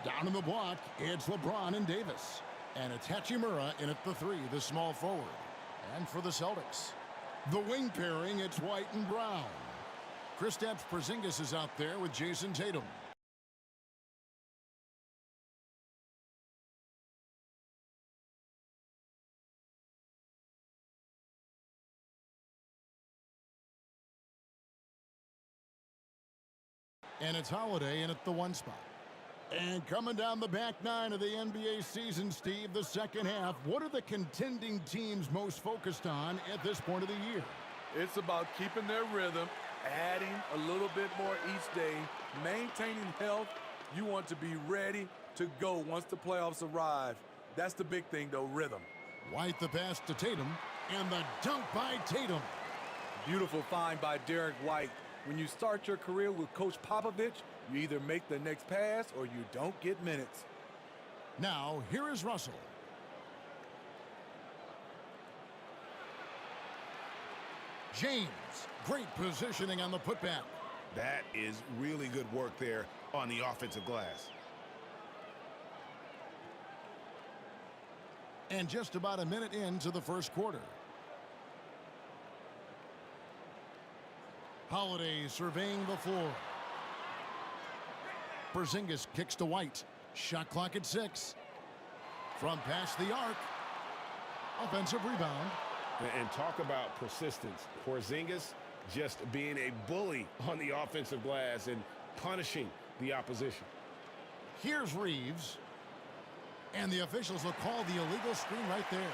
Down in the block, it's LeBron and Davis. And it's Hachimura in at the 3, the small forward. And for the Celtics, the wing pairing, it's White and Brown. Kristaps Porzingis is out there with Jason Tatum. And it's Holiday in at the 1 spot. And coming down the back 9 of the NBA season, Steve, the second half, what are the contending teams most focused on at this point of the year? It's about keeping their rhythm, adding a little bit more each day, maintaining health. You want to be ready to go once the playoffs arrive. That's the big thing, though, rhythm. White the pass to Tatum, and the dunk by Tatum. Beautiful find by Derek White. When you start your career with Coach Popovich, you either make the next pass or you don't get minutes. Now, here is Russell. James, great positioning on the putback. That is really good work there on the offensive glass. And just about a minute into the first quarter. Holiday surveying the floor. Porzingis kicks to White. Shot clock at 6. From past the arc. Offensive rebound. And talk about persistence. Porzingis just being a bully on the offensive glass and punishing the opposition. Here's Reeves. And the officials will call the illegal screen right there.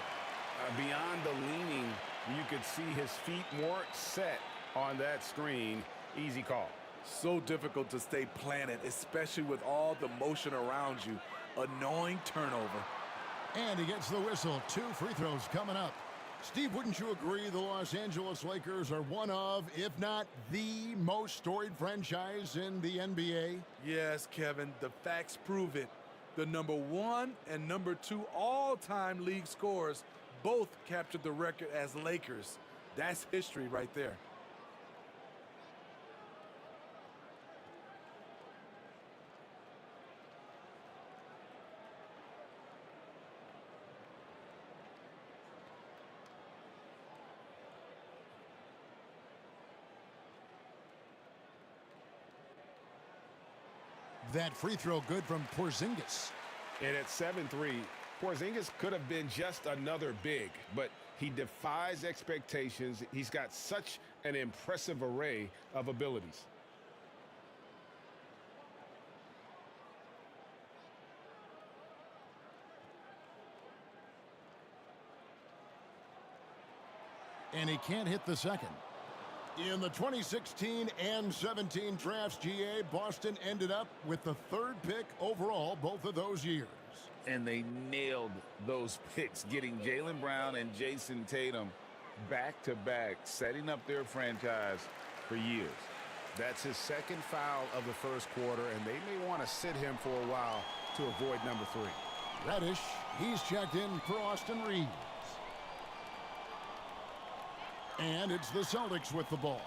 Beyond the leaning, you could see his feet more set on that screen. Easy call. So difficult to stay planted, especially with all the motion around you. Annoying turnover. And he gets the whistle. 2 free throws coming up. Steve, wouldn't you agree the Los Angeles Lakers are one of, if not the most storied franchise in the NBA? Yes, Kevin, the facts prove it. The number 1 and number 2 all-time league scorers both captured the record as Lakers. That's history right there. That free throw good from Porzingis. And at 7-3, Porzingis could have been just another big, but he defies expectations. He's got such an impressive array of abilities. And he can't hit the second. In the 2016 and 17 drafts, GA, Boston ended up with the 3rd pick overall both of those years. And they nailed those picks, getting Jaylen Brown and Jason Tatum back-to-back, setting up their franchise for years. That's his 2nd foul of the first quarter, and they may want to sit him for a while to avoid number 3. Reddish, he's checked in for Austin Reeves. And it's the Celtics with the ball.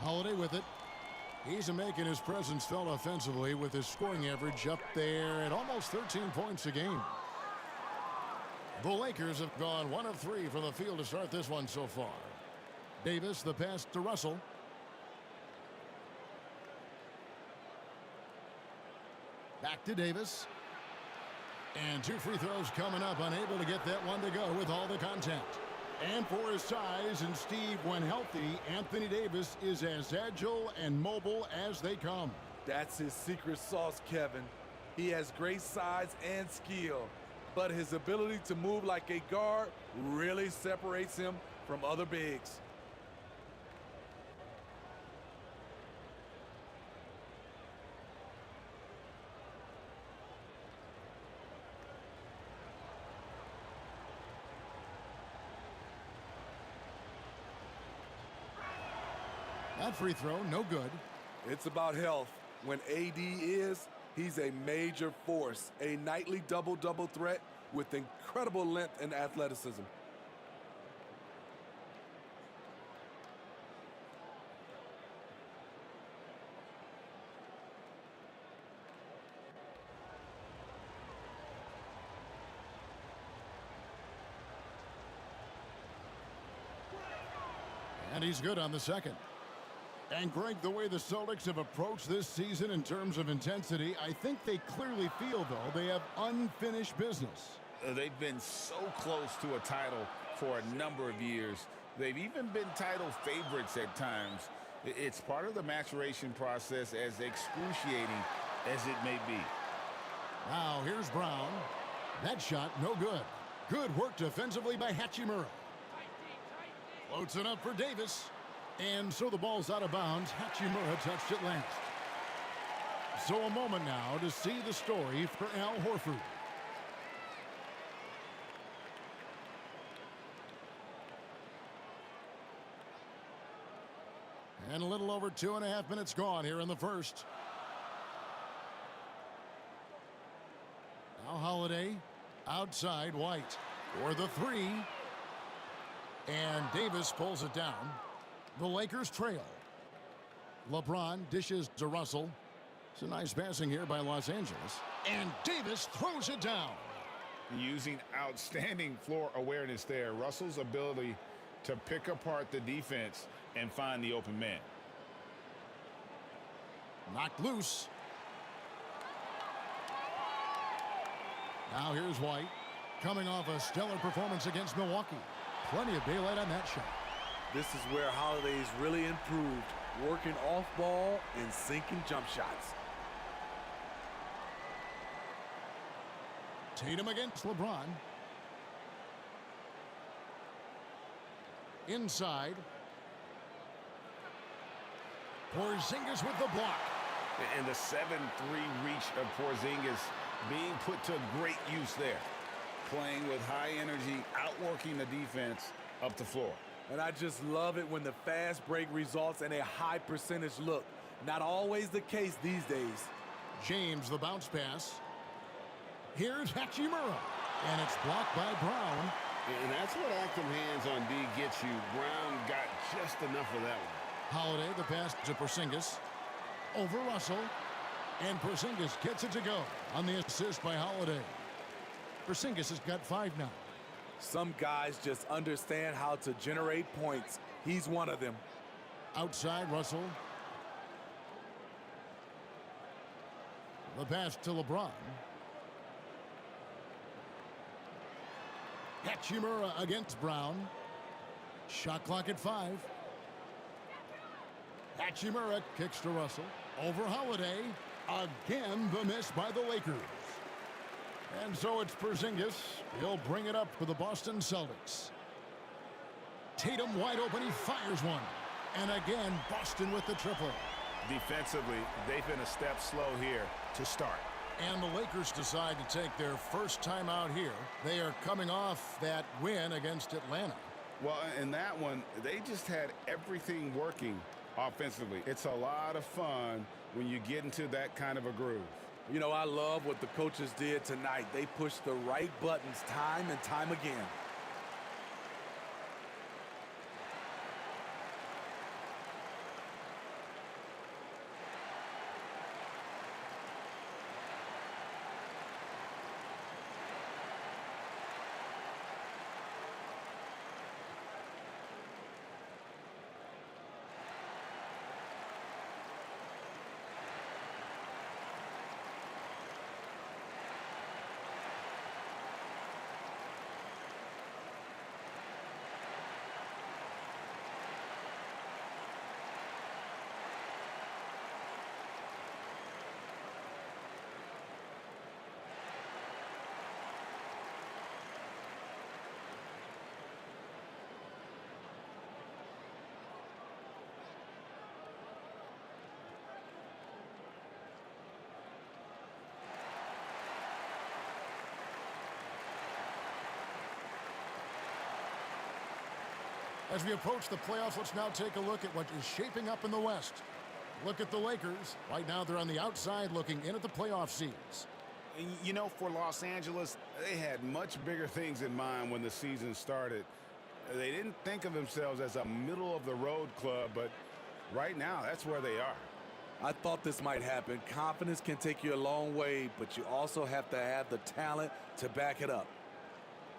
Holiday with it. He's making his presence felt offensively with his scoring average up there at almost 13 points a game. The Lakers have gone 1 of 3 from the field to start this one so far. Davis, the pass to Russell. Back to Davis. And 2 free throws coming up, unable to get that one to go with all the contact. And for his size, and Steve, when healthy, Anthony Davis is as agile and mobile as they come. That's his secret sauce, Kevin. He has great size and skill, but his ability to move like a guard really separates him from other bigs. That free throw, no good. It's about health. When AD is, he's a major force, a nightly double-double threat with incredible length and athleticism. And he's good on the second. And Greg, the way the Celtics have approached this season in terms of intensity, I think they clearly feel, though, they have unfinished business. They've been so close to a title for a number of years. They've even been title favorites at times. It's part of the maturation process, as excruciating as it may be. Now here's Brown. That shot no good. Good work defensively by Hachimura. Floats it up for Davis. And so the ball's out of bounds. Hachimura touched it last. So a moment now to see the story for Al Horford. And a little over 2.5 minutes gone here in the first. Now Holiday outside White for the three. And Davis pulls it down. The Lakers trail. LeBron dishes to Russell. It's a nice passing here by Los Angeles. And Davis throws it down. Using outstanding floor awareness there. Russell's ability to pick apart the defense and find the open man. Knocked loose. Now here's White. Coming off a stellar performance against Milwaukee. Plenty of daylight on that shot. This is where Holiday's really improved, working off ball and sinking jump shots. Tatum against LeBron. Inside. Porzingis with the block. And the 7-3 reach of Porzingis being put to great use there. Playing with high energy, outworking the defense up the floor. And I just love it when the fast break results in a high percentage look. Not always the case these days. James, the bounce pass. Here's Hachimura. And it's blocked by Brown. And that's what active hands on D gets you. Brown got just enough of that one. Holiday, the pass to Porzingis. Over Russell. And Porzingis gets it to go on the assist by Holiday. Porzingis has got 5 now. Some guys just understand how to generate points. He's one of them. Outside Russell. The pass to LeBron. Hachimura against Brown. Shot clock at 5. Hachimura kicks to Russell. Over Holiday. Again, the miss by the Lakers. And so it's Porzingis. He'll bring it up for the Boston Celtics. Tatum wide open. He fires one. And again, Boston with the triple. Defensively, they've been a step slow here to start. And the Lakers decide to take their first time out here. They are coming off that win against Atlanta. Well, in that one, they just had everything working offensively. It's a lot of fun when you get into that kind of a groove. You know, I love what the coaches did tonight. They pushed the right buttons time and time again. As we approach the playoffs, let's now take a look at what is shaping up in the West. Look at the Lakers. Right now, they're on the outside looking in at the playoff seeds. And you know, for Los Angeles, they had much bigger things in mind when the season started. They didn't think of themselves as a middle-of-the-road club, but right now, that's where they are. I thought this might happen. Confidence can take you a long way, but you also have to have the talent to back it up.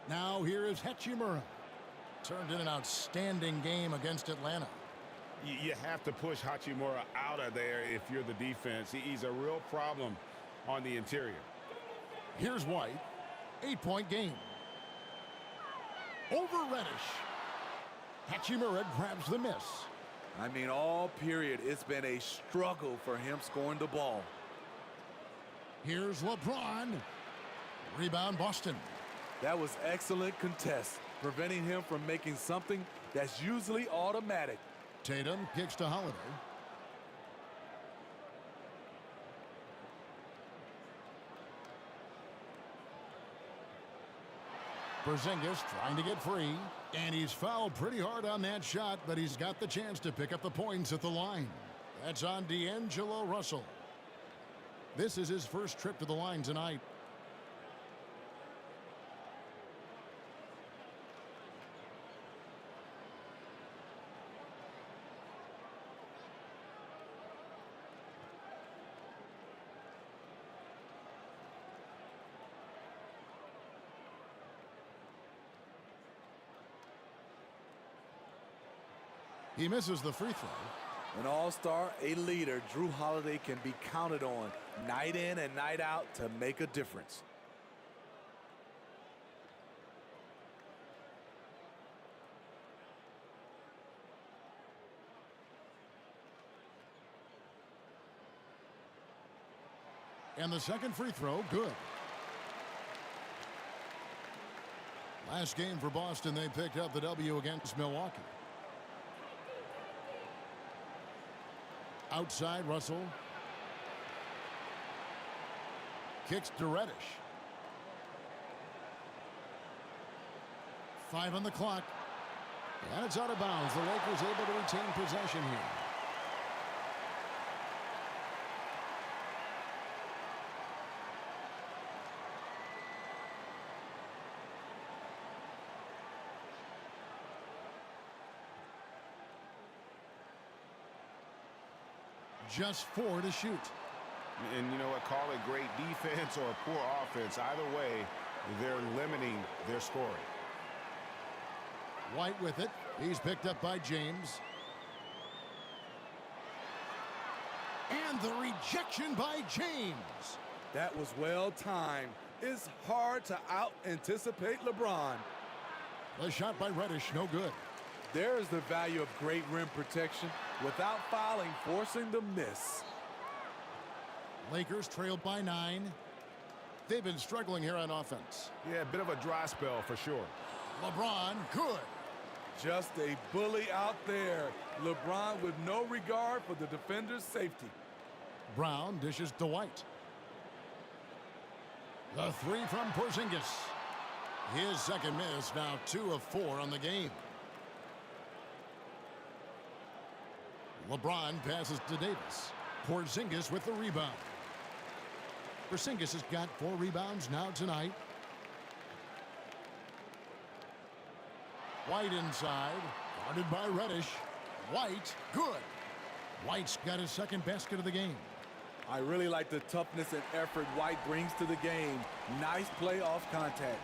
Now here is Hachimura. Turned in an outstanding game against Atlanta. You have to push Hachimura out of there if you're the defense. He's a real problem on the interior. Here's White. 8-point game. Over Reddish. Hachimura grabs the miss. I mean, all period, it's been a struggle for him scoring the ball. Here's LeBron. Rebound Boston. That was excellent contest, preventing him from making something that's usually automatic. Tatum kicks to Holiday. Porzingis trying to get free. And he's fouled pretty hard on that shot, but he's got the chance to pick up the points at the line. That's on D'Angelo Russell. This is his first trip to the line tonight. He misses the free throw. An all-star, a leader, Jrue Holiday can be counted on night in and night out to make a difference. And the second free throw, good. Last game for Boston, they picked up the W against Milwaukee. Outside, Russell. Kicks to Reddish. 5 on the clock. And it's out of bounds. The Lakers able to retain possession here. Just 4 to shoot. And you know what? Call it great defense or poor offense. Either way, they're limiting their scoring. White with it. He's picked up by James. And the rejection by James. That was well timed. It's hard to out-anticipate LeBron. The shot by Reddish, no good. There is the value of great rim protection without fouling, forcing the miss. Lakers trailed by 9. They've been struggling here on offense. Yeah, a bit of a dry spell for sure. LeBron, good. Just a bully out there. LeBron with no regard for the defender's safety. Brown dishes to White. The 3 from Porzingis. His second miss, now 2 of 4 on the game. LeBron passes to Davis. Porzingis with the rebound. Porzingis has got 4 rebounds now tonight. White inside, guarded by Reddish. White, good. White's got his second basket of the game. I really like the toughness and effort White brings to the game. Nice play off contact.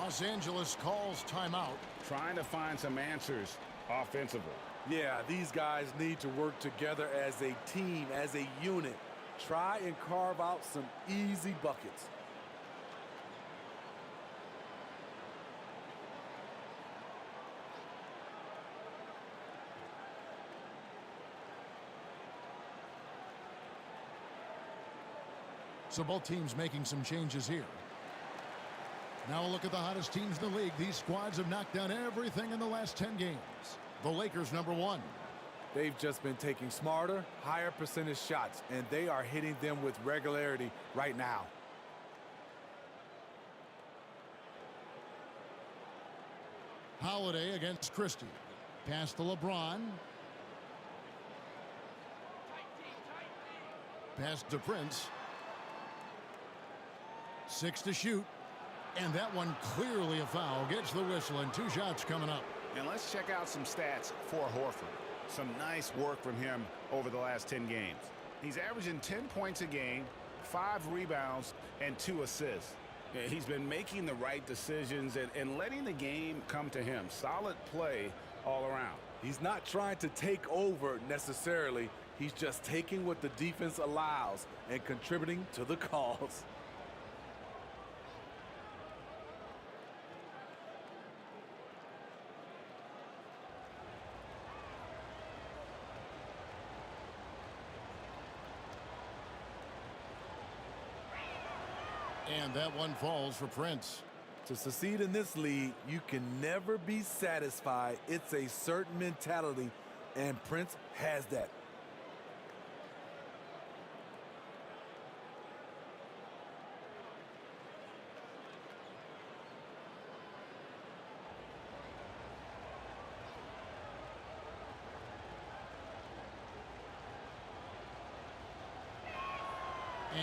Los Angeles calls timeout. Trying to find some answers offensively. Yeah, these guys need to work together as a team, as a unit. Try and carve out some easy buckets. So both teams making some changes here. Now a look at the hottest teams in the league. These squads have knocked down everything in the last 10 games. The Lakers, number 1. They've just been taking smarter, higher percentage shots, and they are hitting them with regularity right now. Holiday against Christie. Pass to LeBron. Pass to Prince. 6 to shoot. And that one clearly a foul. Gets the whistle and 2 shots coming up. And let's check out some stats for Horford. Some nice work from him over the last 10 games. He's averaging 10 points a game, 5 rebounds, and 2 assists. Yeah, he's been making the right decisions and letting the game come to him. Solid play all around. He's not trying to take over necessarily. He's just taking what the defense allows and contributing to the cause. And that one falls for Prince. To succeed in this league, you can never be satisfied. It's a certain mentality, and Prince has that.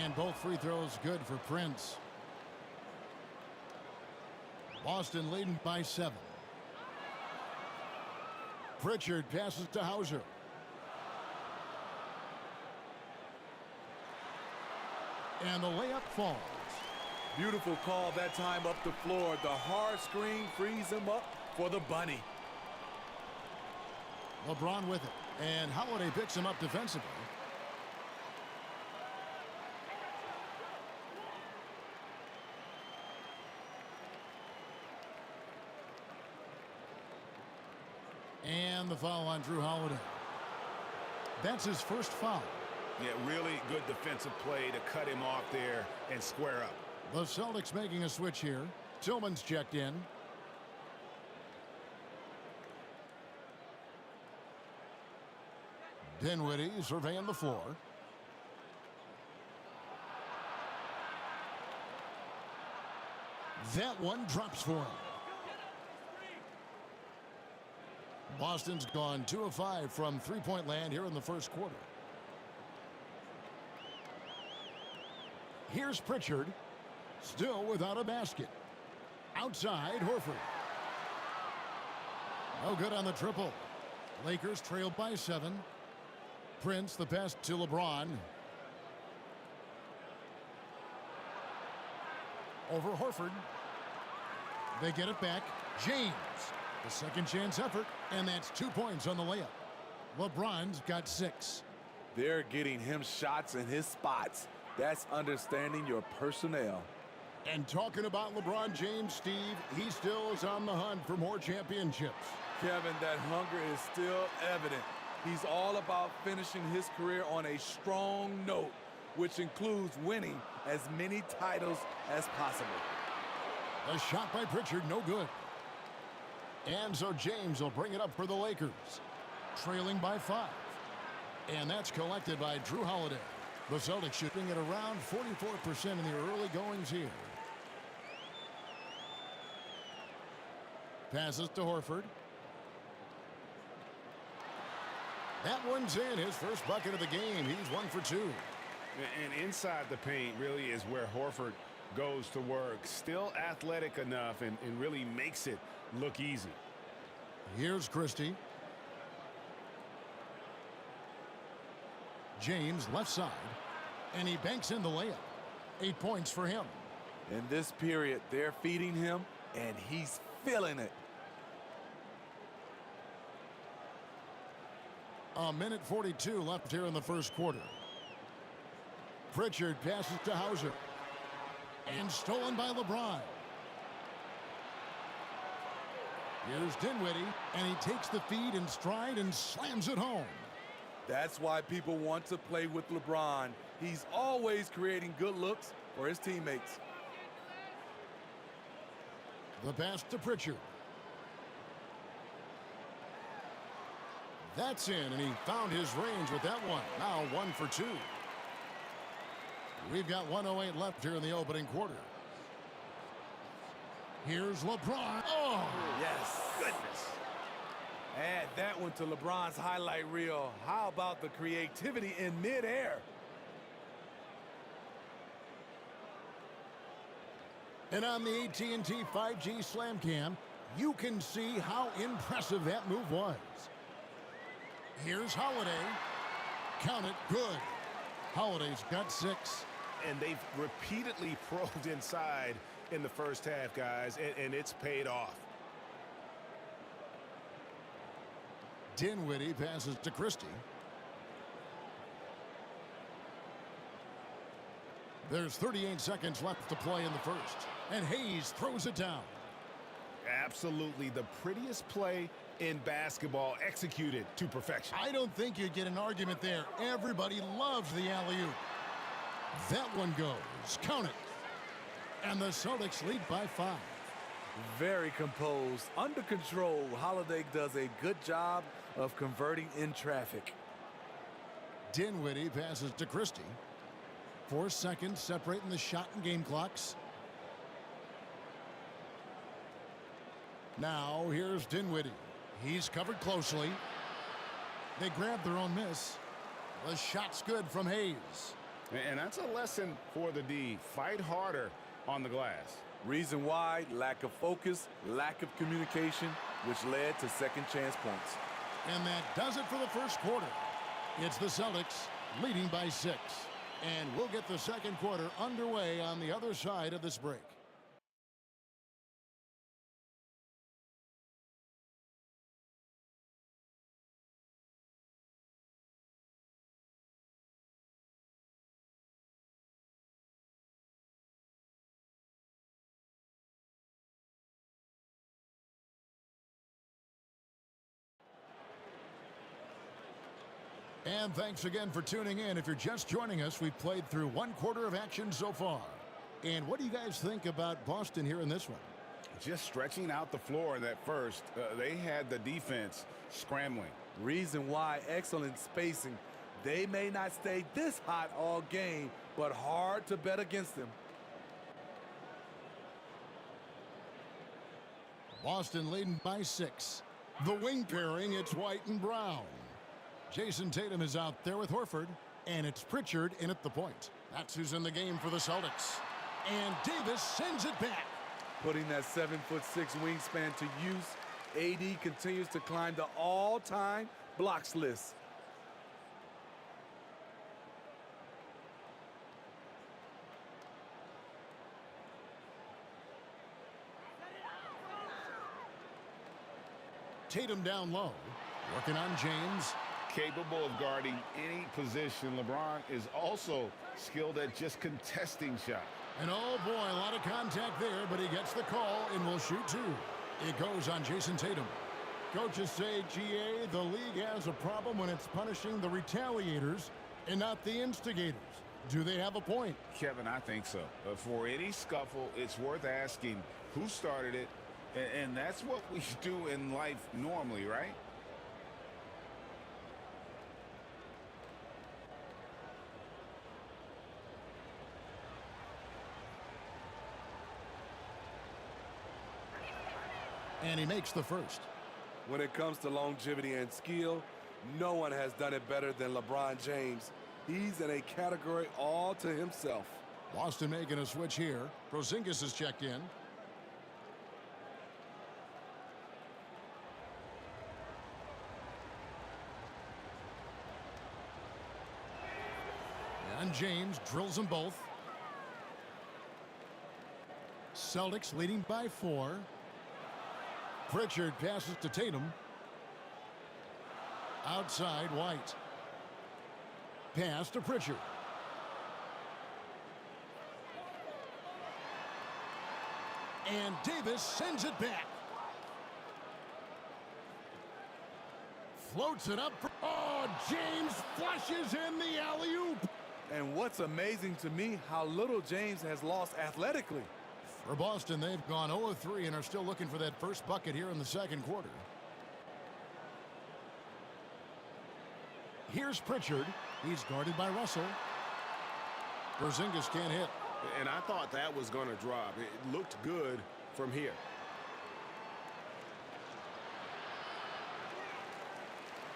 And both free throws good for Prince. Boston leading by 7. Pritchard passes to Hauser. And the layup falls. Beautiful call that time up the floor. The hard screen frees him up for the bunny. LeBron with it. And Holiday picks him up defensively. And the foul on Drew Holiday. That's his first foul. Yeah, really good defensive play to cut him off there and square up. The Celtics making a switch here. Tillman's checked in. Dinwiddie surveying the floor. That one drops for him. Boston's gone 2 of 5 from three-point land here in the first quarter. Here's Pritchard, still without a basket. Outside, Horford. No good on the triple. Lakers trailed by 7. Prince, the pass to LeBron. Over Horford. They get it back. James. The second chance effort, and that's 2 points on the layup. LeBron's got 6. They're getting him shots in his spots. That's understanding your personnel. And talking about LeBron James, Steve, he still is on the hunt for more championships. Kevin, that hunger is still evident. He's all about finishing his career on a strong note, which includes winning as many titles as possible. A shot by Pritchard, no good. And so James will bring it up for the Lakers, trailing by 5. And that's collected by Drew Holiday. The Celtics shooting at around 44% in the early goings here. Passes to Horford. That one's in, his first bucket of the game. He's 1 for 2. And inside the paint really is where Horford goes to work. Still athletic enough and really makes it look easy. Here's Christie. James left side. And he banks in the layup. 8 points for him. In this period, they're feeding him, and he's feeling it. A minute 42 left here in the first quarter. Pritchard passes to Hauser. And stolen by LeBron. Here's Dinwiddie, and he takes the feed in stride and slams it home. That's why people want to play with LeBron. He's always creating good looks for his teammates. The pass to Pritchard. That's in, and he found his range with that one. Now 1 for 2. We've got 1:08 left here in the opening quarter. Here's LeBron. Oh, yes. Goodness. Add that one to LeBron's highlight reel. How about the creativity in midair? and on the AT&T 5G Slam Cam, you can see how impressive that move was. Here's Holiday. Count it good. Holiday's got 6. And they've repeatedly probed inside in the first half, guys, and it's paid off. Dinwiddie passes to Christie. There's 38 seconds left to play in the first. And Hayes throws it down. Absolutely the prettiest play in basketball, executed to perfection. I don't think you'd get an argument there. Everybody loves the alley-oop. That one goes. Count it. And the Celtics lead by 5. Very composed, under control. Holiday does a good job of converting in traffic. Dinwiddie passes to Christie. 4 seconds separating the shot and game clocks. Now here's Dinwiddie. He's covered closely. They grab their own miss. The shot's good from Hayes. And that's a lesson for the D. Fight harder on the glass. Reason why: lack of focus, lack of communication, which led to second chance points. And that does it for the first quarter. It's the Celtics leading by 6. And we'll get the second quarter underway on the other side of this break. And thanks again for tuning in. If you're just joining us, we've played through 1 quarter of action so far. And what do you guys think about Boston here in this one? Just stretching out the floor in that first. They had the defense scrambling. Reason why: excellent spacing. They may not stay this hot all game, but hard to bet against them. Boston leading by 6. The wing pairing, it's White and Brown. Jason Tatum is out there with Horford, and it's Pritchard in at the point. That's who's in the game for the Celtics. And Davis sends it back. Putting that 7'6" wingspan to use, AD continues to climb the all-time blocks list. Tatum down low, working on James. Capable of guarding any position. LeBron is also skilled at just contesting shots. And oh boy, a lot of contact there, but he gets the call and will shoot 2. It goes on Jason Tatum. Coaches say, GA, the league has a problem when it's punishing the retaliators and not the instigators. Do they have a point? Kevin, I think so. For any scuffle, it's worth asking who started it, and that's what we do in life normally, right? And he makes the first. When it comes to longevity and skill, no one has done it better than LeBron James. He's in a category all to himself. Boston making a switch here. Porzingis is checked in. And James drills them both. Celtics leading by 4. Pritchard passes to Tatum. Outside, White. Pass to Pritchard. And Davis sends it back. Floats it up. Oh, James flushes in the alley-oop. And what's amazing to me, how little James has lost athletically. For Boston, they've gone 0 of 3 and are still looking for that first bucket here in the second quarter. Here's Pritchard. He's guarded by Russell. Porzingis can't hit. And I thought that was going to drop. It looked good from here.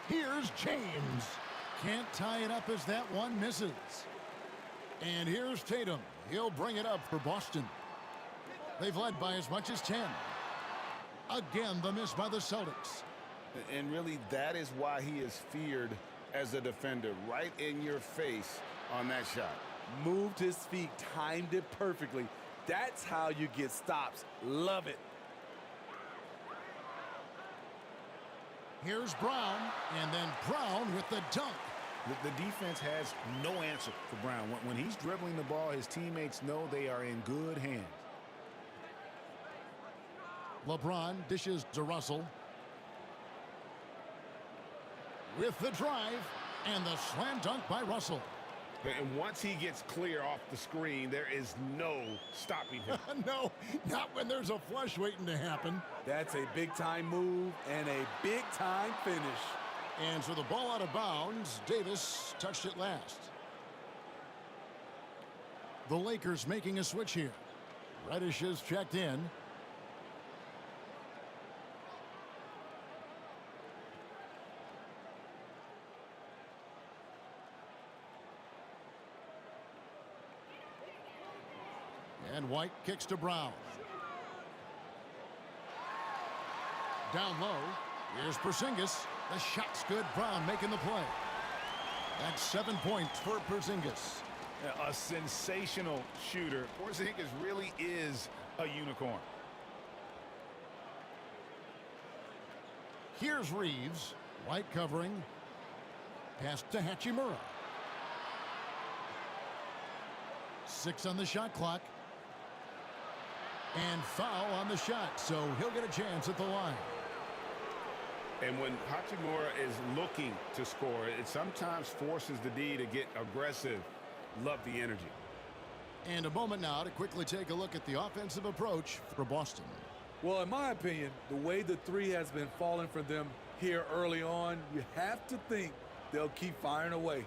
Here's James. Can't tie it up as that one misses. And here's Tatum. He'll bring it up for Boston. They've led by as much as 10. Again, the miss by the Celtics. And really, that is why he is feared as a defender. Right in your face on that shot. Moved his feet, timed it perfectly. That's how you get stops. Love it. Here's Brown, and then Brown with the dunk. The defense has no answer for Brown. When he's dribbling the ball, his teammates know they are in good hands. LeBron dishes to Russell. With the drive, and the slam dunk by Russell. And once he gets clear off the screen, there is no stopping him. No, not when there's a flush waiting to happen. That's a big-time move and a big-time finish. And so the ball out of bounds. Davis touched it last. The Lakers making a switch here. Reddish is checked in. And White kicks to Brown. Down low. Here's Porzingis. The shot's good. Brown making the play. That's 7 points for Porzingis. A sensational shooter. Porzingis really is a unicorn. Here's Reeves. White covering. Pass to Hachimura. 6 on the shot clock. And foul on the shot, so he'll get a chance at the line. And when Hachimura is looking to score, it sometimes forces the D to get aggressive. Love the energy. And a moment now to quickly take a look at the offensive approach for Boston. Well, in my opinion, the way the three has been falling for them here early on, you have to think they'll keep firing away.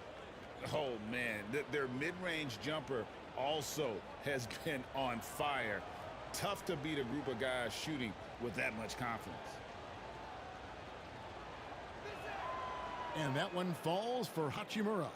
Oh, man, their mid-range jumper also has been on fire. Tough to beat a group of guys shooting with that much confidence. And that one falls for Hachimura.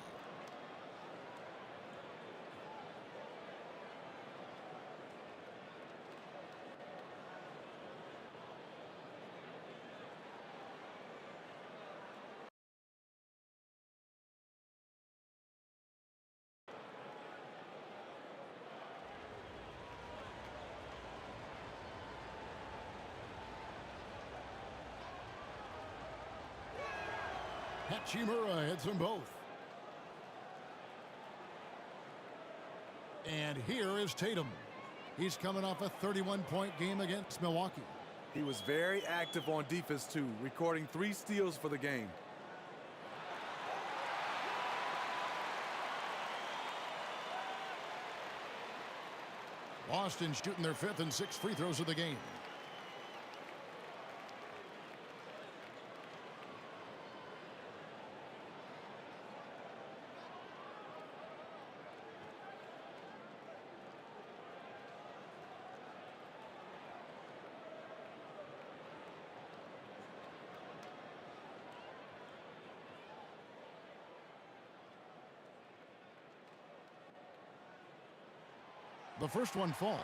Hachimura hits them both. And here is Tatum. He's coming off a 31-point game against Milwaukee. He was very active on defense, too, recording 3 steals for the game. Boston shooting their 5th and 6th free throws of the game. The first one falls.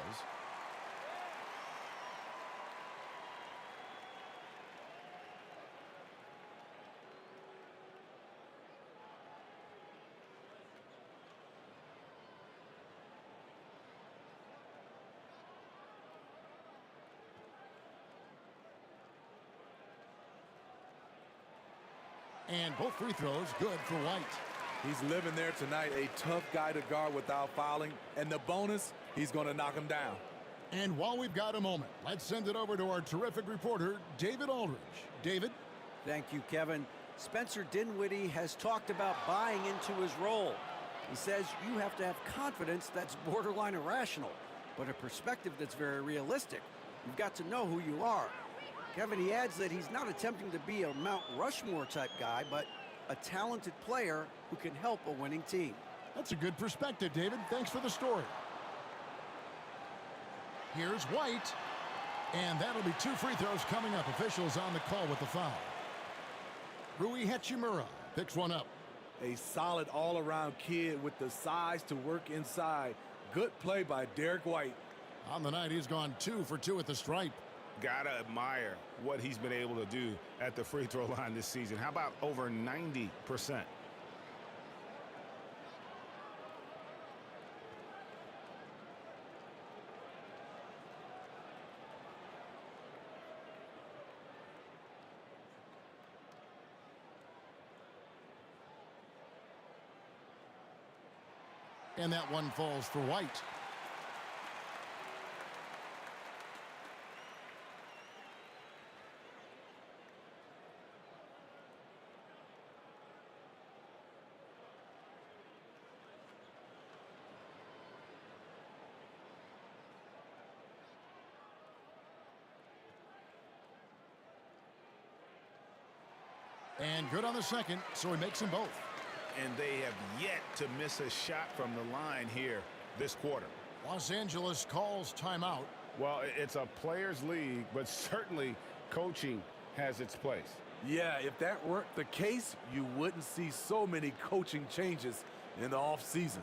And both free throws good for White. He's living there tonight, a tough guy to guard without fouling. And the bonus, he's going to knock him down. And while we've got a moment, let's send it over to our terrific reporter, David Aldridge. David? Thank you, Kevin. Spencer Dinwiddie has talked about buying into his role. He says you have to have confidence that's borderline irrational, but a perspective that's very realistic. You've got to know who you are. Kevin, he adds that he's not attempting to be a Mount Rushmore type guy, but a talented player who can help a winning team. That's a good perspective, David. Thanks for the story. Here's White. And that'll be 2 free throws coming up. Officials on the call with the foul. Rui Hachimura picks one up. A solid all-around kid with the size to work inside. Good play by Derek White. On the night, he's gone 2 for 2 at the stripe. Gotta admire what he's been able to do at the free throw line this season. How about over 90%? And that one falls for White. And good on the second, so he makes them both. And they have yet to miss a shot from the line here this quarter. Los Angeles calls timeout. Well, it's a players' league, but certainly coaching has its place. Yeah, if that weren't the case, you wouldn't see so many coaching changes in the offseason.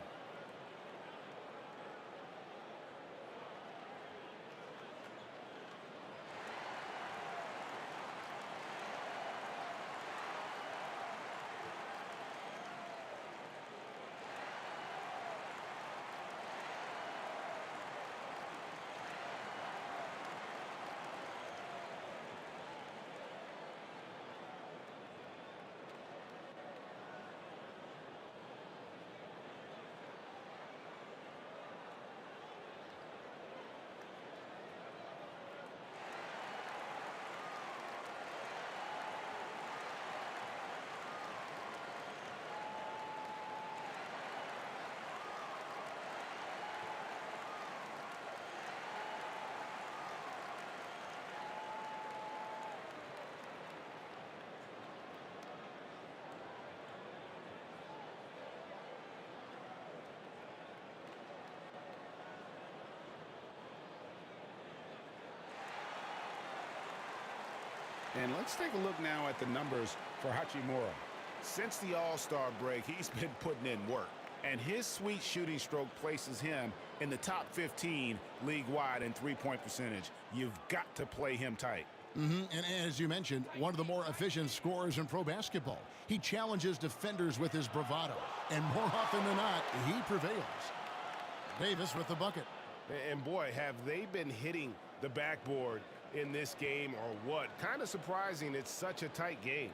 And let's take a look now at the numbers for Hachimura. Since the All-Star break, he's been putting in work. And his sweet shooting stroke places him in the top 15 league-wide in three-point percentage. You've got to play him tight. And as you mentioned, one of the more efficient scorers in pro basketball. He challenges defenders with his bravado. And more often than not, he prevails. Davis with the bucket. And boy, have they been hitting the backboard in this game or what? Kind of surprising it's such a tight game.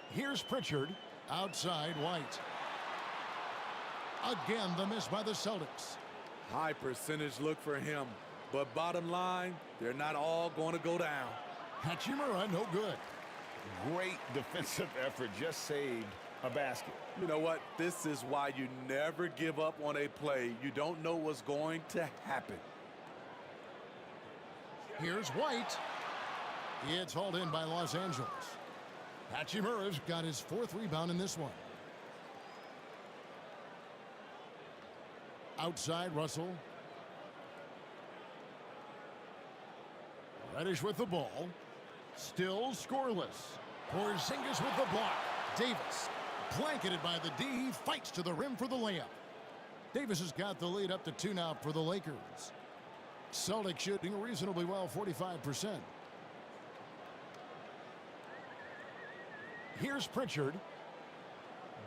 Here's Pritchard. Outside White. Again, the miss by the Celtics. High percentage look for him. But bottom line, they're not all going to go down. Hachimura, no good. Great defensive effort, just saved a basket. You know what? This is why you never give up on a play. You don't know what's going to happen. Here's White. It's hauled in by Los Angeles. Hachimura's got his fourth rebound in this one. Outside Russell. Reddish with the ball. Still scoreless. Porzingis with the block. Davis. Blanketed by the D. He fights to the rim for the layup. Davis has got the lead up to 2 now for the Lakers. Celtics shooting reasonably well, 45%. Here's Pritchard.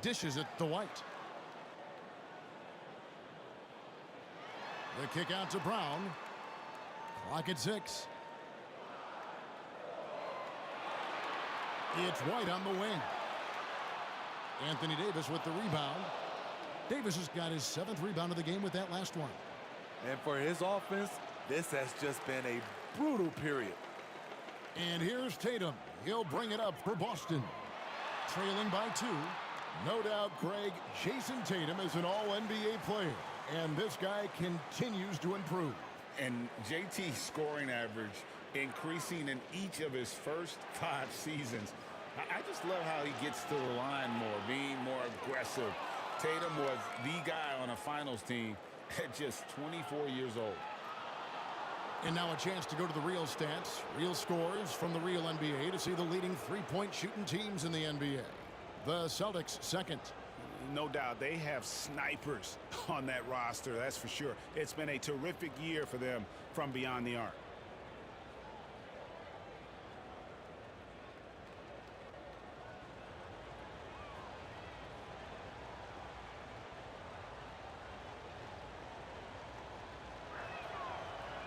Dishes it to White. The kick out to Brown. Clock at 6. It's White on the wing. Anthony Davis with the rebound. Davis has got his 7th rebound of the game with that last one. And for his offense, this has just been a brutal period. And here's Tatum. He'll bring it up for Boston. Trailing by 2. No doubt, Greg, Jason Tatum is an all-NBA player. And this guy continues to improve. And JT's scoring average increasing in each of his first 5 seasons. I just love how he gets to the line more, being more aggressive. Tatum was the guy on a finals team at just 24 years old. And now a chance to go to the real stats, real scores from the real NBA to see the leading three-point shooting teams in the NBA. The Celtics second. No doubt they have snipers on that roster, that's for sure. It's been a terrific year for them from beyond the arc.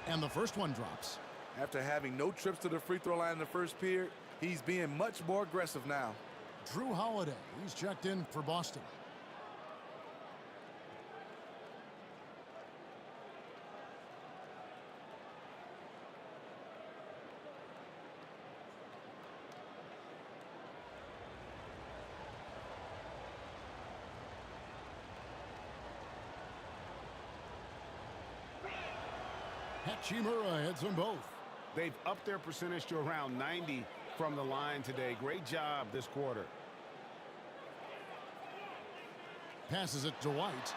And the first one drops. After having no trips to the free throw line in the first period, he's being much more aggressive now. Drew Holiday, he's checked in for Boston. Hachimura hits them both. They've upped their percentage to around 90 from the line today. Great job this quarter. Passes it to White.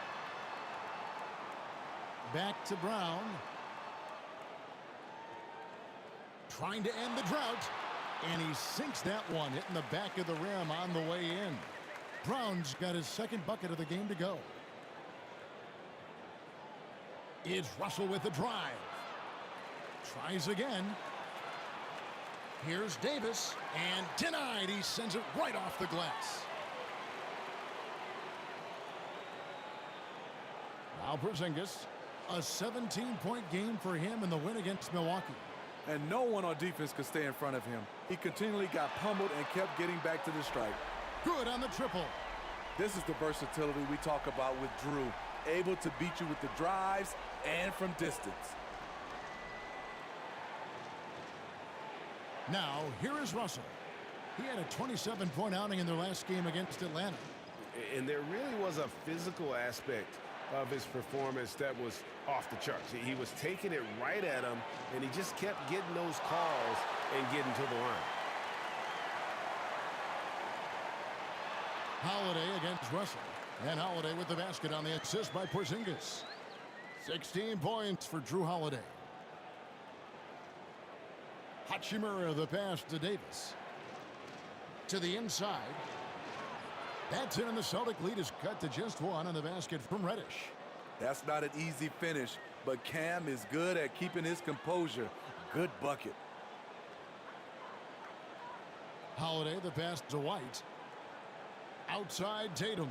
Back to Brown. Trying to end the drought. And he sinks that one, hitting the back of the rim on the way in. Brown's got his second bucket of the game to go. It's Russell with the drive. Tries again. Here's Davis, and denied. He sends it right off the glass. Now Porzingis, a 17-point game for him in the win against Milwaukee. And no one on defense could stay in front of him. He continually got pummeled and kept getting back to the stripe. Good on the triple. This is the versatility we talk about with Drew. Able to beat you with the drives and from distance. Now, here is Russell. He had a 27-point outing in their last game against Atlanta. And there really was a physical aspect of his performance that was off the charts. He was taking it right at him, and he just kept getting those calls and getting to the line. Holiday against Russell. And Holiday with the basket on the assist by Porzingis. 16 points for Drew Holiday. Hachimura the pass to Davis. To the inside. That's in, and the Celtic lead is cut to just one on the basket from Reddish. That's not an easy finish, but Cam is good at keeping his composure. Good bucket. Holiday the pass to White. Outside Tatum.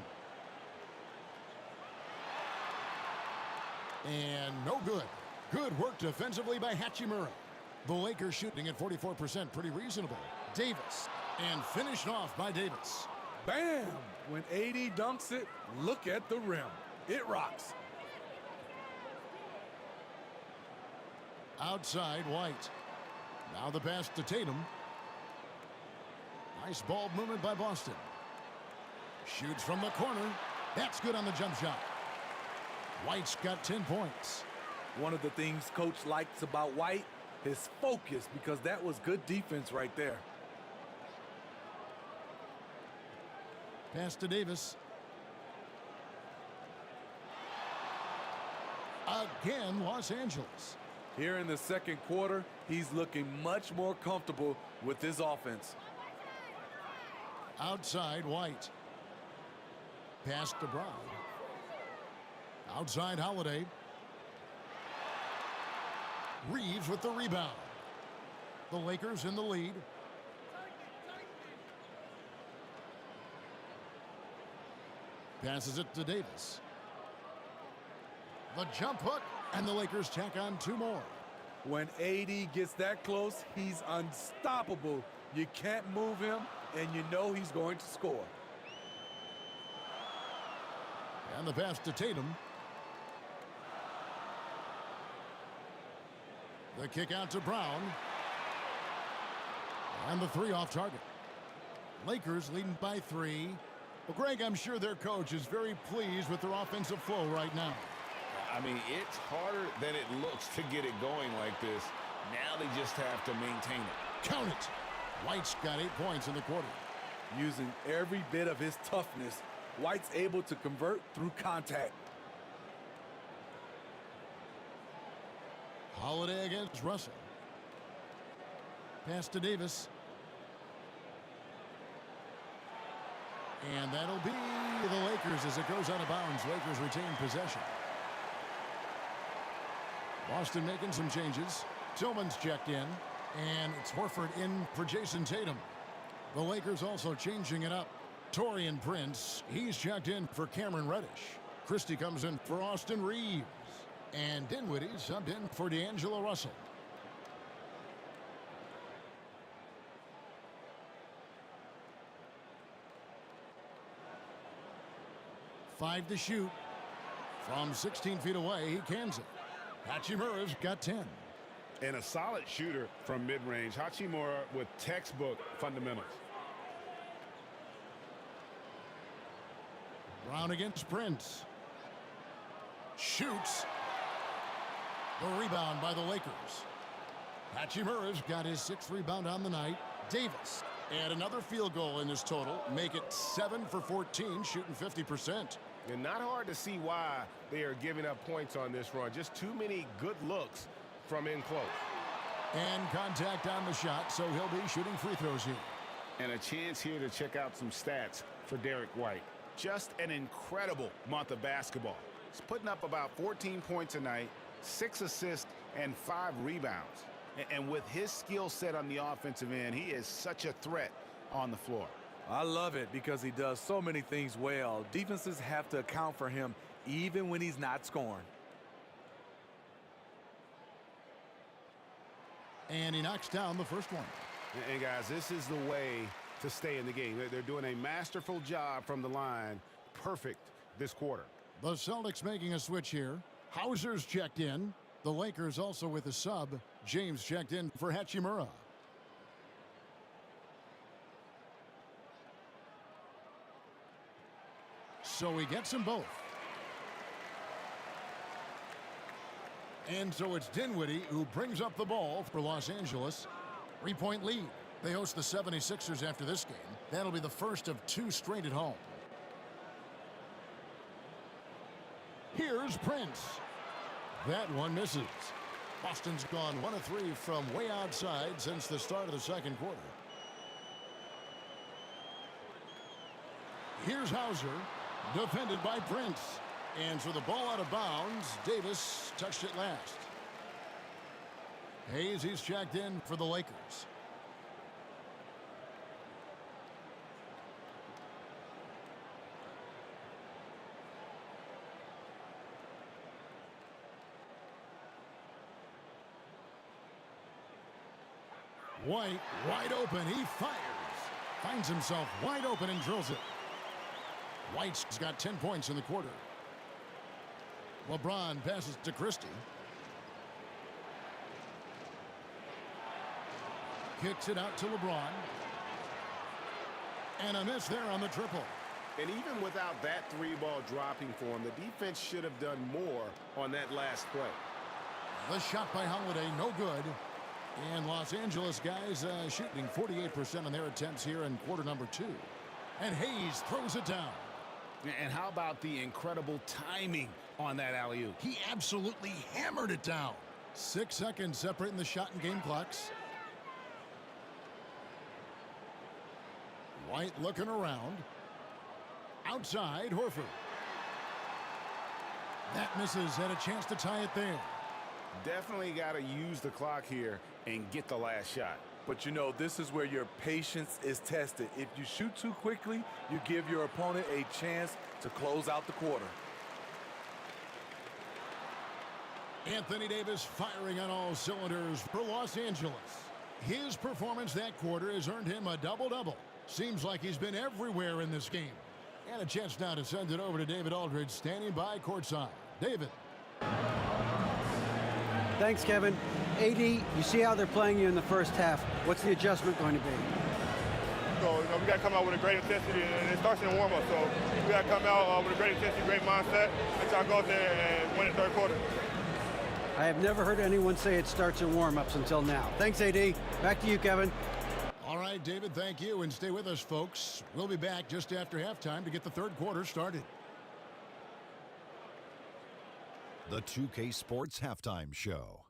And no good. Good work defensively by Hachimura. The Lakers shooting at 44%, pretty reasonable. Davis, and finished off by Davis. Bam! When AD dunks it, look at the rim. It rocks. Outside White. Now the pass to Tatum. Nice ball movement by Boston. Shoots from the corner. That's good on the jump shot. White's got 10 points. One of the things Coach likes about White, his focus, because that was good defense right there. Pass to Davis. Again, Los Angeles. Here in the second quarter, he's looking much more comfortable with his offense. Outside White. Pass to Brown. Outside Holiday. Reeves with the rebound. The Lakers in the lead. Passes it to Davis. The jump hook, and the Lakers tack on two more. When AD gets that close, he's unstoppable. You can't move him, and you know he's going to score. And the pass to Tatum. The kick out to Brown. And the three off target. Lakers leading by 3. Well, Greg, I'm sure their coach is very pleased with their offensive flow right now. I mean, it's harder than it looks to get it going like this. Now they just have to maintain it. Count it. White's got 8 points in the quarter. Using every bit of his toughness, White's able to convert through contact. Holiday against Russell. Pass to Davis. And that'll be the Lakers as it goes out of bounds. Lakers retain possession. Boston making some changes. Tillman's checked in. And it's Horford in for Jason Tatum. The Lakers also changing it up. Taurean Prince, he's checked in for Cameron Reddish. Christie comes in for Austin Reeves. And Dinwiddie subbed in for D'Angelo Russell. 5 to shoot. From 16 feet away, he cans it. Hachimura's got 10. And a solid shooter from mid-range. Hachimura with textbook fundamentals. Brown against Prince. Shoots. The rebound by the Lakers. Hachimura's got his 6th rebound on the night. Davis. And another field goal in his total. Make it 7 for 14, shooting 50%. And not hard to see why they are giving up points on this run. Just too many good looks from in close. And contact on the shot, so he'll be shooting free throws here. And a chance here to check out some stats for Derek White. Just an incredible month of basketball. He's putting up about 14 points a night, 6 assists, and 5 rebounds. And with his skill set on the offensive end, he is such a threat on the floor. I love it because he does so many things well. Defenses have to account for him even when he's not scoring. And he knocks down the first one. And guys, this is the way to stay in the game. They're doing a masterful job from the line. Perfect this quarter. The Celtics making a switch here. Hauser's checked in. The Lakers also with a sub. James checked in for Hachimura. So he gets them both. And so it's Dinwiddie who brings up the ball for Los Angeles. 3-point lead. They host the 76ers after this game. That'll be the first of 2 straight at home. Here's Prince. That one misses. Boston's gone 1 of 3 from way outside since the start of the second quarter. Here's Hauser, defended by Prince. And so the ball out of bounds. Davis touched it last. Hayes, he's checked in for the Lakers. White, wide open. He fires. Finds himself wide open and drills it. White's got 10 points in the quarter. LeBron passes to Christie. Kicks it out to LeBron. And a miss there on the triple. And even without that 3-ball dropping for him, the defense should have done more on that last play. The shot by Holiday, no good. And Los Angeles guys shooting 48% on their attempts here in quarter number 2. And Hayes throws it down. And how about the incredible timing on that alley-oop? He absolutely hammered it down. 6 seconds separating the shot and game clocks. White looking around. Outside, Horford. That misses. Had a chance to tie it there. Definitely got to use the clock here and get the last shot. But you know, this is where your patience is tested. If you shoot too quickly, you give your opponent a chance to close out the quarter. Anthony Davis firing on all cylinders for Los Angeles. His performance that quarter has earned him a double-double. Seems like he's been everywhere in this game. And a chance now to send it over to David Aldridge, standing by courtside. David. Thanks, Kevin. AD, you see how they're playing you in the first half. What's the adjustment going to be? So, we got to come out with a great intensity, and it starts in the warm-up. So, we got to come out with a great intensity, great mindset, and try to go out there and win the third quarter. I have never heard anyone say it starts in warm-ups until now. Thanks, AD. Back to you, Kevin. All right, David, thank you. And stay with us, folks. We'll be back just after halftime to get the third quarter started. The 2K Sports Halftime Show.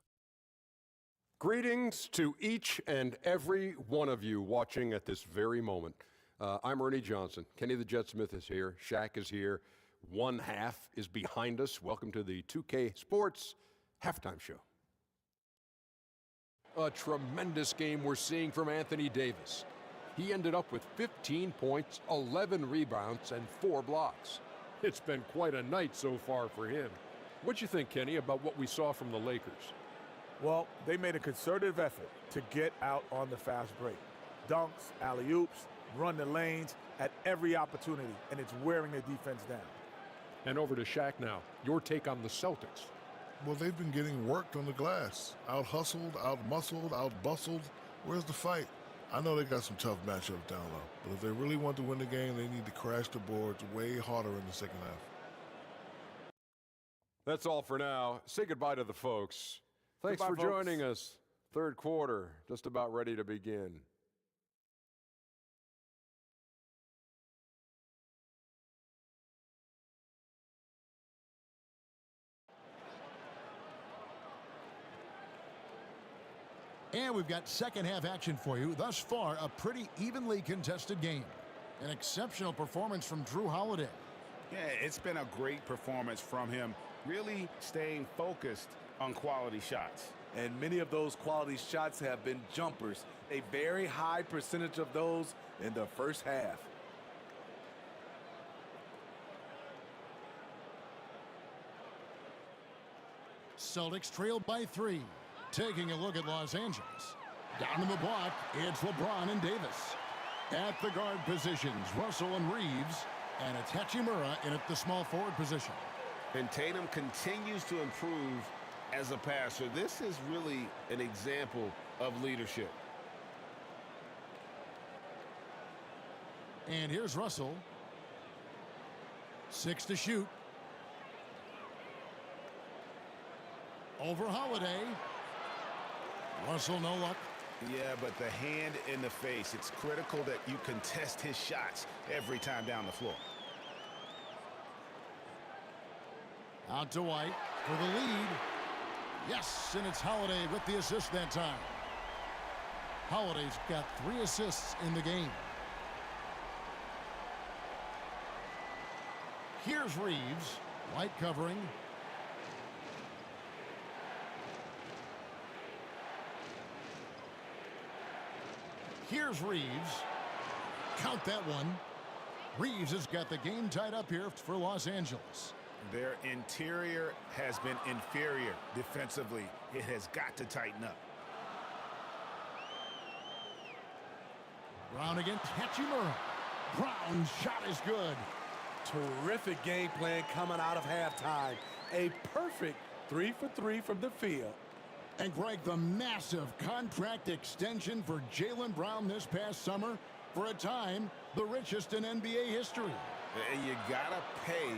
Greetings to each and every one of you watching at this very moment. I'm Ernie Johnson. Kenny the Jet Smith is here. Shaq is here. One half is behind us. Welcome to the 2K Sports Halftime Show. A tremendous game we're seeing from Anthony Davis. He ended up with 15 points, 11 rebounds, and 4 blocks. It's been quite a night so far for him. What'd you think, Kenny, about what we saw from the Lakers? Well, they made a concerted effort to get out on the fast break. Dunks, alley-oops, run the lanes at every opportunity, and it's wearing their defense down. And over to Shaq now. Your take on the Celtics. Well, they've been getting worked on the glass. Out-hustled, out-muscled, out-bustled. Where's the fight? I know they got some tough matchups down low, but if they really want to win the game, they need to crash the boards way harder in the second half. That's all for now. Say goodbye to the folks. Thanks Goodbye, for folks. joining us. Third quarter, just about ready to begin. And we've got second half action for you. Thus far, a pretty evenly contested game. An exceptional performance from Drew Holiday. Yeah, it's been a great performance from him, really staying focused on quality shots. And many of those quality shots have been jumpers. A very high percentage of those in the first half. Celtics trailed by 3. Taking a look at Los Angeles. Down in the block, it's LeBron and Davis. At the guard positions, Russell and Reeves. And it's Hachimura in at the small forward position. And Tatum continues to improve as a passer. This is really an example of leadership. And here's Russell. 6 to shoot. Over Holiday. Russell, no luck. Yeah, but the hand in the face, it's critical that you contest his shots every time down the floor. Out to White for the lead. Yes, and it's Holiday with the assist that time. Holiday's got 3 assists in the game. Here's Reeves. White covering. Here's Reeves. Count that one. Reeves has got the game tied up here for Los Angeles. Their interior has been inferior defensively. It has got to tighten up. Brown against Hachimura. Brown's shot is good. Terrific game plan coming out of halftime. A perfect 3 for 3 from the field. And Greg, the massive contract extension for Jaylen Brown this past summer, for a time, the richest in NBA history. And you gotta pay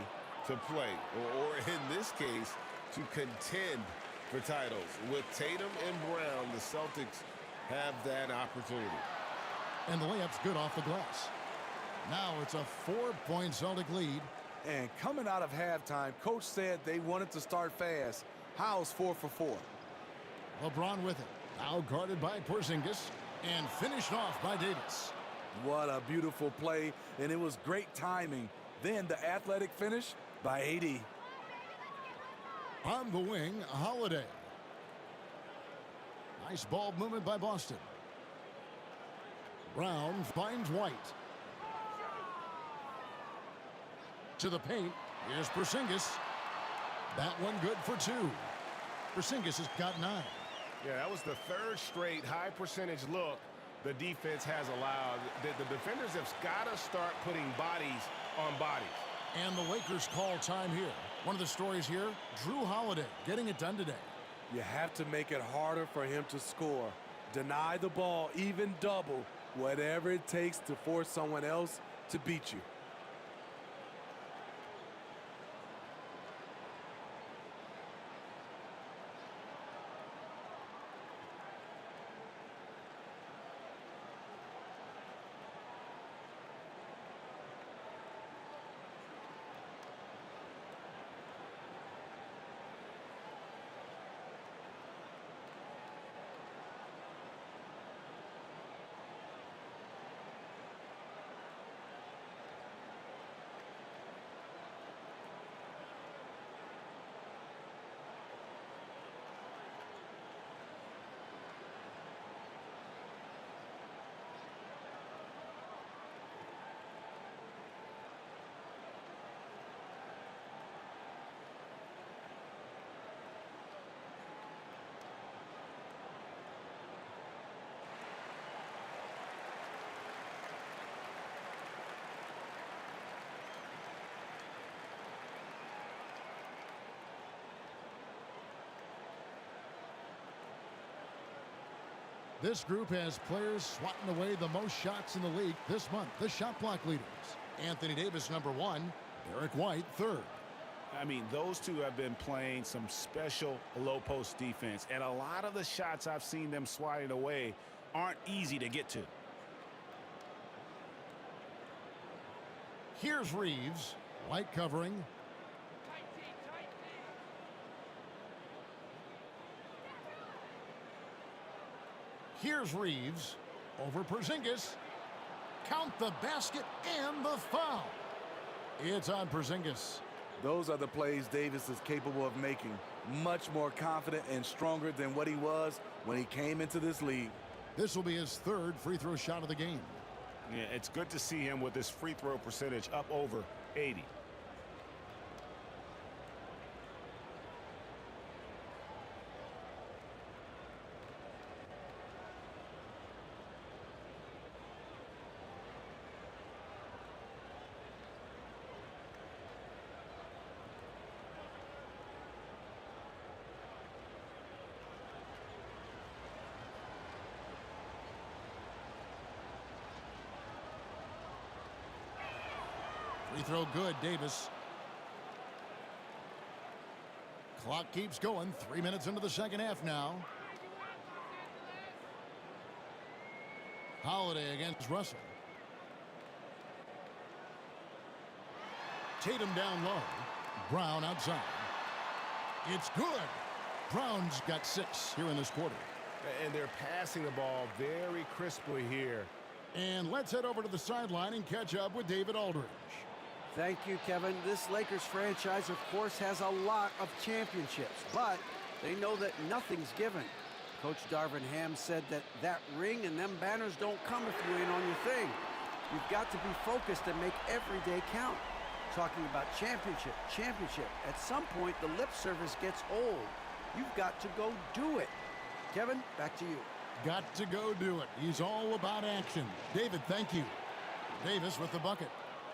to play, or in this case, to contend for titles. With Tatum and Brown, the Celtics have that opportunity. And the layup's good off the glass. Now it's a 4-point Celtic lead. And coming out of halftime, coach said they wanted to start fast. How's 4 for 4? LeBron with it. Now guarded by Porzingis and finished off by Davis. What a beautiful play, and it was great timing. Then the athletic finish by AD. On the wing, Holiday. Nice ball movement by Boston. Brown finds White. To the paint. Here's Porzingis. That one good for 2. Porzingis has got 9. Yeah, that was the 3rd straight high percentage look the defense has allowed. The defenders have got to start putting bodies on bodies. And the Lakers call time here. One of the stories here, Drew Holiday getting it done today. You have to make it harder for him to score. Deny the ball, even double, whatever it takes to force someone else to beat you. This group has players swatting away the most shots in the league this month. The shot block leaders. Anthony Davis, number 1. Derek White, 3rd. I mean, those two have been playing some special low post defense, and a lot of the shots I've seen them swatting away aren't easy to get to. Here's Reeves. White covering. Here's Reeves. Over Porzingis. Count the basket and the foul. It's on Porzingis. Those are the plays Davis is capable of making. Much more confident and stronger than what he was when he came into this league. This will be his 3rd free throw shot of the game. Yeah, it's good to see him with his free throw percentage up over 80. Free throw good, Davis. Clock keeps going. 3 minutes into the second half now. Holiday against Russell. Tatum down low. Brown outside. It's good. Brown's got 6 here in this quarter. And they're passing the ball very crisply here. And let's head over to the sideline and catch up with David Aldridge. Thank you, Kevin. This Lakers franchise, of course, has a lot of championships, but they know that nothing's given. Coach Darvin Ham said that ring and them banners don't come if you ain't on your thing. You've got to be focused and make every day count. Talking about championship. At some point, the lip service gets old. You've got to go do it. Kevin, back to you. Got to go do it. He's all about action. David, thank you. Davis with the bucket.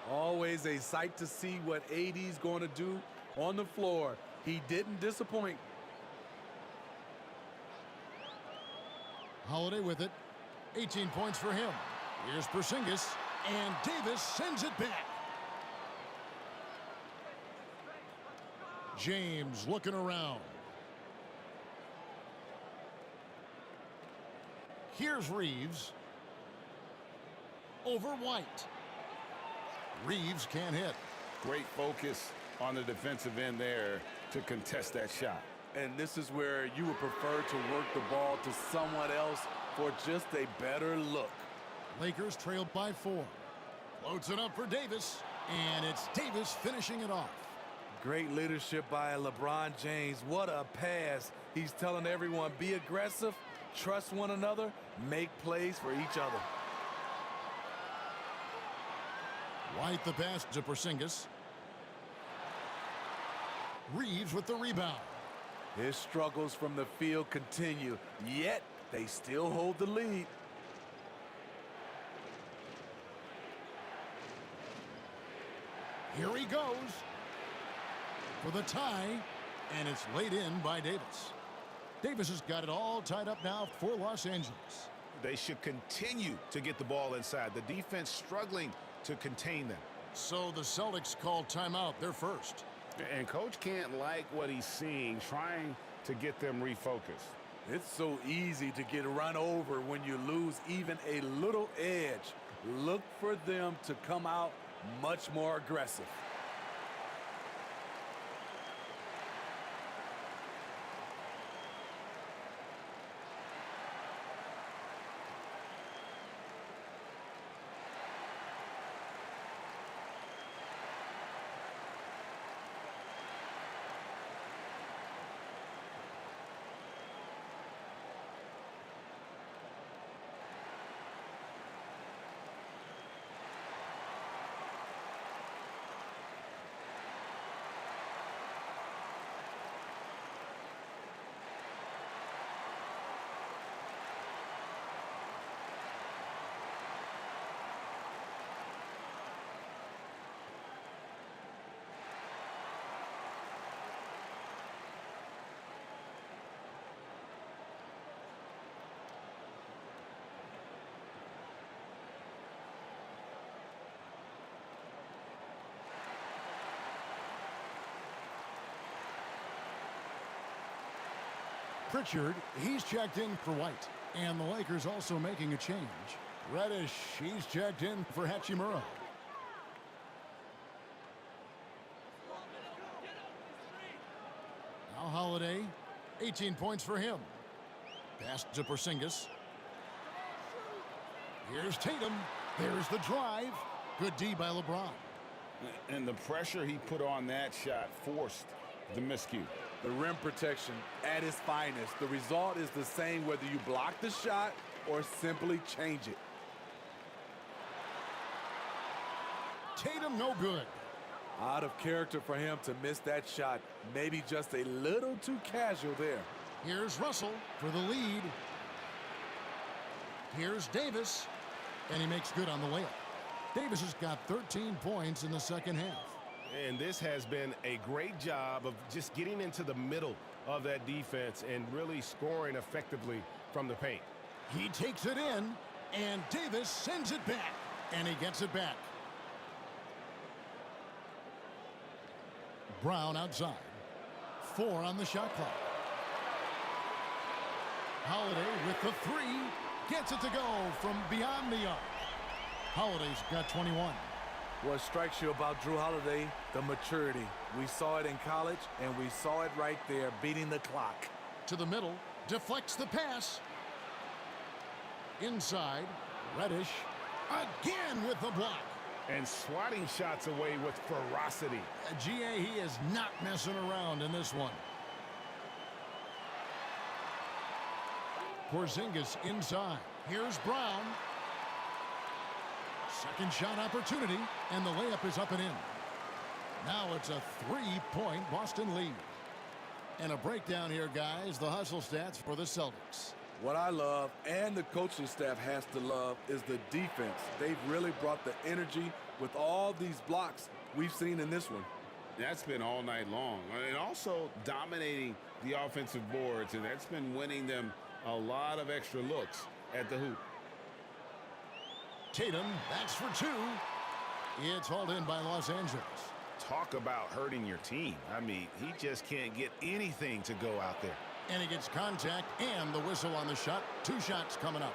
Always a sight to see what AD's going to do on the floor. He didn't disappoint. Holiday with it. 18 points for him. Here's Porzingis, and Davis sends it back. James looking around. Here's Reeves. Over White. Reeves can't hit. Great focus on the defensive end there to contest that shot. And this is where you would prefer to work the ball to someone else for just a better look. Lakers trailed by 4. Floats it up for Davis, and it's Davis finishing it off. Great leadership by LeBron James. What a pass. He's telling everyone, be aggressive, trust one another, make plays for each other. White the pass to Porzingis. Reeves with the rebound. His struggles from the field continue, yet they still hold the lead. Here he goes for the tie, and it's laid in by Davis. Davis has got it all tied up now for Los Angeles. They should continue to get the ball inside. The defense struggling to contain them. So the Celtics call timeout. They're first. And Coach can't like what he's seeing, trying to get them refocused. It's so easy to get run over when you lose even a little edge. Look for them to come out much more aggressive. Pritchard, he's checked in for White. And the Lakers also making a change. Reddish, he's checked in for Hachimura. Now Holiday, 18 points for him. Pass to Porzingis. Here's Tatum. There's the drive. Good D by LeBron. And the pressure he put on that shot forced the miscue. The rim protection at its finest. The result is the same whether you block the shot or simply change it. Tatum no good. Out of character for him to miss that shot. Maybe just a little too casual there. Here's Russell for the lead. Here's Davis, and he makes good on the layup. Davis has got 13 points in the second half. And this has been a great job of just getting into the middle of that defense and really scoring effectively from the paint. He takes it in, and Davis sends it back, and he gets it back. Brown outside. 4 on the shot clock. Holiday with the 3. Gets it to go from beyond the arc. Holiday's got 21. What strikes you about Drew Holiday? The maturity. We saw it in college, and we saw it right there, beating the clock. To the middle, deflects the pass. Inside, Reddish again with the block. And swatting shots away with ferocity. GA, he is not messing around in this one. Porzingis inside. Here's Brown. Second shot opportunity, and the layup is up and in. Now it's a 3-point Boston lead. And a breakdown here, guys. The hustle stats for the Celtics. What I love, and the coaching staff has to love, is the defense. They've really brought the energy with all these blocks we've seen in this one. That's been all night long. And also dominating the offensive boards, and that's been winning them a lot of extra looks at the hoop. Tatum, that's for 2. It's hauled in by Los Angeles. Talk about hurting your team. I mean, he just can't get anything to go out there. And he gets contact and the whistle on the shot. 2 shots coming up.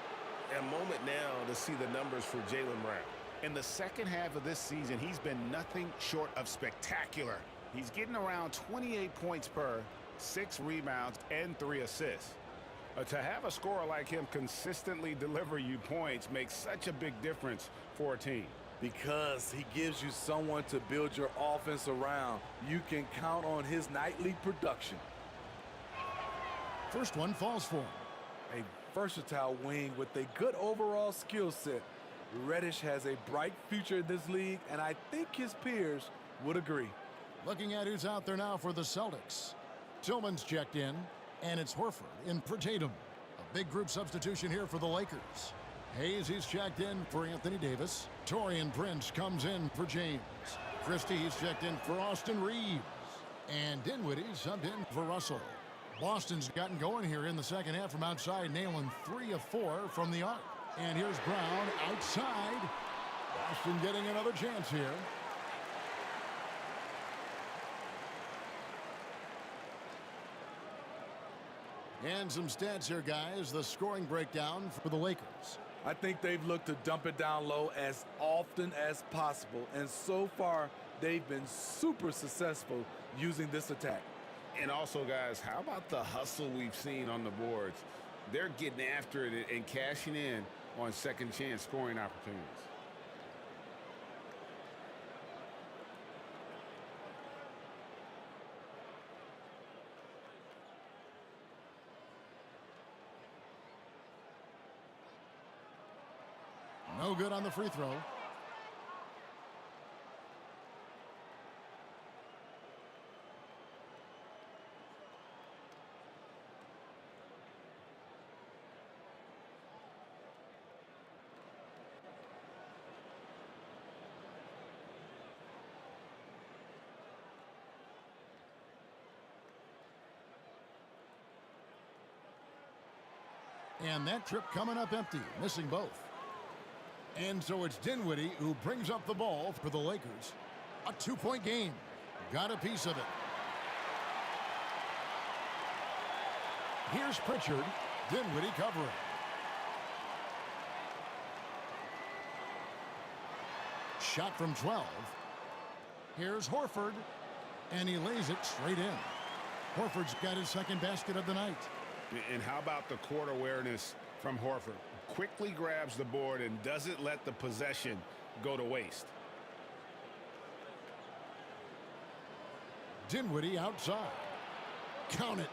A moment now to see the numbers for Jaylen Brown. In the second half of this season, he's been nothing short of spectacular. He's getting around 28 points per, 6 rebounds, and 3 assists. To have a scorer like him consistently deliver you points makes such a big difference for a team. Because he gives you someone to build your offense around. You can count on his nightly production. First one falls for him. A versatile wing with a good overall skill set. Reddish has a bright future in this league, and I think his peers would agree. Looking at who's out there now for the Celtics. Tillman's checked in, and it's Horford in for Tatum. A big group substitution here for the Lakers. Hayes, he's checked in for Anthony Davis. Taurean Prince comes in for James. Christie, he's checked in for Austin Reeves. And Dinwiddie subbed in for Russell. Boston's gotten going here in the second half from outside, nailing 3 of 4 from the arc. And here's Brown outside. Boston getting another chance here. And some stats here, guys. The scoring breakdown for the Lakers. I think they've looked to dump it down low as often as possible. And so far, they've been super successful using this attack. And also, guys, how about the hustle we've seen on the boards? They're getting after it and cashing in on second chance scoring opportunities. No good on the free throw. And that trip coming up empty, missing both. And so it's Dinwiddie who brings up the ball for the Lakers. A 2-point game. Got a piece of it. Here's Pritchard. Dinwiddie covering. Shot from 12. Here's Horford. And he lays it straight in. Horford's got his second basket of the night. And how about the court awareness from Horford? Quickly grabs the board and doesn't let the possession go to waste. Dinwiddie outside. Count it.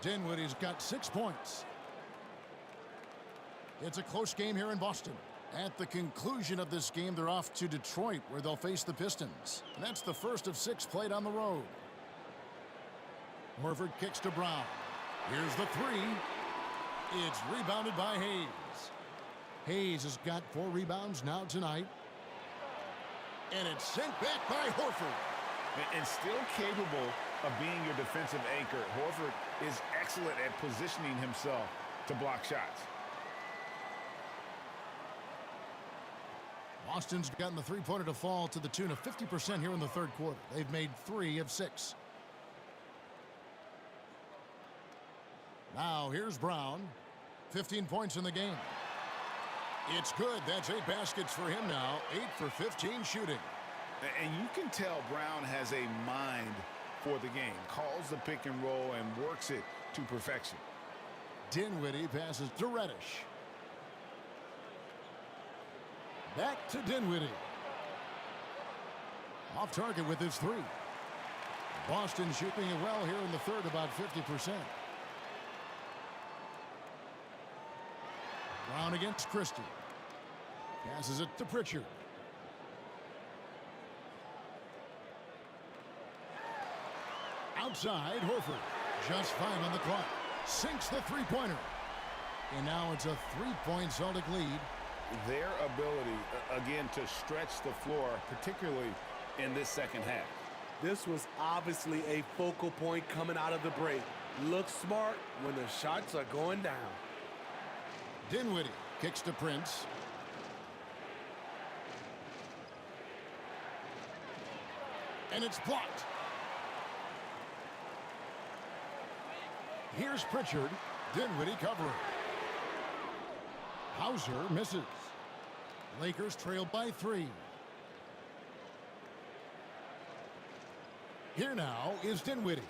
Dinwiddie's got 6 points. It's a close game here in Boston. At the conclusion of this game, they're off to Detroit, where they'll face the Pistons. And that's the first of 6 played on the road. Horford kicks to Brown. Here's the three. It's rebounded by Hayes. Hayes has got 4 rebounds now tonight. And it's sent back by Horford. And still capable of being your defensive anchor, Horford is excellent at positioning himself to block shots. Boston's gotten the three-pointer to fall to the tune of 50% here in the third quarter. They've made 3 of 6. Now here's Brown. 15 points in the game. It's good. That's 8 baskets for him now. 8 for 15 shooting. And you can tell Brown has a mind for the game. Calls the pick and roll and works it to perfection. Dinwiddie passes to Reddish. Back to Dinwiddie. Off target with his 3. Boston shooting it well here in the third, about 50%. Brown against Christie. Passes it to Pritchard. Outside, Horford. Just 5 on the clock. Sinks the three-pointer. And now it's a 3-point Celtic lead. Their ability, again, to stretch the floor, particularly in this second half. This was obviously a focal point coming out of the break. Look smart when the shots are going down. Dinwiddie kicks to Prince. And it's blocked. Here's Pritchard. Dinwiddie covering. Hauser misses. Lakers trail by 3. Here now is Dinwiddie.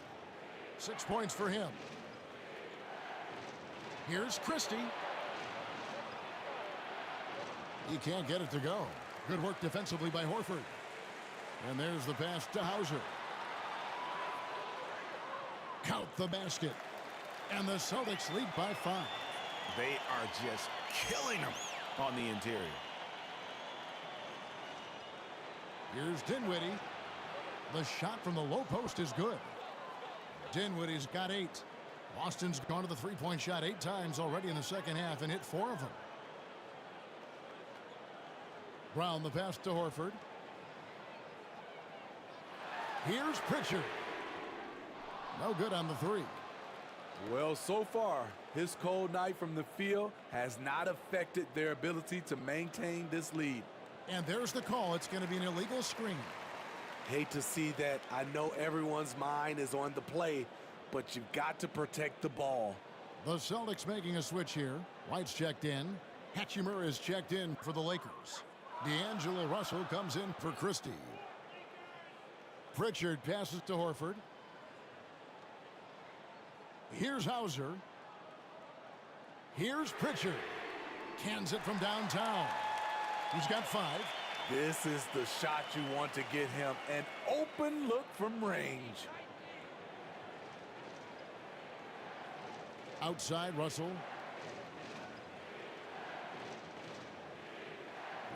6 points for him. Here's Christie. He can't get it to go. Good work defensively by Horford. And there's the pass to Hauser. Count the basket. And the Celtics lead by 5. They are just killing them on the interior. Here's Dinwiddie. The shot from the low post is good. Dinwiddie's got 8. Boston's gone to the three-point shot 8 times already in the second half and hit 4 of them. Brown the pass to Horford. Here's Pritchard. No good on the 3. Well, so far, his cold night from the field has not affected their ability to maintain this lead. And there's the call. It's going to be an illegal screen. Hate to see that. I know everyone's mind is on the play, but you've got to protect the ball. The Celtics making a switch here. White's checked in. Hachimura is checked in for the Lakers. D'Angelo Russell comes in for Christie. Pritchard passes to Horford. Here's Hauser. Here's Pritchard. Cans it from downtown. He's got 5. This is the shot you want to get him. An open look from range. Outside, Russell.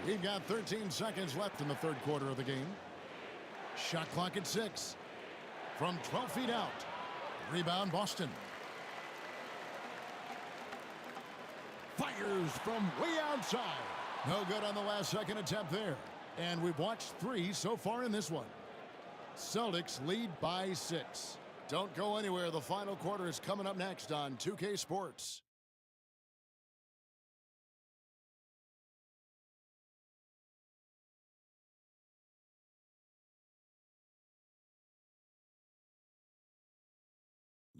We've got 13 seconds left in the third quarter of the game. Shot clock at 6. From 12 feet out. Rebound, Boston. Fires from way outside. No good on the last second attempt there. And we've watched 3 so far in this one. Celtics lead by 6. Don't go anywhere. The final quarter is coming up next on 2K Sports.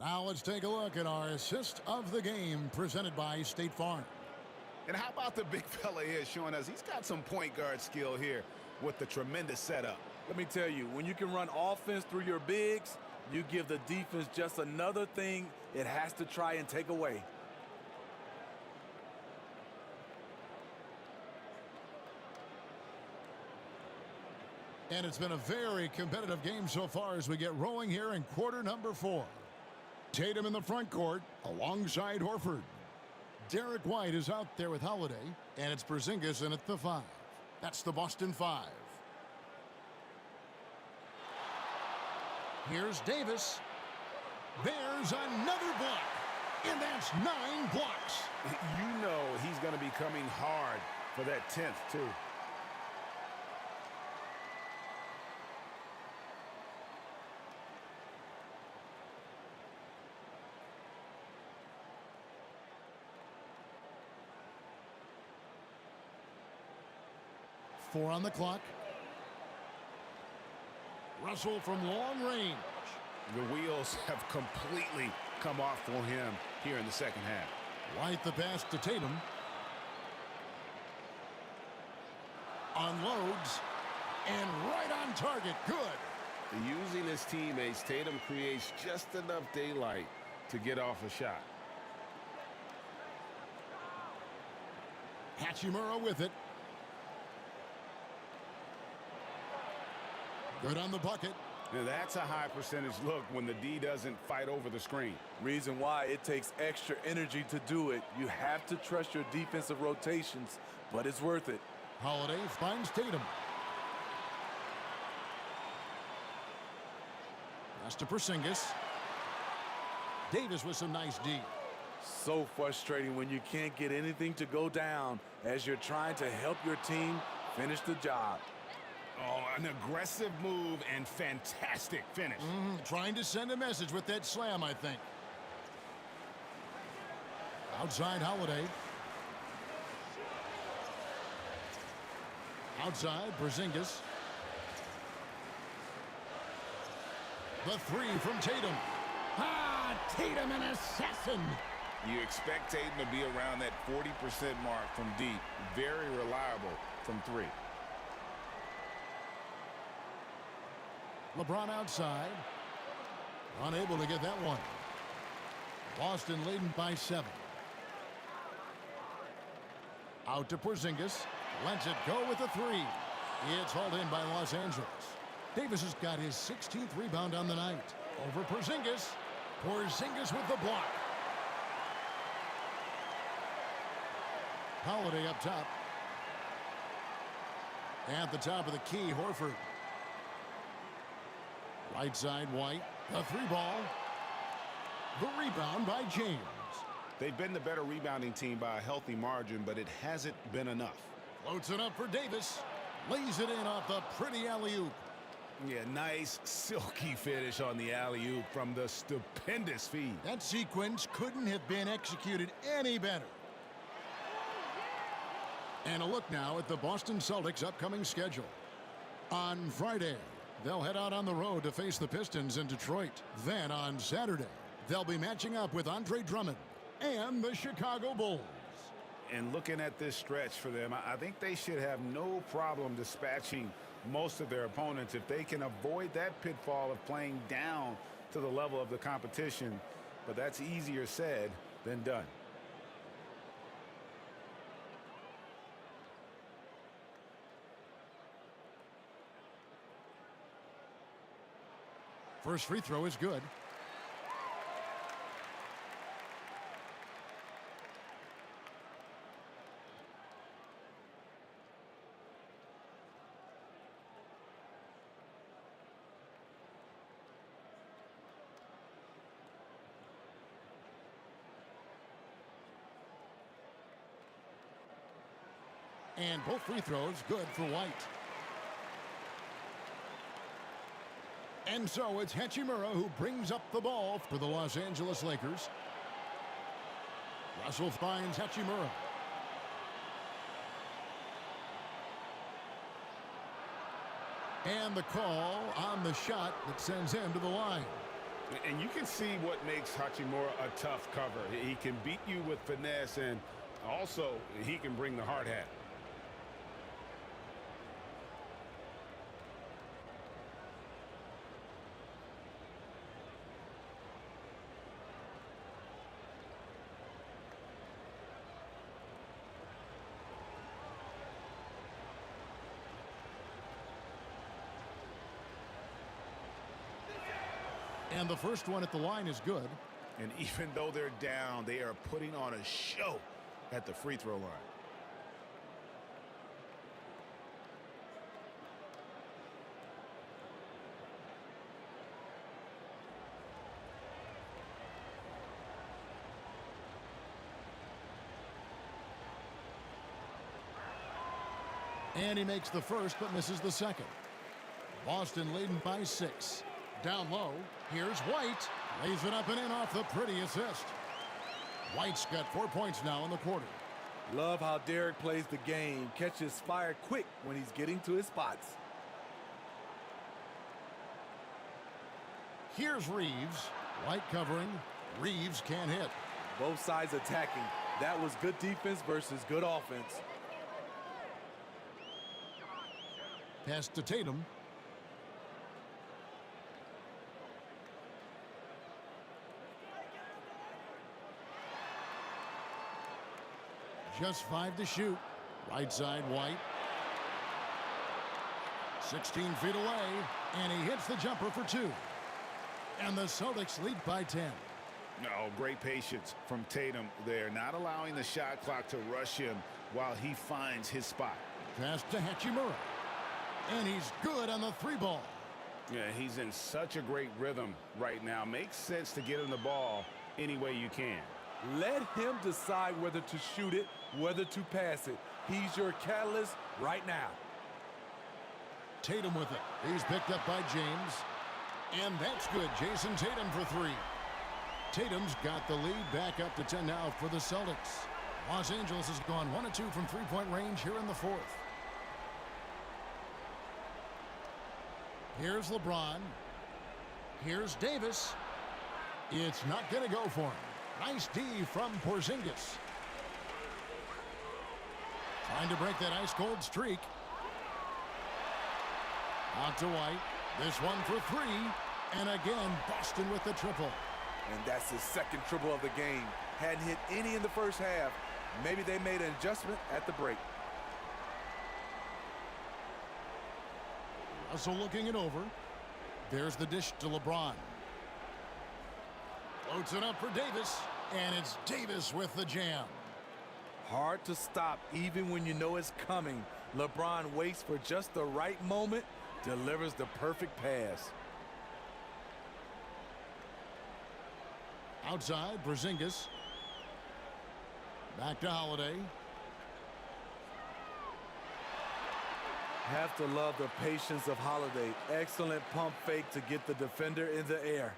Now let's take a look at our assist of the game presented by State Farm. And how about the big fella here showing us he's got some point guard skill here with the tremendous setup. Let me tell you, when you can run offense through your bigs, you give the defense just another thing it has to try and take away. And it's been a very competitive game so far as we get rolling here in quarter number 4. Tatum in the front court alongside Horford. Derek White is out there with Holiday, and it's Porzingis in at the 5. That's the Boston 5. Here's Davis. There's another block, and that's 9 blocks. You know he's going to be coming hard for that 10th, too. Four on the clock. Russell from long range. The wheels have completely come off for him here in the second half. White the pass to Tatum. Unloads. And right on target. Good. Using his teammates, Tatum creates just enough daylight to get off a shot. Hachimura with it. Good on the bucket. Now that's a high percentage look when the D doesn't fight over the screen. Reason why it takes extra energy to do it. You have to trust your defensive rotations, but it's worth it. Holiday finds Tatum. Pass to Porzingis. Davis with some nice D. So frustrating when you can't get anything to go down as you're trying to help your team finish the job. Oh, an aggressive move and fantastic finish. Trying to send a message with that slam, I think. Outside Holiday. Outside Porzingis. The 3 from Tatum. Tatum, an assassin. You expect Tatum to be around that 40% mark from deep. Very reliable from 3. LeBron outside. Unable to get that one. Boston leading by 7. Out to Porzingis. Lets it go with the 3. It's hauled in by Los Angeles. Davis has got his 16th rebound on the night. Over Porzingis. Porzingis with the block. Holiday up top. At the top of the key, Horford. Right side, White. The 3 ball. The rebound by James. They've been the better rebounding team by a healthy margin, but it hasn't been enough. Floats it up for Davis. Lays it in off the pretty alley-oop. Yeah, nice silky finish on the alley-oop from the stupendous feed. That sequence couldn't have been executed any better. And a look now at the Boston Celtics' upcoming schedule. On Friday, they'll head out on the road to face the Pistons in Detroit. Then on Saturday, they'll be matching up with Andre Drummond and the Chicago Bulls. And looking at this stretch for them, I think they should have no problem dispatching most of their opponents if they can avoid that pitfall of playing down to the level of the competition. But that's easier said than done. First free throw is good. And both free throws good for White. And so it's Hachimura who brings up the ball for the Los Angeles Lakers. Russell finds Hachimura. And the call on the shot that sends him to the line. And you can see what makes Hachimura a tough cover. He can beat you with finesse, and also he can bring the hard hat. And the first one at the line is good. And even though they're down, they are putting on a show at the free throw line. And he makes the first but misses the second. Boston leading by 6. Down low, here's White. Lays it up and in off the pretty assist. White's got 4 points now in the quarter. Love how Derek plays the game. Catches fire quick when he's getting to his spots. Here's Reeves. White covering. Reeves can't hit. Both sides attacking. That was good defense versus good offense. Pass to Tatum. Just 5 to shoot. Right side, White. 16 feet away, and he hits the jumper for 2. And the Celtics lead by 10. No, great patience from Tatum there, not allowing the shot clock to rush him while he finds his spot. Pass to Hachimura. And he's good on the 3 ball. Yeah, he's in such a great rhythm right now. Makes sense to get him the ball any way you can. Let him decide whether to shoot it, whether to pass it. He's your catalyst right now. Tatum with it. He's picked up by James. And that's good. Jason Tatum for 3. Tatum's got the lead back up to 10 now for the Celtics. Los Angeles has gone 1 of 2 from 3-point range here in the 4th. Here's LeBron. Here's Davis. It's not going to go for him. Nice D from Porzingis. Trying to break that ice-cold streak. Out to White. This one for 3. And again, Boston with the triple. And that's his second triple of the game. Hadn't hit any in the first half. Maybe they made an adjustment at the break. Russell looking it over. There's the dish to LeBron. Floats it up for Davis. And it's Davis with the jam. Hard to stop even when you know it's coming. LeBron waits for just the right moment, delivers the perfect pass. Outside, Porzingis. Back to Holiday. Have to love the patience of Holiday. Excellent pump fake to get the defender in the air.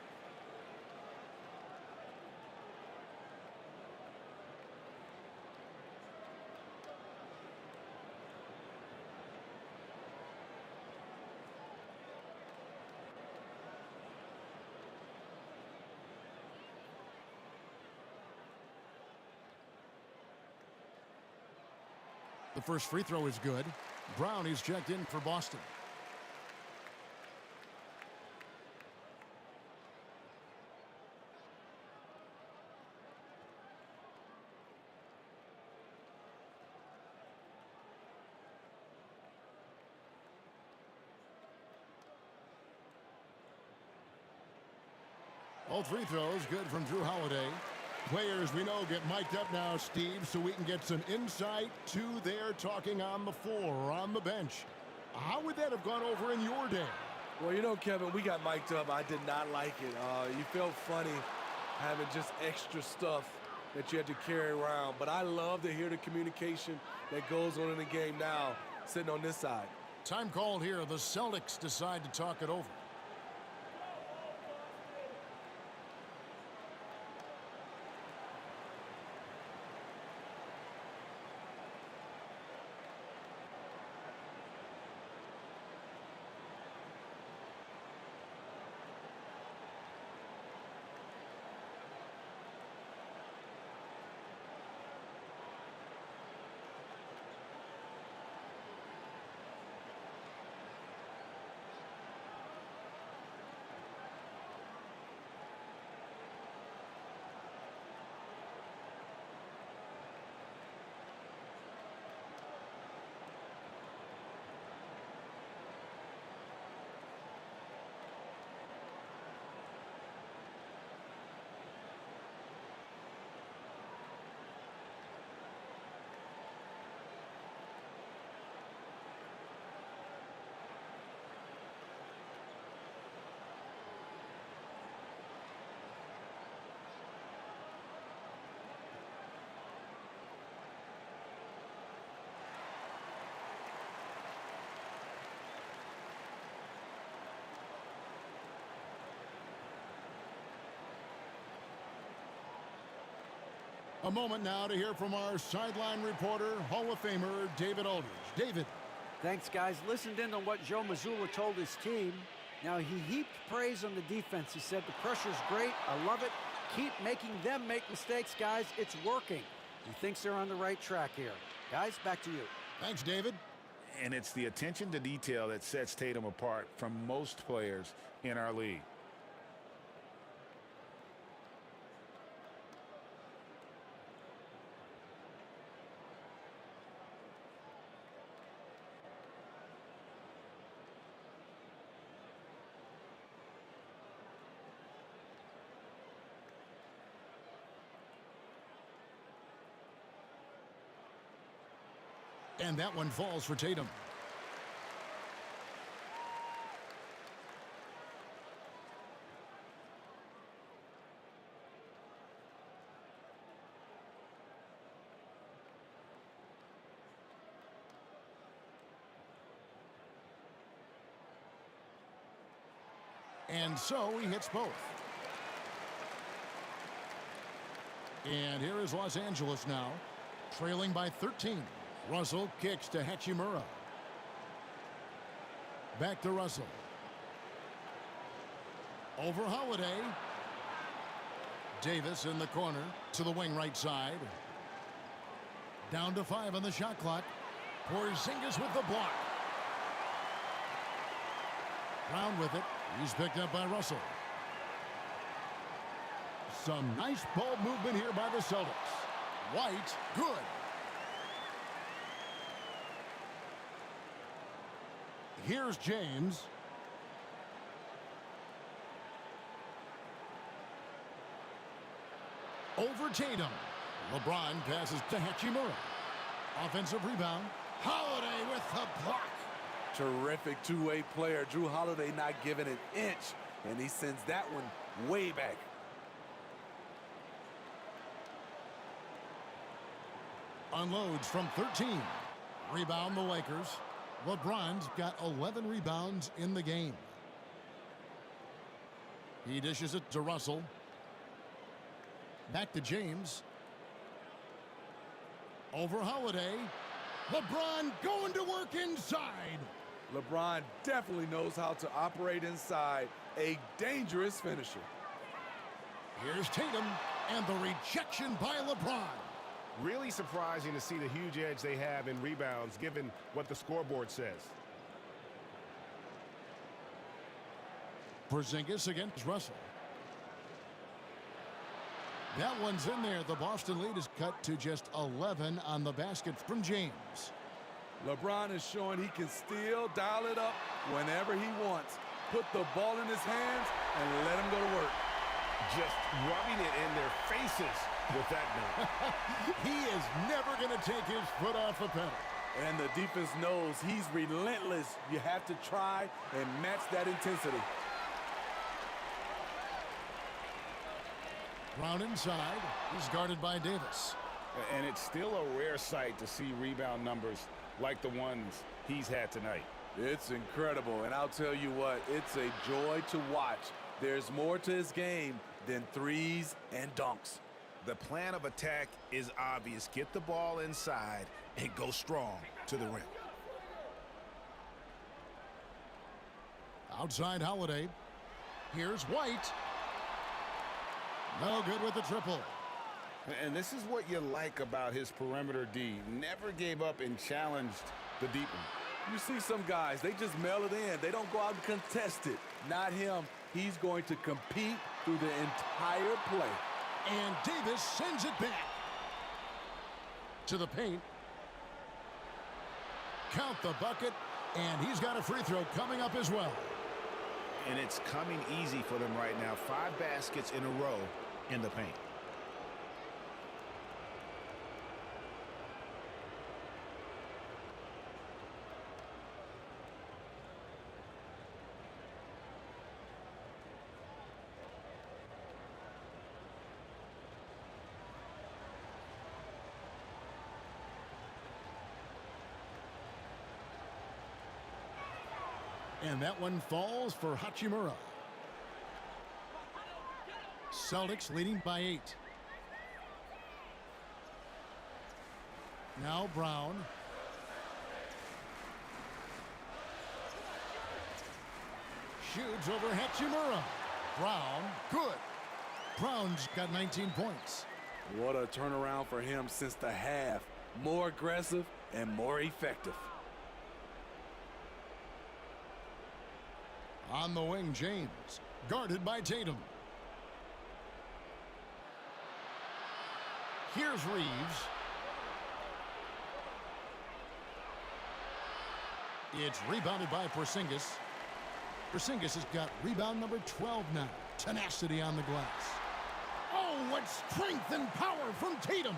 The first free throw is good. Brown is checked in for Boston. All 3 throws good from Drew Holiday. Players we know get mic'd up now, Steve, so we can get some insight to their talking on the floor or on the bench. How would that have gone over in your day? Well, you know, Kevin, we got mic'd up. I did not like it. You felt funny having just extra stuff that you had to carry around. But I love to hear the communication that goes on in the game now, sitting on this side. Time called here. The Celtics decide to talk it over. A moment now to hear from our sideline reporter, Hall of Famer David Aldridge. David. Thanks, guys. Listened in on what Joe Mazzulla told his team. Now, he heaped praise on the defense. He said, the pressure's great. I love it. Keep making them make mistakes, guys. It's working. He thinks they're on the right track here. Guys, back to you. Thanks, David. And it's the attention to detail that sets Tatum apart from most players in our league. And that one falls for Tatum. And so he hits both. And here is Los Angeles now, trailing by 13. Russell kicks to Hachimura. Back to Russell. Over Holiday. Davis in the corner to the wing right side. Down to 5 on the shot clock. Porzingis with the block. Brown with it. He's picked up by Russell. Some nice ball movement here by the Celtics. White, good. Here's James. Over Tatum. LeBron passes to Hachimura. Offensive rebound. Holiday with the block. Terrific two-way player. Drew Holiday not giving an inch, and he sends that one way back. Unloads from 13. Rebound the Lakers. LeBron's got 11 rebounds in the game. He dishes it to Russell. Back to James. Over Holiday. LeBron going to work inside. LeBron definitely knows how to operate inside. A dangerous finisher. Here's Tatum, and the rejection by LeBron. Really surprising to see the huge edge they have in rebounds, given what the scoreboard says. Porzingis against Russell. That one's in there. The Boston lead is cut to just 11 on the basket from James. LeBron is showing he can still dial it up whenever he wants. Put the ball in his hands and let him go to work. Just rubbing it in their faces with that dunk. He is never going to take his foot off the pedal. And the defense knows he's relentless. You have to try and match that intensity. Brown inside. He's guarded by Davis. And it's still a rare sight to see rebound numbers like the ones he's had tonight. It's incredible, and I'll tell you what, it's a joy to watch. There's more to his game than threes and dunks. The plan of attack is obvious. Get the ball inside and go strong to the rim. Outside Holiday. Here's White. No good with the triple. And this is what you like about his perimeter D. Never gave up and challenged the deep one. You see some guys, they just mail it in. They don't go out and contest it. Not him. He's going to compete through the entire play. And Davis sends it back to the paint. Count the bucket, and he's got a free throw coming up as well. And it's coming easy for them right now. 5 baskets in a row in the paint. And that one falls for Hachimura. Celtics leading by 8. Now Brown. Shoots over Hachimura. Brown, good. Brown's got 19 points. What a turnaround for him since the half. More aggressive and more effective. On the wing, James. Guarded by Tatum. Here's Reeves. It's rebounded by Porzingis. Porzingis has got rebound number 12 now. Tenacity on the glass. Oh, what strength and power from Tatum.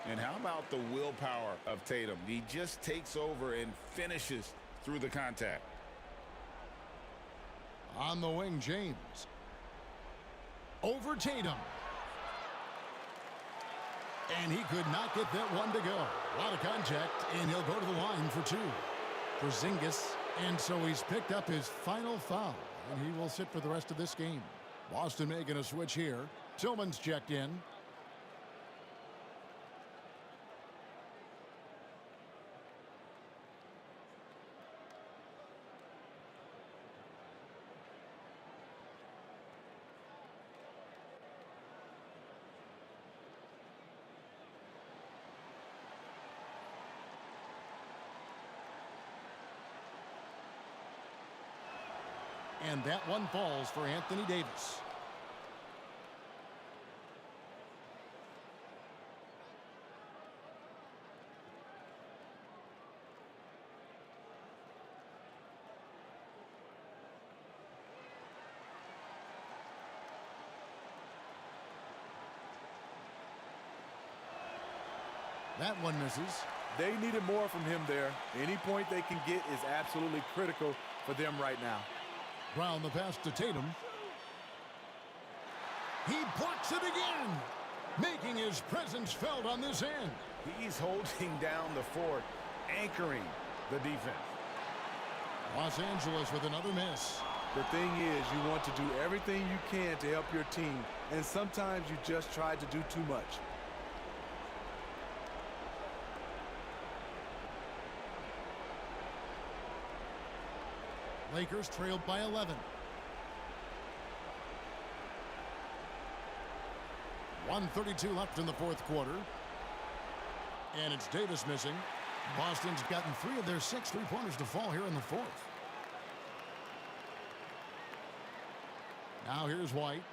And how about the willpower of Tatum? He just takes over and finishes through the contact. On the wing, James. Over Tatum. And he could not get that one to go. A lot of contact, and he'll go to the line for two. Porzingis, and so he's picked up his final foul, and he will sit for the rest of this game. Boston making a switch here. Tillman's checked in. And that one falls for Anthony Davis. That one misses. They needed more from him there. Any point they can get is absolutely critical for them right now. Brown the pass to Tatum. He blocks it again, making his presence felt on this end. He's holding down the fort, anchoring the defense. Los Angeles with another miss. The thing is, you want to do everything you can to help your team, and sometimes you just try to do too much. Lakers trailed by 11. 1:32 left in the fourth quarter. And it's Davis missing. Boston's gotten 3 of their 6 three-pointers to fall here in the fourth. Now here's White.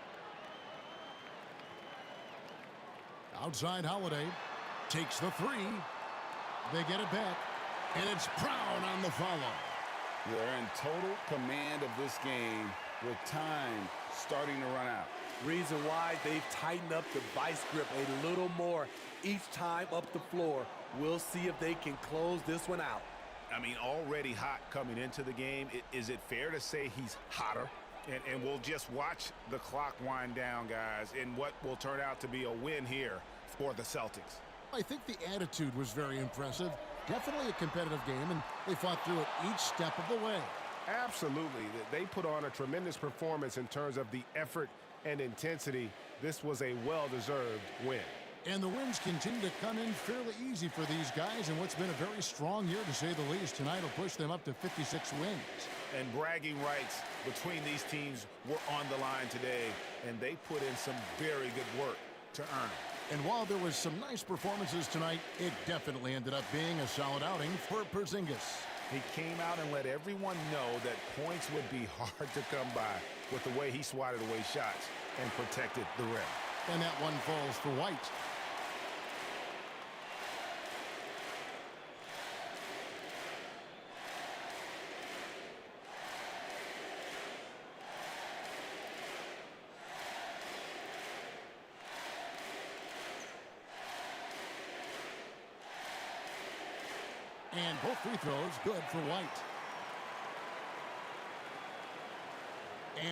Outside Holiday. Takes the 3. They get it back. And it's Brown on the follow. They're in total command of this game with time starting to run out. Reason why they've tightened up the vice grip a little more each time up the floor. We'll see if they can close this one out. I mean, already hot coming into the game. Is it fair to say he's hotter? And we'll just watch the clock wind down, guys, in what will turn out to be a win here for the Celtics. I think the attitude was very impressive. Definitely a competitive game, and they fought through it each step of the way. Absolutely. They put on a tremendous performance in terms of the effort and intensity. This was a well-deserved win. And the wins continue to come in fairly easy for these guys in what's been a very strong year, to say the least. Tonight will push them up to 56 wins. And bragging rights between these teams were on the line today, and they put in some very good work to earn it. And while there was some nice performances tonight, it definitely ended up being a solid outing for Porzingis. He came out and let everyone know that points would be hard to come by with the way he swatted away shots and protected the rim. And that one falls for White. And both free throws good for White.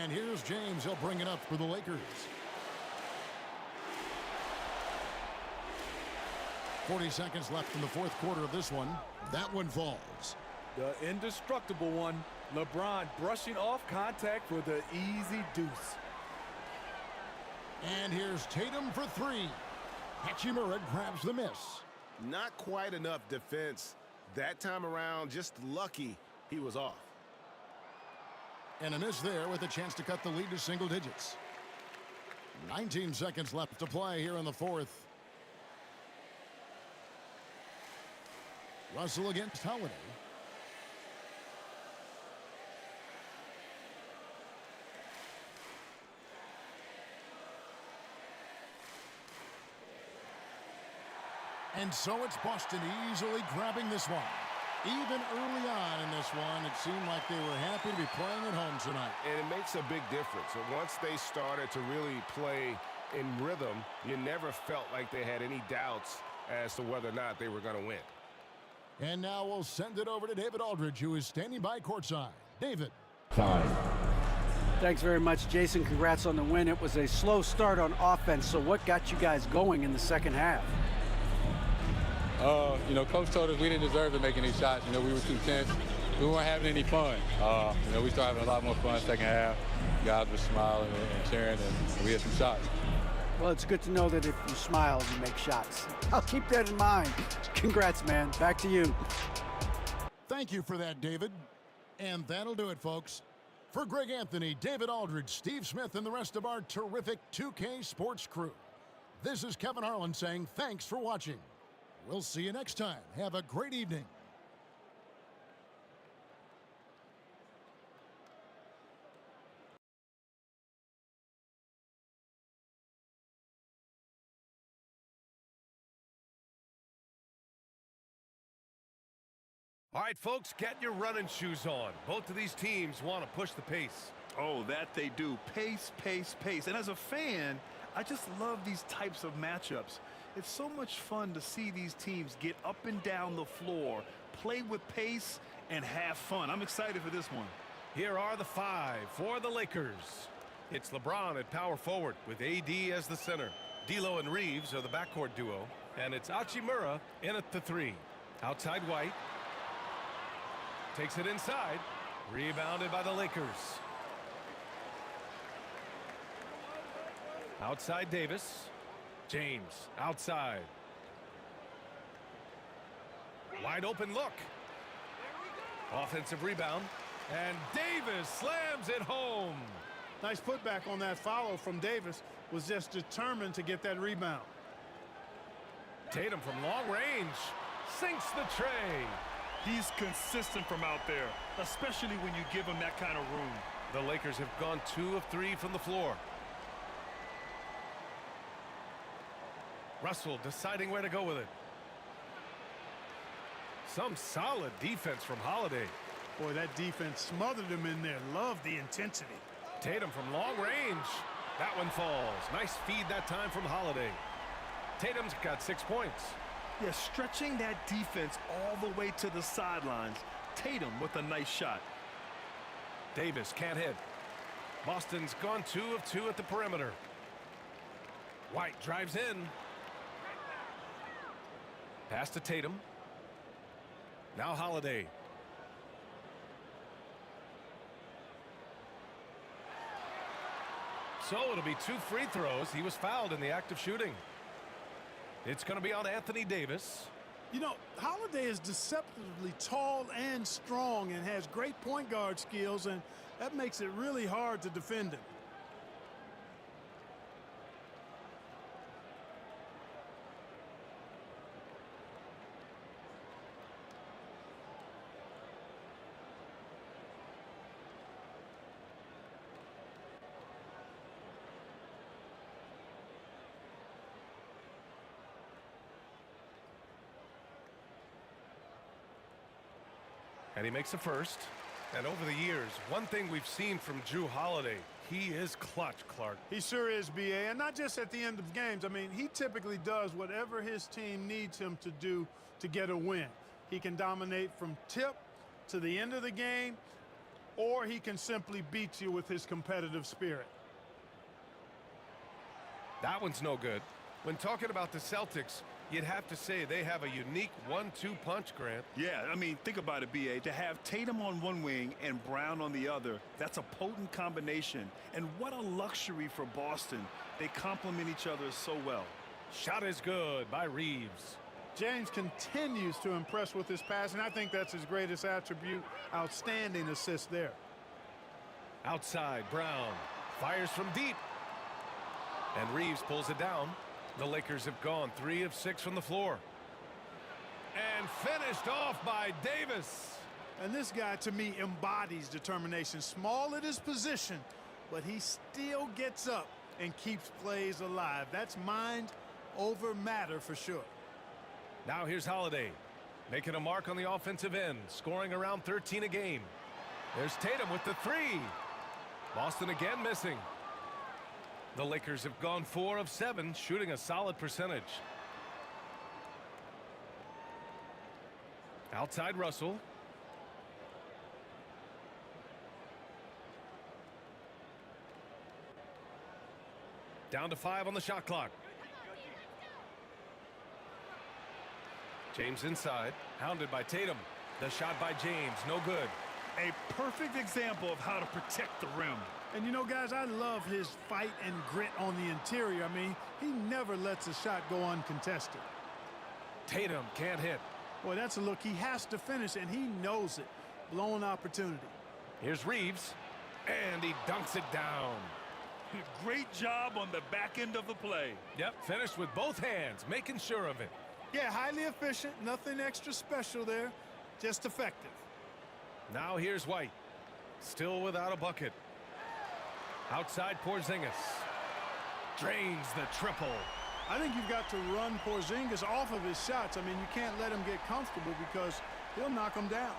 And here's James. He'll bring it up for the Lakers. 40 seconds left in the fourth quarter of this one. That one falls. The indestructible one. LeBron brushing off contact for the easy deuce. And here's Tatum for 3. Hachimura grabs the miss. Not quite enough defense that time around. Just lucky he was off. And a miss there with a chance to cut the lead to single digits. 19 seconds left to play here in the fourth. Russell against Holiday. And so it's Boston easily grabbing this one. Even early on in this one, it seemed like they were happy to be playing at home tonight. And it makes a big difference. And once they started to really play in rhythm, you never felt like they had any doubts as to whether or not they were going to win. And now we'll send it over to David Aldridge, who is standing by courtside. David. Thanks very much, Jason. Congrats on the win. It was a slow start on offense, so what got you guys going in the second half? Coach told us we didn't deserve to make any shots. We were too tense. We weren't having any fun. We started having a lot more fun second half. Guys were smiling and cheering, and we had some shots. Well, it's good to know that if you smile, you make shots. I'll keep that in mind. Congrats, man. Back to you. Thank you for that, David. And that'll do it, folks. For Greg Anthony, David Aldridge, Steve Smith, and the rest of our terrific 2K Sports crew, this is Kevin Harlan saying thanks for watching. We'll see you next time. Have a great evening. All right, folks, get your running shoes on. Both of these teams want to push the pace. Oh, that they do. Pace, pace, pace. And as a fan, I just love these types of matchups. It's so much fun to see these teams get up and down the floor, play with pace, and have fun. I'm excited for this one. Here are the five for the Lakers. It's LeBron at power forward with AD as the center. D'Lo and Reeves are the backcourt duo. And it's Hachimura in at the three. Outside White. Takes it inside. Rebounded by the Lakers. Outside Davis. James outside. Wide open look. Offensive rebound. And Davis slams it home. Nice putback on that follow from Davis. Was just determined to get that rebound. Tatum from long range. Sinks the tray. He's consistent from out there, especially when you give him that kind of room. The Lakers have gone 2 of 3 from the floor. Russell deciding where to go with it. Some solid defense from Holiday. Boy, that defense smothered him in there. Love the intensity. Tatum from long range. That one falls. Nice feed that time from Holiday. Tatum's got 6 points. Yeah, stretching that defense all the way to the sidelines. Tatum with a nice shot. Davis can't hit. Boston's gone 2 of 2 at the perimeter. White drives in. Pass to Tatum. Now Holiday. So it'll be 2 free throws. He was fouled in the act of shooting. It's going to be on Anthony Davis. You know, Holiday is deceptively tall and strong and has great point guard skills, and that makes it really hard to defend him. And he makes the first. And over the years, one thing we've seen from Jrue Holiday, he is clutch, Clark. He sure is, B.A., and not just at the end of games. I mean, he typically does whatever his team needs him to do to get a win. He can dominate from tip to the end of the game, or he can simply beat you with his competitive spirit. That one's no good. When talking about the Celtics, you'd have to say they have a unique 1-2 punch, Grant. Yeah, I mean, think about it, B.A. To have Tatum on one wing and Brown on the other, that's a potent combination. And what a luxury for Boston. They complement each other so well. Shot is good by Reeves. James continues to impress with his passing. I think that's his greatest attribute. Outstanding assist there. Outside, Brown fires from deep. And Reeves pulls it down. The Lakers have gone 3 of 6 from the floor. And finished off by Davis. And this guy, to me, embodies determination. Small at his position, but he still gets up and keeps plays alive. That's mind over matter for sure. Now here's Holiday, making a mark on the offensive end, scoring around 13 a game. There's Tatum with the 3. Boston again missing. The Lakers have gone 4 of 7, shooting a solid percentage. Outside Russell. Down to 5 on the shot clock. James inside, hounded by Tatum. The shot by James, no good. A perfect example of how to protect the rim. And you know, guys, I love his fight and grit on the interior. I mean, he never lets a shot go uncontested. Tatum can't hit. Boy, that's a look he has to finish, and he knows it. Blown opportunity. Here's Reeves, and he dunks it down. Great job on the back end of the play. Yep, finished with both hands, making sure of it. Yeah, highly efficient, nothing extra special there, just effective. Now here's White, still without a bucket. Outside Porzingis, drains the triple. I think you've got to run Porzingis off of his shots. I mean, you can't let him get comfortable because he'll knock him down.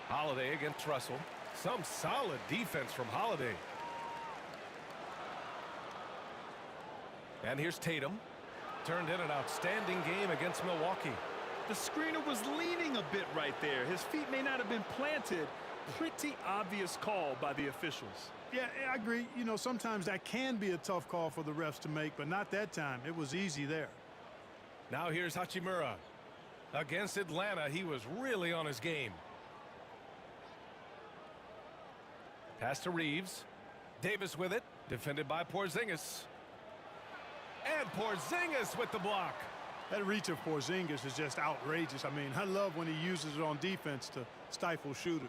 Holiday against Russell. Some solid defense from Holiday. And here's Tatum. Turned in an outstanding game against Milwaukee. The screener was leaning a bit right there. His feet may not have been planted. Pretty obvious call by the officials. Yeah, I agree. You know, sometimes that can be a tough call for the refs to make, but not that time. It was easy there. Now here's Hachimura. Against Atlanta, he was really on his game. Pass to Reeves. Davis with it. Defended by Porzingis. And Porzingis with the block. That reach of Porzingis is just outrageous. I mean, I love when he uses it on defense to stifle shooters.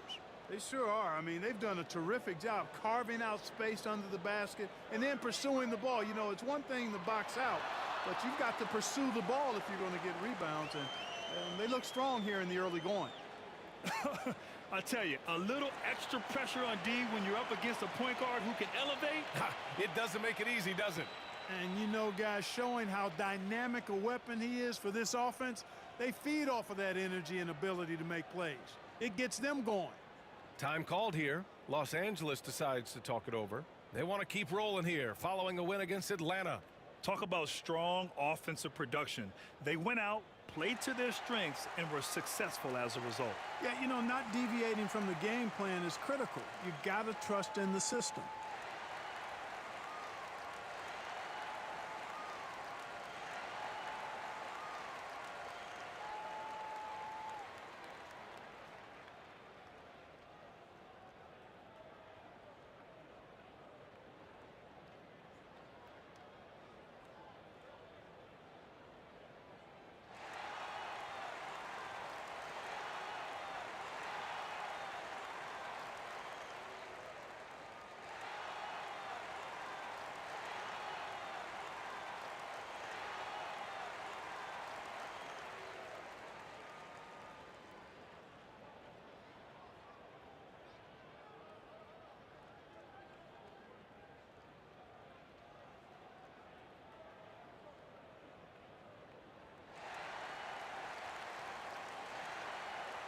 They sure are. I mean, they've done a terrific job carving out space under the basket and then pursuing the ball. You know, it's one thing to box out, but you've got to pursue the ball if you're going to get rebounds, and they look strong here in the early going. I tell you, a little extra pressure on D when you're up against a point guard who can elevate. It doesn't make it easy, does it? And you know, guys, showing how dynamic a weapon he is for this offense, they feed off of that energy and ability to make plays. It gets them going. Time called here. Los Angeles decides to talk it over. They want to keep rolling here following a win against Atlanta. Talk about strong offensive production. They went out, played to their strengths, and were successful as a result. Yeah, you know, not deviating from the game plan is critical. You got to trust in the system.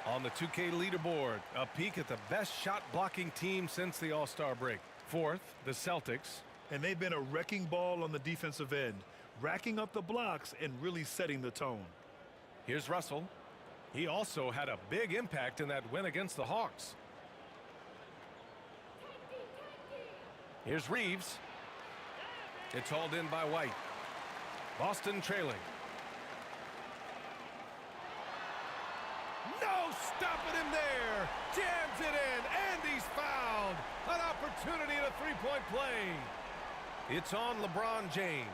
On the 2K leaderboard, a peek at the best shot blocking team since the All-Star break. Fourth, the Celtics. And they've been a wrecking ball on the defensive end, racking up the blocks and really setting the tone. Here's Russell. He also had a big impact in that win against the Hawks. Here's Reeves. It's hauled in by White. Boston trailing. No stopping him there. Jams it in, and he's fouled. An opportunity at a three-point play. It's on LeBron James.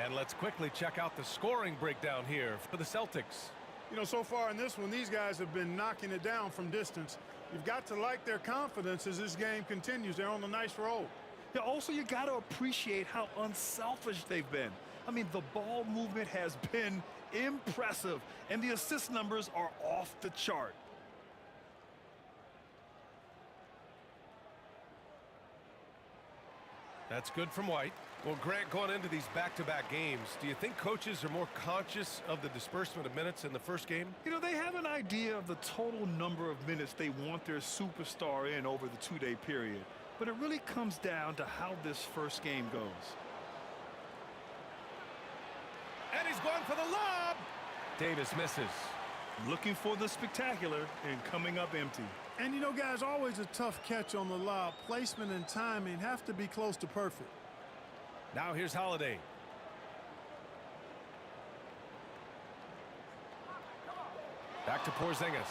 And let's quickly check out the scoring breakdown here for the Celtics. You know, so far in this one, these guys have been knocking it down from distance. You've got to like their confidence as this game continues. They're on a nice roll. Yeah, also, you got to appreciate how unselfish they've been. I mean, the ball movement has been impressive, and the assist numbers are off the chart. That's good from White. Well, Grant, going into these back-to-back games, do you think coaches are more conscious of the disbursement of minutes in the first game? You know, they have an idea of the total number of minutes they want their superstar in over the two-day period. But it really comes down to how this first game goes. And he's going for the lob. Davis misses. Looking for the spectacular and coming up empty. And, you know, guys, always a tough catch on the lob. Placement and timing have to be close to perfect. Now here's Holiday. Back to Porzingis.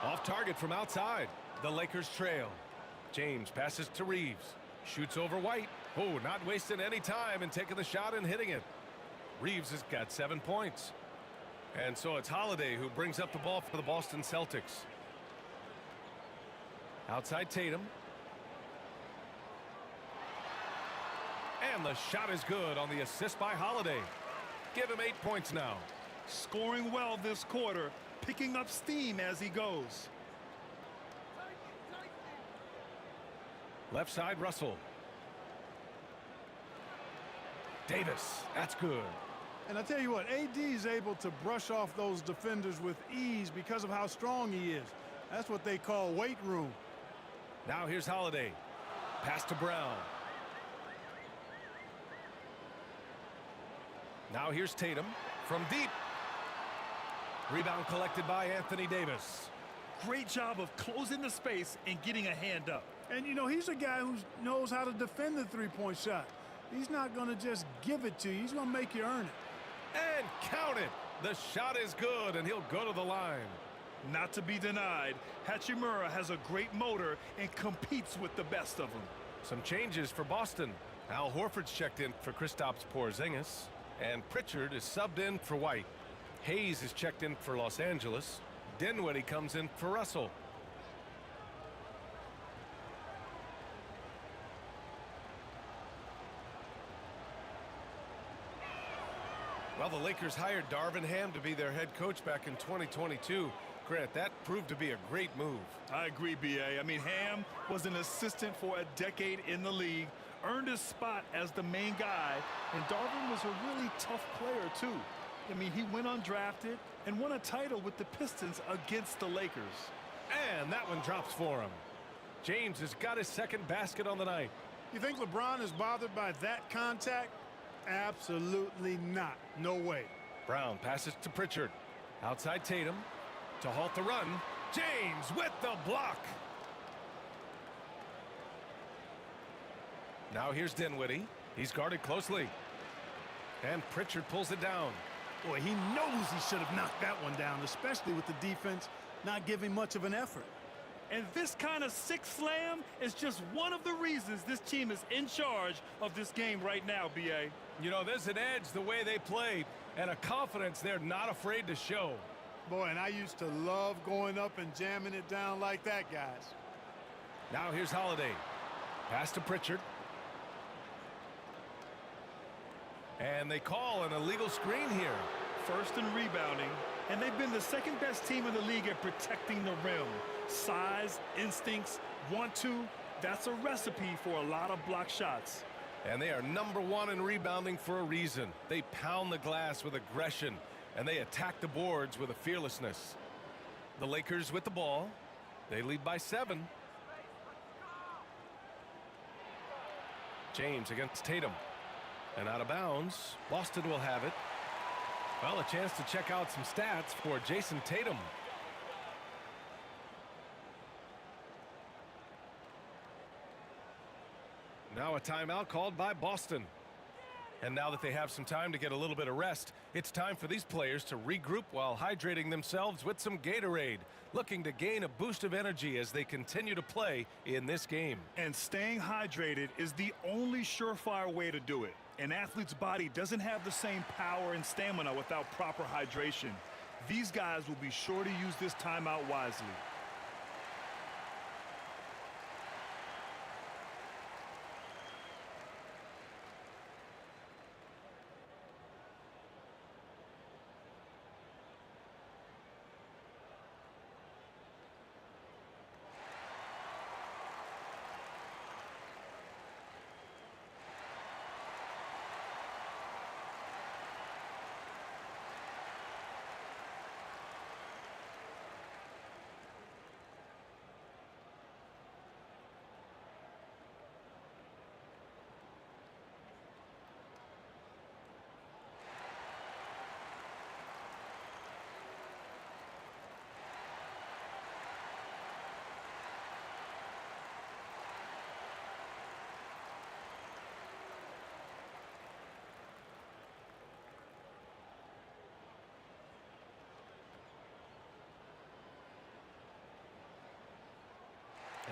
Off target from outside. The Lakers trail. James passes to Reeves. Shoots over White. Oh, not wasting any time and taking the shot and hitting it. Reeves has got 7 points. And so it's Holiday who brings up the ball for the Boston Celtics. Outside Tatum. And the shot is good on the assist by Holiday. Give him 8 points now. Scoring well this quarter, picking up steam as he goes. Left side, Russell. Davis, that's good. And I tell you what, AD is able to brush off those defenders with ease because of how strong he is. That's what they call weight room. Now here's Holiday. Pass to Brown. Now here's Tatum from deep. Rebound collected by Anthony Davis. Great job of closing the space and getting a hand up. And, you know, he's a guy who knows how to defend the three-point shot. He's not going to just give it to you. He's going to make you earn it. And count it. The shot is good, and he'll go to the line. Not to be denied, Hachimura has a great motor and competes with the best of them. Some changes for Boston. Al Horford's checked in for Kristaps Porzingis, and Pritchard is subbed in for White. Hayes is checked in for Los Angeles. Dinwiddie comes in for Russell. Well, the Lakers hired Darvin Ham to be their head coach back in 2022. Grant, that proved to be a great move. I agree, B.A. I mean, Ham was an assistant for a decade in the league, earned his spot as the main guy, and Darvin was a really tough player, too. I mean, he went undrafted and won a title with the Pistons against the Lakers. And that one drops for him. James has got his second basket on the night. You think LeBron is bothered by that contact? Absolutely not. No way. Brown passes to Pritchard. Outside Tatum. To halt the run. James with the block. Now here's Dinwiddie. He's guarded closely. And Pritchard pulls it down. Boy, he knows he should have knocked that one down, especially with the defense not giving much of an effort. And this kind of six slam is just one of the reasons this team is in charge of this game right now, B.A. You know, there's an edge the way they played and a confidence they're not afraid to show. Boy, and I used to love going up and jamming it down like that, guys. Now here's Holiday. Pass to Pritchard. And they call an illegal screen here. First in rebounding, and they've been the second best team in the league at protecting the rim. Size, instincts, want to, that's a recipe for a lot of block shots. And they are #1 in rebounding for a reason. They pound the glass with aggression, and they attack the boards with a fearlessness. The Lakers with the ball. They lead by 7. James against Tatum. And out of bounds, Boston will have it. Well, a chance to check out some stats for Jason Tatum. Now a timeout called by Boston. And now that they have some time to get a little bit of rest, it's time for these players to regroup while hydrating themselves with some Gatorade, looking to gain a boost of energy as they continue to play in this game. And staying hydrated is the only surefire way to do it. An athlete's body doesn't have the same power and stamina without proper hydration. These guys will be sure to use this timeout wisely.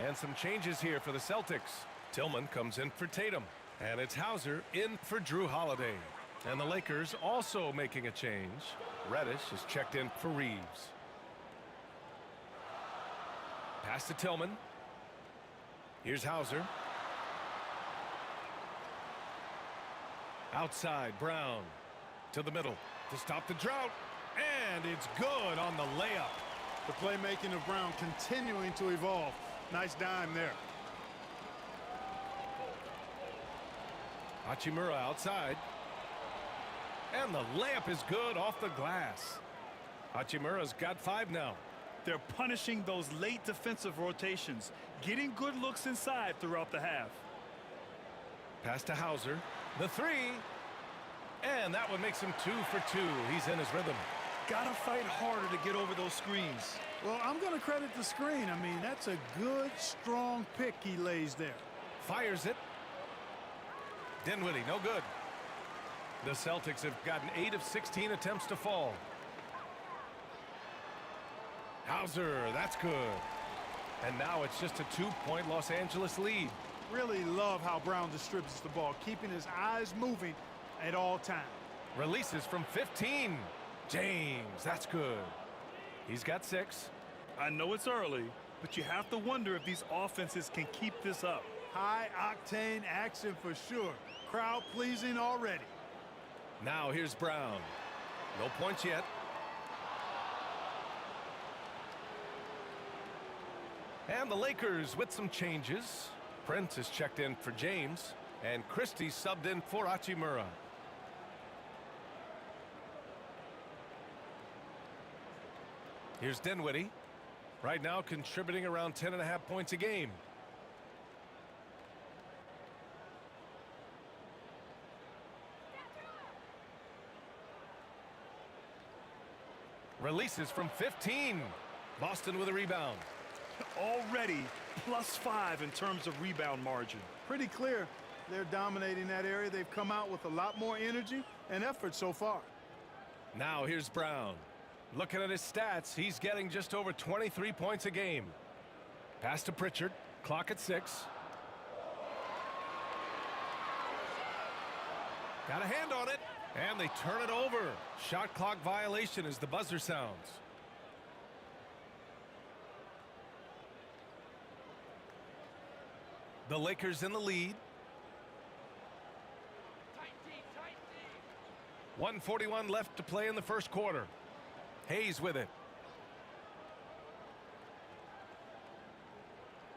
And some changes here for the Celtics. Tillman comes in for Tatum. And it's Hauser in for Drew Holiday. And the Lakers also making a change. Reddish is checked in for Reeves. Pass to Tillman. Here's Hauser. Outside, Brown. To the middle to stop the drought. And it's good on the layup. The playmaking of Brown continuing to evolve. Nice dime there. Hachimura outside. And the layup is good off the glass. Hachimura's got 5 now. They're punishing those late defensive rotations, getting good looks inside throughout the half. Pass to Hauser. The 3. And that one makes him 2 for 2. He's in his rhythm. Gotta fight harder to get over those screens. Well, I'm going to credit the screen. I mean, that's a good, strong pick he lays there. Fires it. Dinwiddie, no good. The Celtics have gotten 8 of 16 attempts to fall. Hauser, that's good. And now it's just a 2-point Los Angeles lead. Really love how Brown distributes the ball, keeping his eyes moving at all times. Releases from 15. James, that's good. He's got 6. I know it's early, but you have to wonder if these offenses can keep this up. High-octane action for sure. Crowd-pleasing already. Now here's Brown. No points yet. And the Lakers with some changes. Prince is checked in for James, and Christie subbed in for Hachimura. Here's Dinwiddie. Right now contributing around 10.5 points a game. Releases from 15. Boston with a rebound. Already +5 in terms of rebound margin. Pretty clear they're dominating that area. They've come out with a lot more energy and effort so far. Now here's Brown. Looking at his stats, he's getting just over 23 points a game. Pass to Pritchard. Clock at 6. Got a hand on it. And they turn it over. Shot clock violation as the buzzer sounds. The Lakers in the lead. 1:41 left to play in the first quarter. Hayes with it.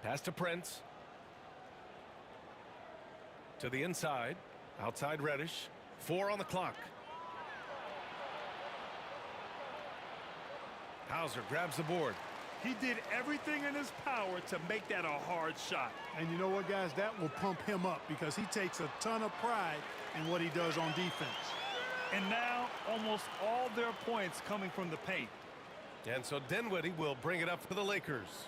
Pass to Prince. To the inside. Outside Reddish. 4 on the clock. Hauser grabs the board. He did everything in his power to make that a hard shot. And you know what, guys? That will pump him up because he takes a ton of pride in what he does on defense. And now almost all their points coming from the paint. And so Dinwiddie will bring it up for the Lakers.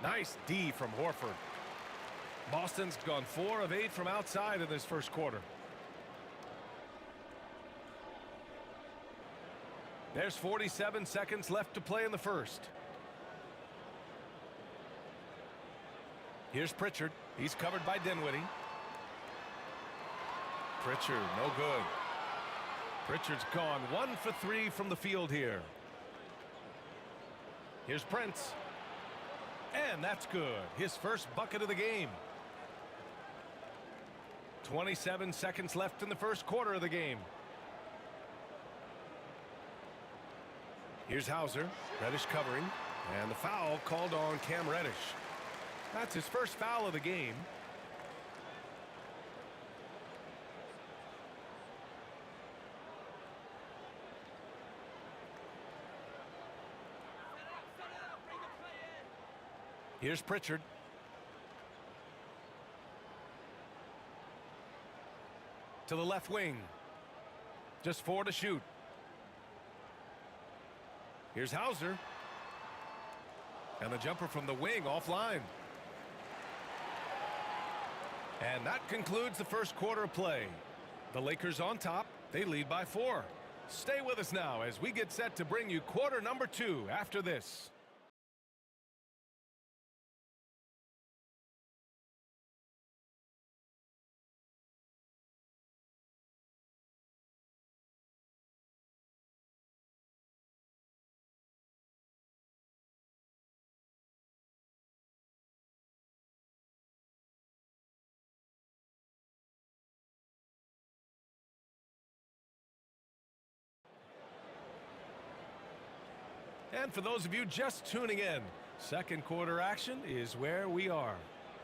Nice D from Horford. Boston's gone 4 of 8 from outside in this first quarter. There's 47 seconds left to play in the first. Here's Pritchard. He's covered by Dinwiddie. Pritchard, no good. Pritchard's gone 1 for 3 from the field here. Here's Prince. And that's good. His first bucket of the game. 27 seconds left in the first quarter of the game. Here's Hauser. Reddish covering. And the foul called on Cam Reddish. That's his first foul of the game. Here's Pritchard. To the left wing. Just 4 to shoot. Here's Hauser. And the jumper from the wing offline. And that concludes the first quarter of play. The Lakers on top. They lead by 4. Stay with us now as we get set to bring you quarter number 2 after this. And for those of you just tuning in, second quarter action is where we are.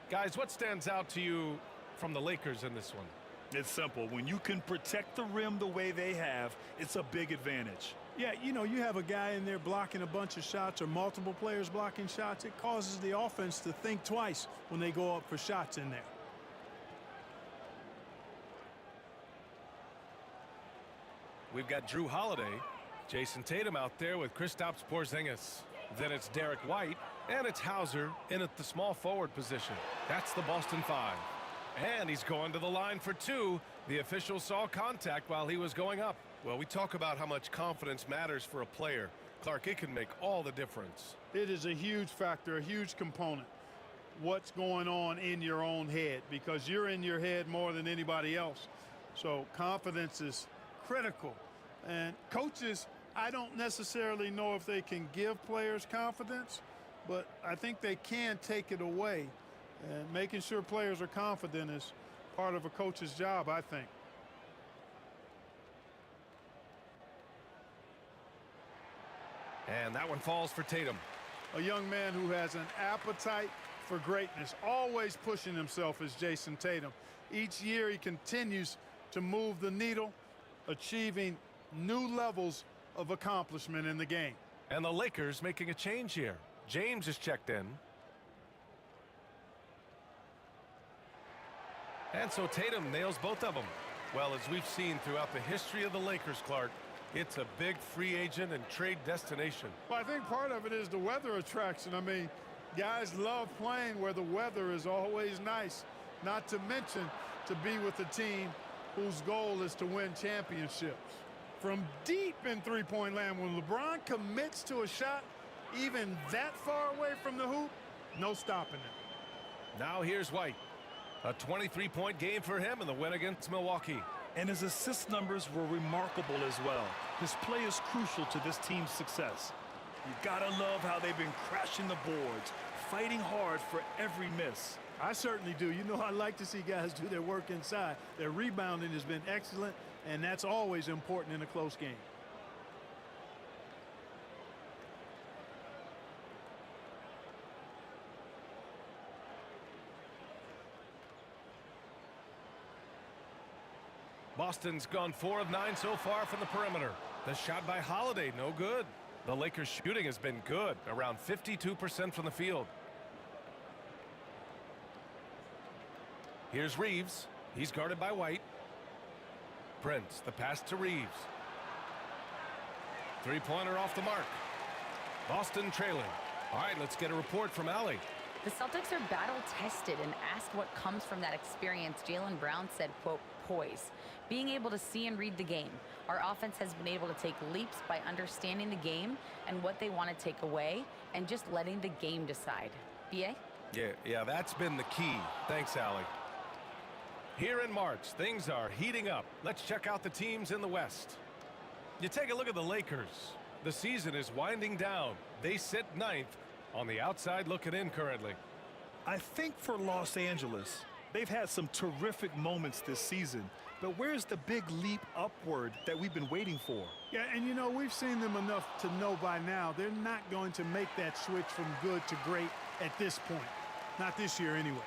Guys, what stands out to you from the Lakers in this one? It's simple. When you can protect the rim the way they have, it's a big advantage. Yeah, you know, you have a guy in there blocking a bunch of shots or multiple players blocking shots. It causes the offense to think twice when they go up for shots in there. We've got Drew Holiday, Jason Tatum out there with Kristaps Porzingis. Then it's Derek White, and it's Hauser in at the small forward position. That's the Boston 5. And he's going to the line for 2. The official saw contact while he was going up. Well, we talk about how much confidence matters for a player. Clark, it can make all the difference. It is a huge factor, a huge component. What's going on in your own head, because you're in your head more than anybody else. So confidence is critical. And coaches, I don't necessarily know if they can give players confidence, but I think they can take it away. And making sure players are confident is part of a coach's job, I think. And that one falls for Tatum. A young man who has an appetite for greatness, always pushing himself, is Jason Tatum. Each year he continues to move the needle, achieving new levels of accomplishment in the game. And the Lakers making a change here. James is checked in. And so Tatum nails both of them. Well, as we've seen throughout the history of the Lakers, Clark, it's a big free agent and trade destination. Well, I think part of it is the weather attraction. I mean, guys love playing where the weather is always nice, not to mention to be with a team whose goal is to win championships. From deep in three-point land, when LeBron commits to a shot even that far away from the hoop, no stopping it. Now here's White. A 23-point game for him in the win against Milwaukee. And his assist numbers were remarkable as well. His play is crucial to this team's success. You gotta love how they've been crashing the boards, fighting hard for every miss. I certainly do. You know, I like to see guys do their work inside. Their rebounding has been excellent, and that's always important in a close game. Boston's gone 4 of 9 so far from the perimeter. The shot by Holiday, no good. The Lakers' shooting has been good, around 52% from the field. Here's Reeves. He's guarded by White. Prince, the pass to Reeves. Three-pointer off the mark. Boston trailing. All right, let's get a report from Allie. The Celtics are battle-tested, and asked what comes from that experience, Jaylen Brown said, quote, poise. Being able to see and read the game. Our offense has been able to take leaps by understanding the game and what they want to take away and just letting the game decide. B.A.? Yeah, that's been the key. Thanks, Allie. Here in March, things are heating up. Let's check out the teams in the West. You take a look at the Lakers. The season is winding down. They sit 9th on the outside looking in currently. I think for Los Angeles, they've had some terrific moments this season, but where's the big leap upward that we've been waiting for? Yeah, and you know, we've seen them enough to know by now they're not going to make that switch from good to great at this point. Not this year anyway.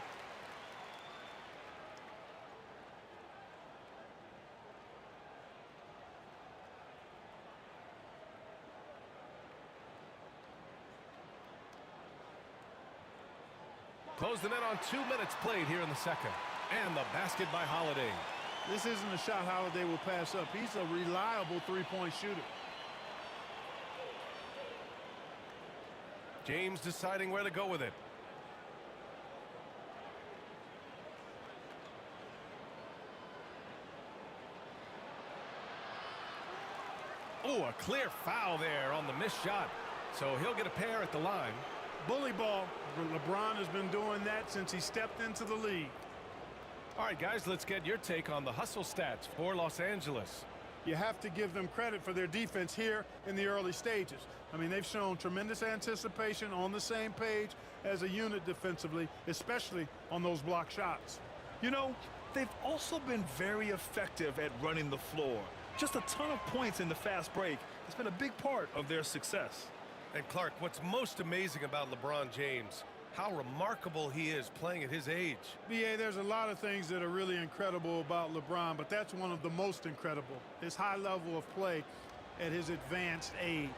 Closing in on 2 minutes played here in the second. And the basket by Holiday. This isn't a shot Holiday will pass up. He's a reliable three-point shooter. James deciding where to go with it. Oh, a clear foul there on the missed shot. So he'll get a pair at the line. Bully ball. LeBron has been doing that since he stepped into the league. All right, guys, let's get your take on the hustle stats for Los Angeles. You have to give them credit for their defense here in the early stages. I mean, they've shown tremendous anticipation, on the same page as a unit defensively, especially on those block shots. You know, they've also been very effective at running the floor. Just a ton of points in the fast break has been a big part of their success. And Clark, what's most amazing about LeBron James, how remarkable he is playing at his age. B.A., there's a lot of things that are really incredible about LeBron, but that's one of the most incredible. His high level of play at his advanced age.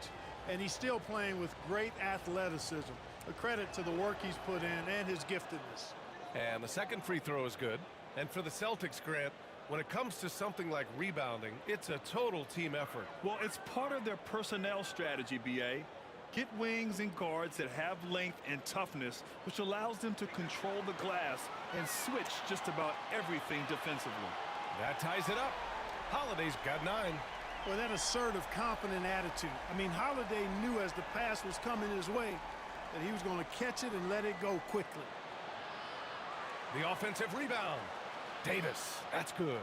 And he's still playing with great athleticism. A credit to the work he's put in and his giftedness. And the second free throw is good. And for the Celtics, Grant, when it comes to something like rebounding, it's a total team effort. Well, it's part of their personnel strategy, B.A. Get wings and guards that have length and toughness, which allows them to control the glass and switch just about everything defensively. That ties it up. Holiday's got 9. Well, that assertive, confident attitude. I mean, Holiday knew as the pass was coming his way that he was going to catch it and let it go quickly. The offensive rebound. Davis, that's good.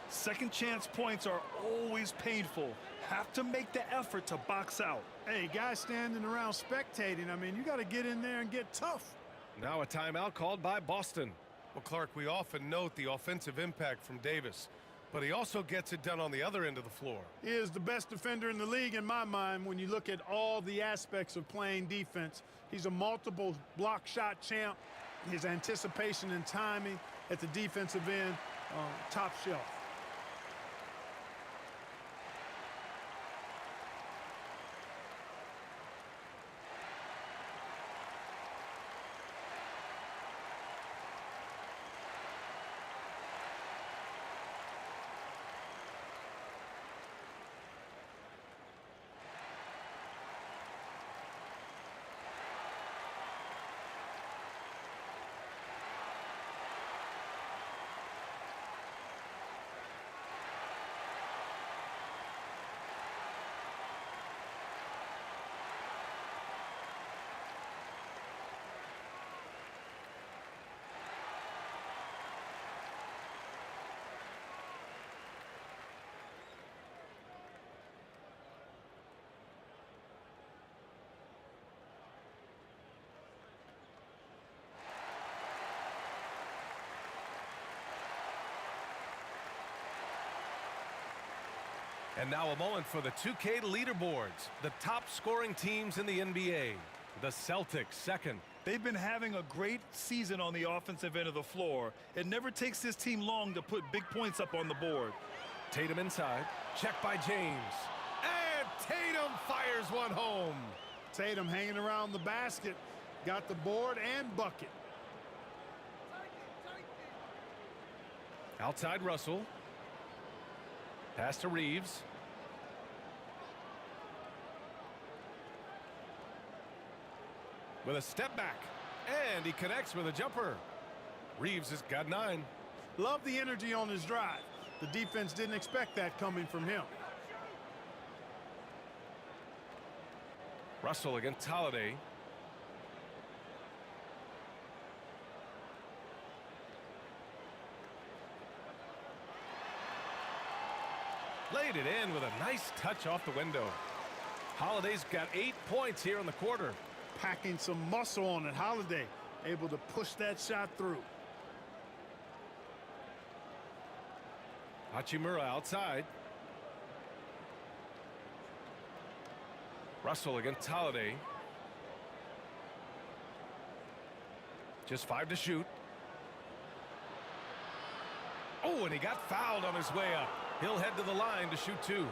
Second chance points are always painful. Have to make the effort to box out. Hey, guys standing around spectating, I mean, you got to get in there and get tough. Now a timeout called by Boston. Well, Clark, we often note the offensive impact from Davis, but he also gets it done on the other end of the floor. He is the best defender in the league in my mind when you look at all the aspects of playing defense. He's a multiple block shot champ. His anticipation and timing at the defensive end, top shelf. And now a moment for the 2K leaderboards. The top scoring teams in the NBA. The Celtics second. They've been having a great season on the offensive end of the floor. It never takes this team long to put big points up on the board. Tatum inside. Check by James. And Tatum fires one home. Tatum hanging around the basket. Got the board and bucket. Outside Russell. Pass to Reeves. With a step back. And he connects with a jumper. Reeves has got 9. Love the energy on his drive. The defense didn't expect that coming from him. Russell against Holiday. Laid it in with a nice touch off the window. Holiday's got 8 points here in the quarter. Packing some muscle on it. Holiday able to push that shot through. Hachimura outside. Russell against Holiday. Just 5 to shoot. Oh, and he got fouled on his way up. He'll head to the line to shoot 2.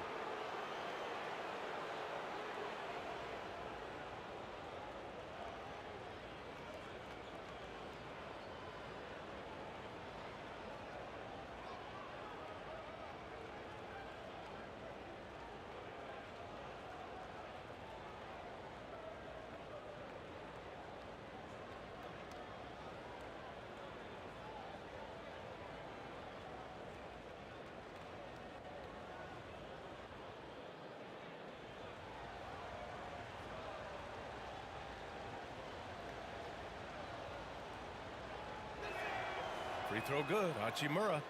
Free throw good. Hachimura.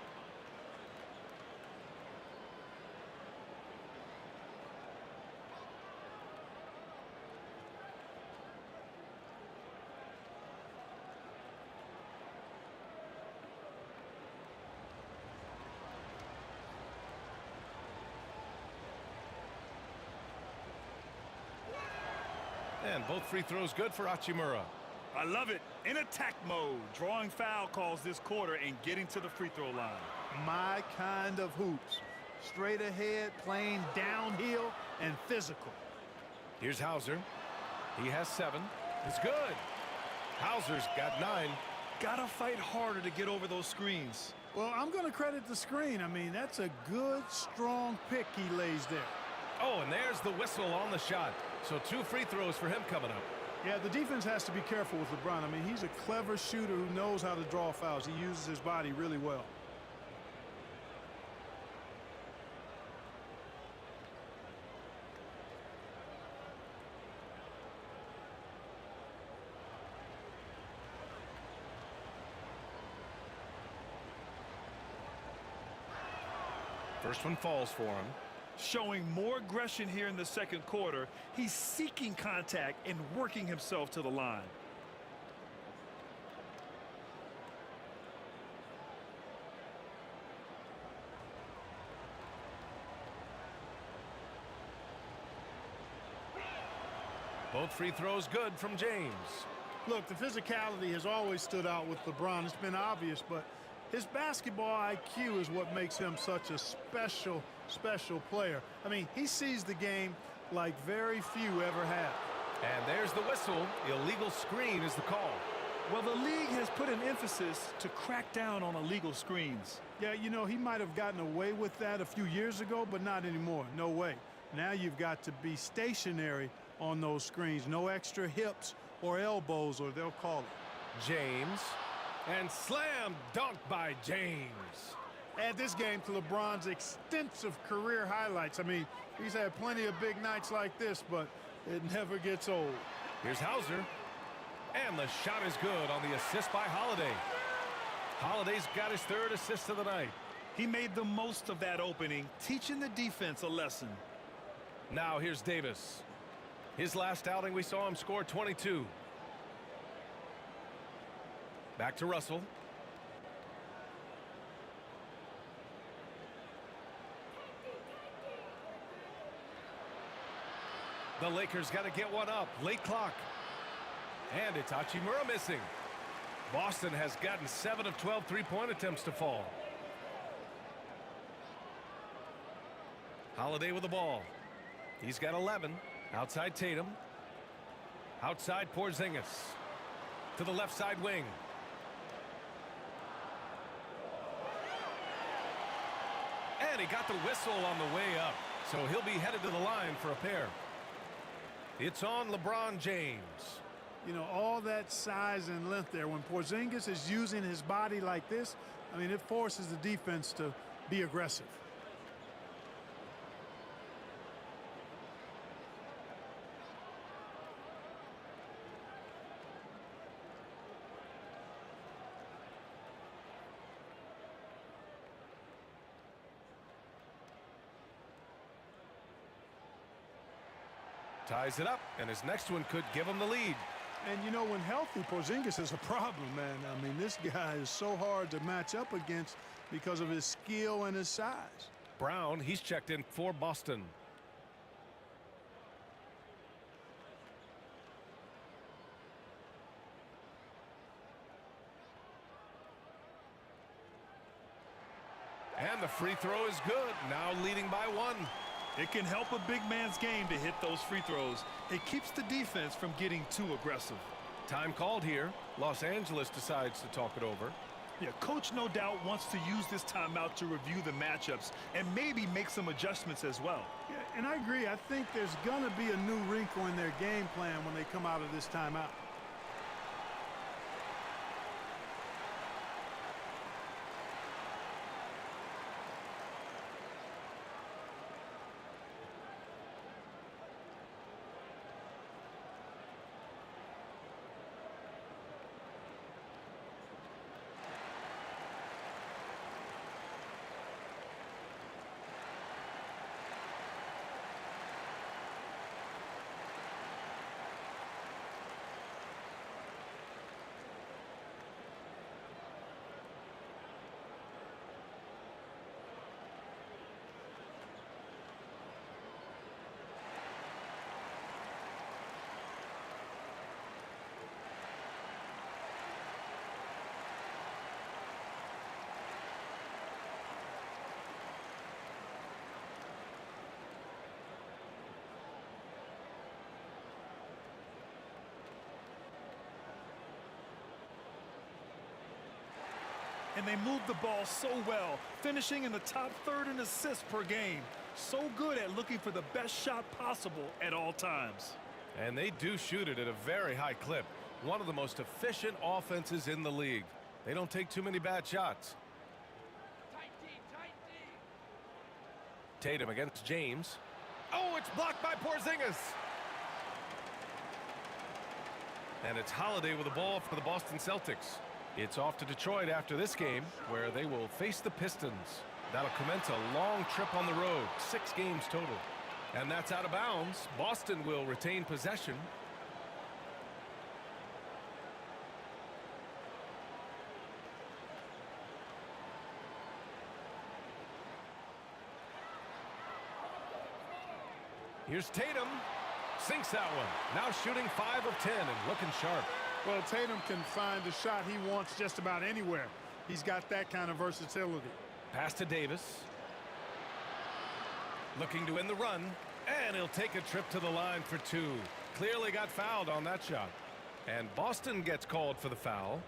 And both free throws good for Hachimura. I love it. In attack mode, drawing foul calls this quarter and getting to the free throw line. My kind of hoops. Straight ahead, playing downhill, and physical. Here's Hauser. He has 7. It's good. Hauser's got 9. Gotta fight harder to get over those screens. Well, I'm going to credit the screen. I mean, that's a good, strong pick he lays there. Oh, and there's the whistle on the shot. So 2 free throws for him coming up. Yeah, the defense has to be careful with LeBron. I mean, he's a clever shooter who knows how to draw fouls. He uses his body really well. First one falls for him. Showing more aggression here in the second quarter. He's seeking contact and working himself to the line. Both free throws good from James. Look, the physicality has always stood out with LeBron. It's been obvious, but his basketball IQ is what makes him such a special player. I mean, he sees the game like very few ever have. And there's the whistle. Illegal screen is the call. Well, the league has put an emphasis to crack down on illegal screens. Yeah, you know, he might have gotten away with that a few years ago, but not anymore. No way. Now you've got to be stationary on those screens. No extra hips or elbows, or they'll call it. James. And slam dunk by James. Add this game to LeBron's extensive career highlights. I mean, he's had plenty of big nights like this, but it never gets old. Here's Hauser. And the shot is good on the assist by Holiday. Holiday's got his 3rd assist of the night. He made the most of that opening, teaching the defense a lesson. Now here's Davis. His last outing, we saw him score 22. Back to Russell. The Lakers got to get one up. Late clock. And it's Hachimura missing. Boston has gotten 7 of 12 three-point attempts to fall. Holiday with the ball. He's got 11. Outside Tatum. Outside Porzingis. To the left side wing. And he got the whistle on the way up. So he'll be headed to the line for a pair. It's on LeBron James. You know, all that size and length there. When Porzingis is using his body like this, I mean, it forces the defense to be aggressive. Ties it up, and his next one could give him the lead. And, you know, when healthy, Porzingis is a problem, man. I mean, this guy is so hard to match up against because of his skill and his size. Brown, he's checked in for Boston. And the free throw is good, now leading by 1. It can help a big man's game to hit those free throws. It keeps the defense from getting too aggressive. Time called here. Los Angeles decides to talk it over. Yeah, coach no doubt wants to use this timeout to review the matchups and maybe make some adjustments as well. Yeah, and I agree. I think there's going to be a new wrinkle in their game plan when they come out of this timeout. And they move the ball so well, finishing in the top third in assists per game. So good at looking for the best shot possible at all times. And they do shoot it at a very high clip. One of the most efficient offenses in the league. They don't take too many bad shots. Tatum against James. Oh, it's blocked by Porzingis. And it's Holiday with the ball for the Boston Celtics. It's off to Detroit after this game, where they will face the Pistons. That'll commence a long trip on the road, 6 games total. And that's out of bounds. Boston will retain possession. Here's Tatum. Sinks that one. Now shooting 5 of 10 and looking sharp. Well, Tatum can find the shot he wants just about anywhere. He's got that kind of versatility. Pass to Davis. Looking to win the run. And he'll take a trip to the line for 2. Clearly got fouled on that shot. And Boston gets called for the foul.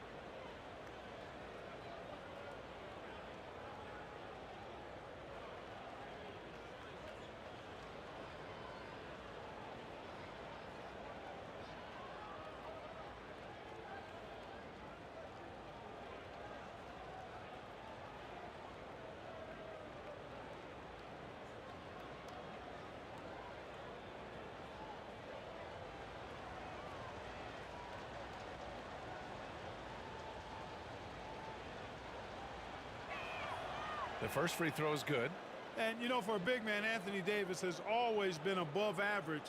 The first free throw is good. And, you know, for a big man, Anthony Davis has always been above average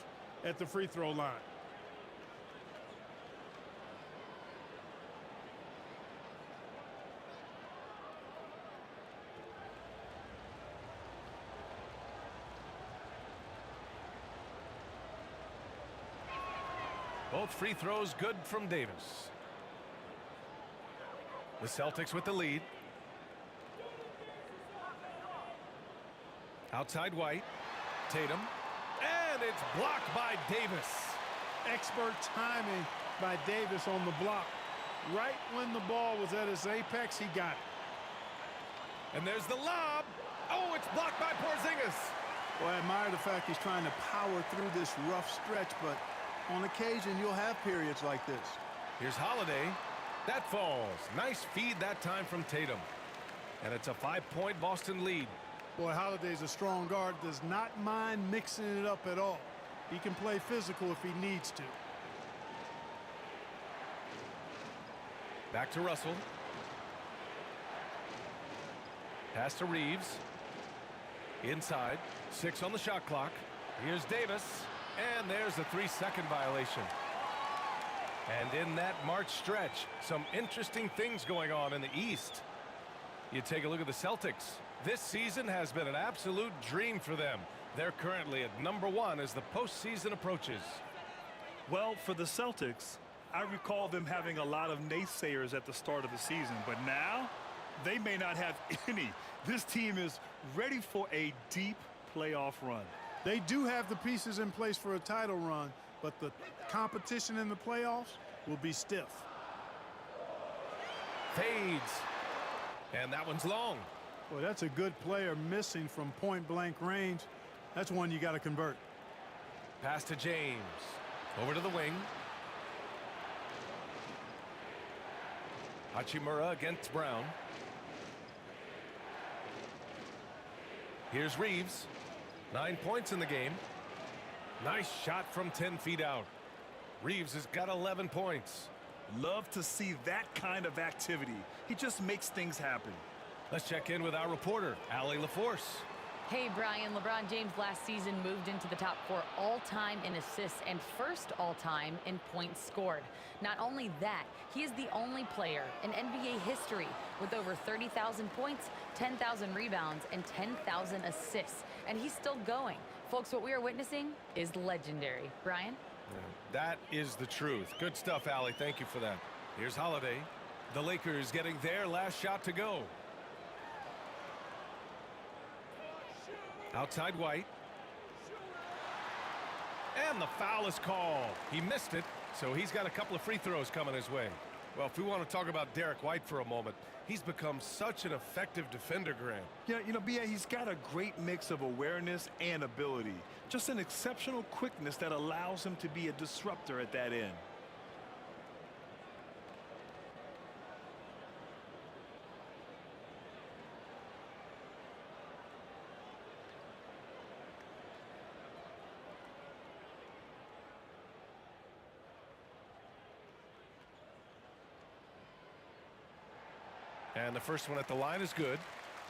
at the free throw line. Both free throws good from Davis. The Celtics with the lead. Outside White. Tatum. And it's blocked by Davis. Expert timing by Davis on the block. Right when the ball was at its apex, he got it. And there's the lob. Oh, it's blocked by Porzingis. Well, I admire the fact he's trying to power through this rough stretch, but On occasion, you'll have periods like this. Here's Holiday. That falls. Nice feed that time from Tatum. And it's a 5-point Boston lead. Boy, Holiday's a strong guard, does not mind mixing it up at all. He can play physical if he needs to. Back to Russell. Pass to Reeves. Inside. 6 on the shot clock. Here's Davis. And there's a 3-second violation. And in that March stretch, some interesting things going on in the East. You take a look at the Celtics. This season has been an absolute dream for them. They're currently at #1 as the postseason approaches. Well, for the Celtics, I recall them having a lot of naysayers at the start of the season, but now they may not have any. This team is ready for a deep playoff run. They do have the pieces in place for a title run, but the competition in the playoffs will be stiff. Fades. And that one's long. Well, that's a good player missing from point-blank range. That's one you got to convert. Pass to James. Over to the wing. Hachimura against Brown. Here's Reeves. 9 points in the game. Nice shot from 10 feet out. Reeves has got 11 points. Love to see that kind of activity. He just makes things happen. Let's check in with our reporter, Allie LaForce. Hey, Brian, LeBron James last season moved into the top 4 all-time in assists and first all-time in points scored. Not only that, he is the only player in NBA history with over 30,000 points, 10,000 rebounds, and 10,000 assists. And he's still going. Folks, what we are witnessing is legendary. Brian? That is the truth. Good stuff, Allie. Thank you for that. Here's Holiday. The Lakers getting their last shot to go. Outside White. And the foul is called. He missed it, so he's got a couple of free throws coming his way. Well, if we want to talk about Derek White for a moment, he's become such an effective defender, Grant. Yeah, you know, B.A., he's got a great mix of awareness and ability. Just an exceptional quickness that allows him to be a disruptor at that end. And the first one at the line is good.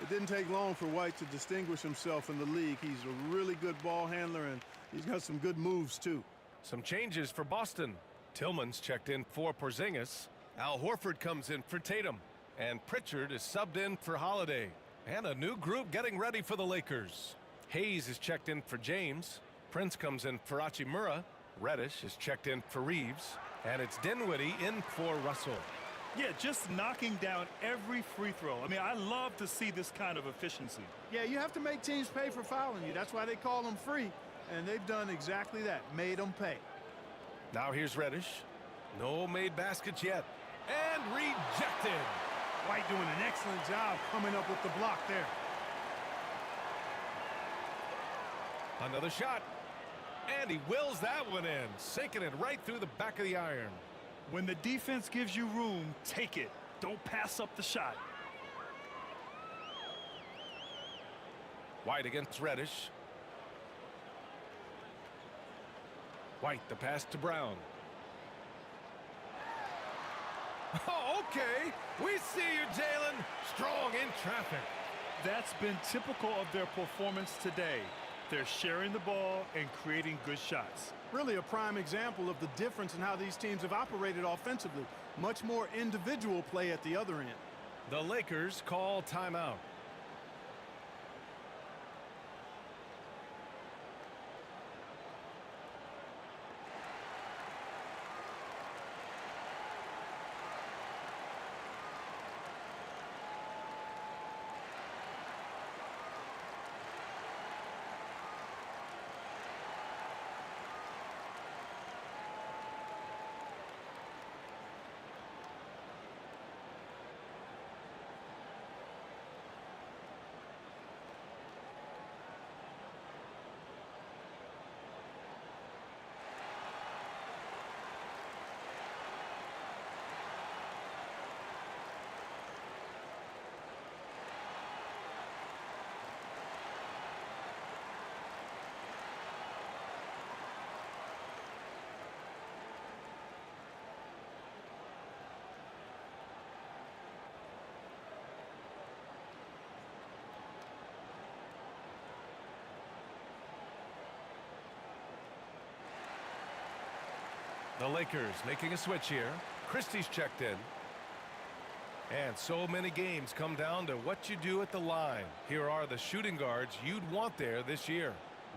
It didn't take long for White to distinguish himself in the league. He's a really good ball handler, and he's got some good moves, too. Some changes for Boston. Tillman's checked in for Porzingis. Al Horford comes in for Tatum. And Pritchard is subbed in for Holiday. And a new group getting ready for the Lakers. Hayes is checked in for James. Prince comes in for Hachimura. Reddish is checked in for Reeves. And it's Dinwiddie in for Russell. Yeah, just knocking down every free throw. I mean, I love to see this kind of efficiency. Yeah, you have to make teams pay for fouling you. That's why they call them free. And they've done exactly that, made them pay. Now here's Reddish. No made baskets yet. And rejected. White doing an excellent job coming up with the block there. Another shot. And he wills that one in, sinking it right through the back of the iron. When the defense gives you room, take it. Don't pass up the shot. White against Reddish. White, the pass to Brown. Oh, okay. We see you, Jalen. Strong in traffic. That's been typical of their performance today. They're sharing the ball and creating good shots. Really a prime example of the difference in how these teams have operated offensively. Much more individual play at the other end. The Lakers call timeout. The Lakers making a switch here. Christie's checked in. And so many games come down to what you do at the line. Here are the shooting guards you'd want there this year.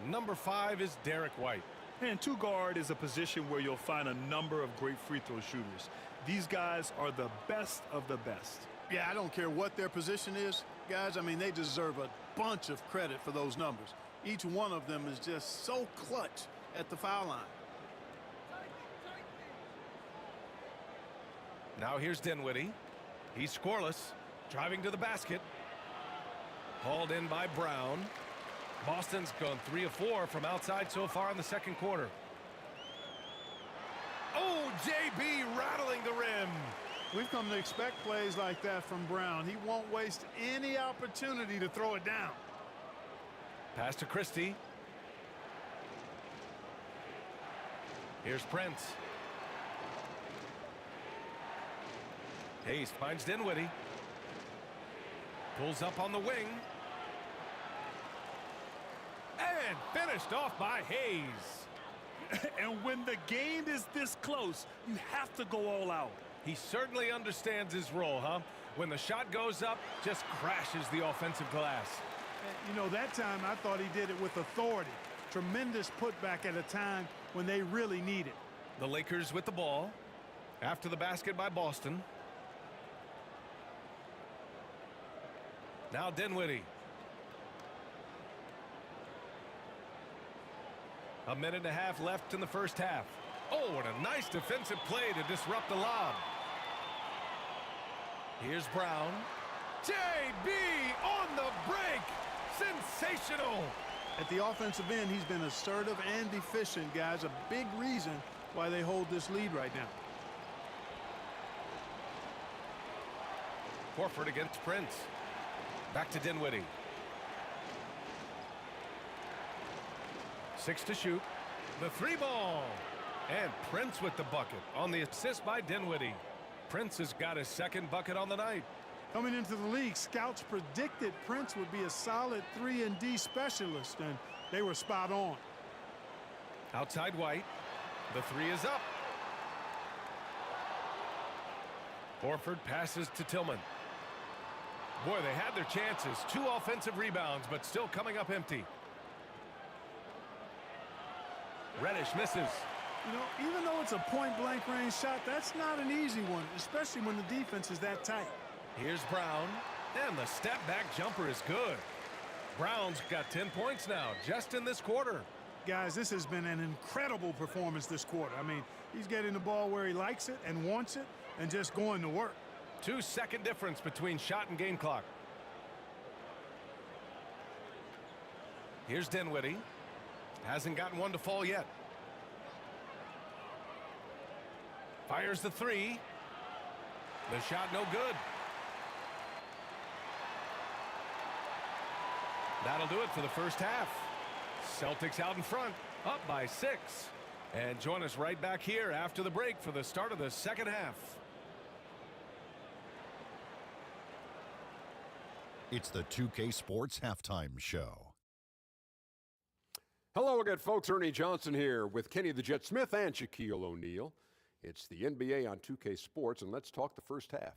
Number 5 is Derek White. And 2 guard is a position where you'll find a number of great free throw shooters. These guys are the best of the best. Yeah, I don't care what their position is, guys. I mean, they deserve a bunch of credit for those numbers. Each one of them is just so clutch at the foul line. Now here's Dinwiddie. He's scoreless, driving to the basket. Hauled in by Brown. Boston's gone 3 of 4 from outside so far in the second quarter. Oh, JB rattling the rim. We've come to expect plays like that from Brown. He won't waste any opportunity to throw it down. Pass to Christie. Here's Prince. Hayes finds Dinwiddie. Pulls up on the wing. And finished off by Hayes. And when the game is this close, you have to go all out. He certainly understands his role, huh? When the shot goes up, just crashes the offensive glass. You know, that time I thought he did it with authority. Tremendous putback at a time when they really need it. The Lakers with the ball. After the basket by Boston. Now Dinwiddie. A minute and a half left in the first half. Oh, and a nice defensive play to disrupt the lob. Here's Brown. JB on the break. Sensational. At the offensive end, he's been assertive and efficient, guys. A big reason why they hold this lead right now. Horford against Prince. Back to Dinwiddie. 6 to shoot. The 3 ball. And Prince with the bucket on the assist by Dinwiddie. Prince has got his second bucket on the night. Coming into the league, scouts predicted Prince would be a solid 3-and-D specialist, and they were spot on. Outside White. The 3 is up. Horford passes to Tillman. Boy, they had their chances. 2 offensive rebounds, but still coming up empty. Reddish misses. You know, even though it's a point-blank range shot, that's not an easy one, especially when the defense is that tight. Here's Brown, and the step-back jumper is good. Brown's got 10 points now, just in this quarter. Guys, this has been an incredible performance this quarter. I mean, he's getting the ball where he likes it and wants it and just going to work. 2-second difference between shot and game clock. Here's Dinwiddie. Hasn't gotten one to fall yet. Fires the 3. The shot no good. That'll do it for the first half. Celtics out in front, up by 6. And join us right back here after the break for the start of the second half. It's the 2K Sports Halftime Show. Hello again, folks. Ernie Johnson here with Kenny the Jet Smith and Shaquille O'Neal. It's the NBA on 2K Sports, and let's talk the first half.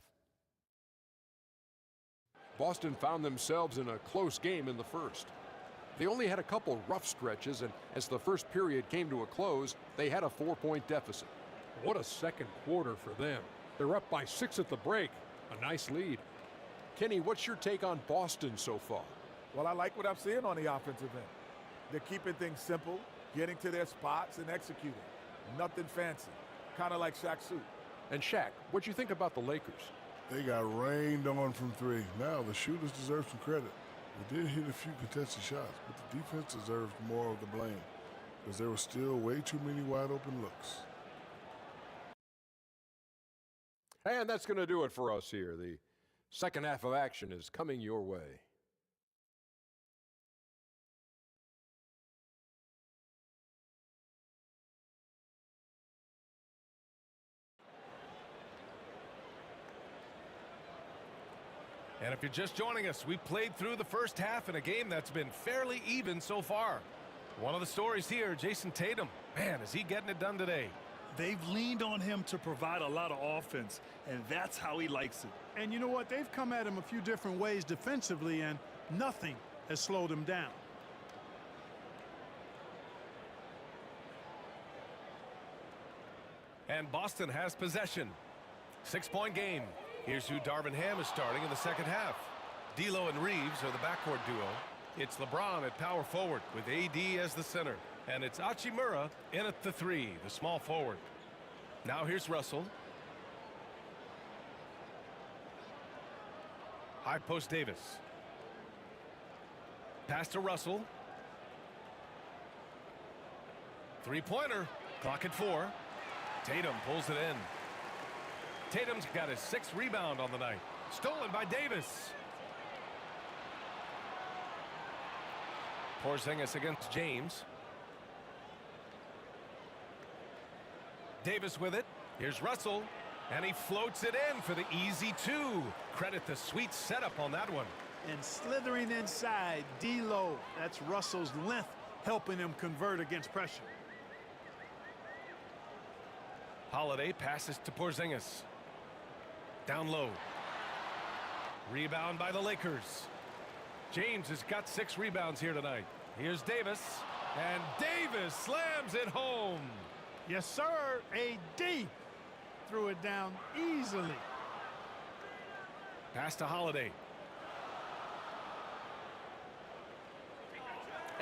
Boston found themselves in a close game in the first. They only had a couple rough stretches, and as the first period came to a close, they had a 4-point deficit. What a second quarter for them. They're up by 6 at the break. A nice lead. Kenny, what's your take on Boston so far? Well, I like what I'm seeing on the offensive end. They're keeping things simple, getting to their spots and executing. Nothing fancy. Kind of like Shaq's suit. And Shaq, what'd you think about the Lakers? They got rained on from 3. Now the shooters deserve some credit. They did hit a few contested shots, but the defense deserves more of the blame because there were still way too many wide open looks. And that's going to do it for us here. The second half of action is coming your way. And if you're just joining us, we played through the first half in a game that's been fairly even so far. One of the stories here, Jason Tatum. Man, is he getting it done today. They've leaned on him to provide a lot of offense, and that's how he likes it. And you know what? They've come at him a few different ways defensively, and nothing has slowed him down. And Boston has possession. 6-point game. Here's who Darvin Ham is starting in the second half. D'Lo and Reeves are the backcourt duo. It's LeBron at power forward with AD as the center. And it's Hachimura in at the 3, the small forward. Now here's Russell. High post Davis. Pass to Russell. Three-pointer. Clock at 4. Tatum pulls it in. Tatum's got his 6th rebound on the night. Stolen by Davis. Porzingis against James. Davis with it. Here's Russell. And he floats it in for the easy 2. Credit the sweet setup on that one. And slithering inside, D'Lo. That's Russell's length helping him convert against pressure. Holiday passes to Porzingis. Down low. Rebound by the Lakers. James has got 6 rebounds here tonight. Here's Davis. And Davis slams it home. Yes, sir. AD threw it down easily. Pass to Holiday.